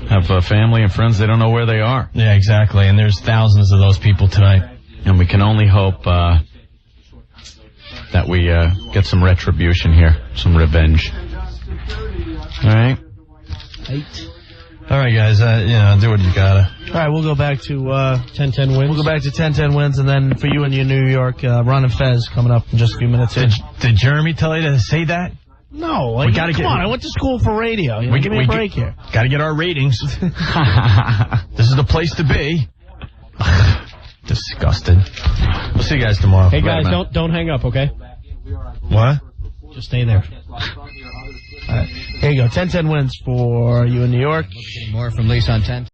have family and friends. They don't know where they are. Yeah, exactly. And there's thousands of those people tonight. And we can only hope that we get some retribution here, some revenge. All right. All right, guys. Do what you gotta. All right, we'll go back to 10-10 wins. We'll go back to 10-10 wins, and then for you and your New York, Ron and Fez coming up in just a few minutes. Did Jeremy tell you to say that? No, come on. I went to school for radio. Give me a break here. Got to get our ratings. This is the place to be. Disgusted. We'll see you guys tomorrow. Hey guys, don't hang up, okay? What? Just stay there. All right. Here you go. 10-10 wins for you in New York. More from Lisa on 10.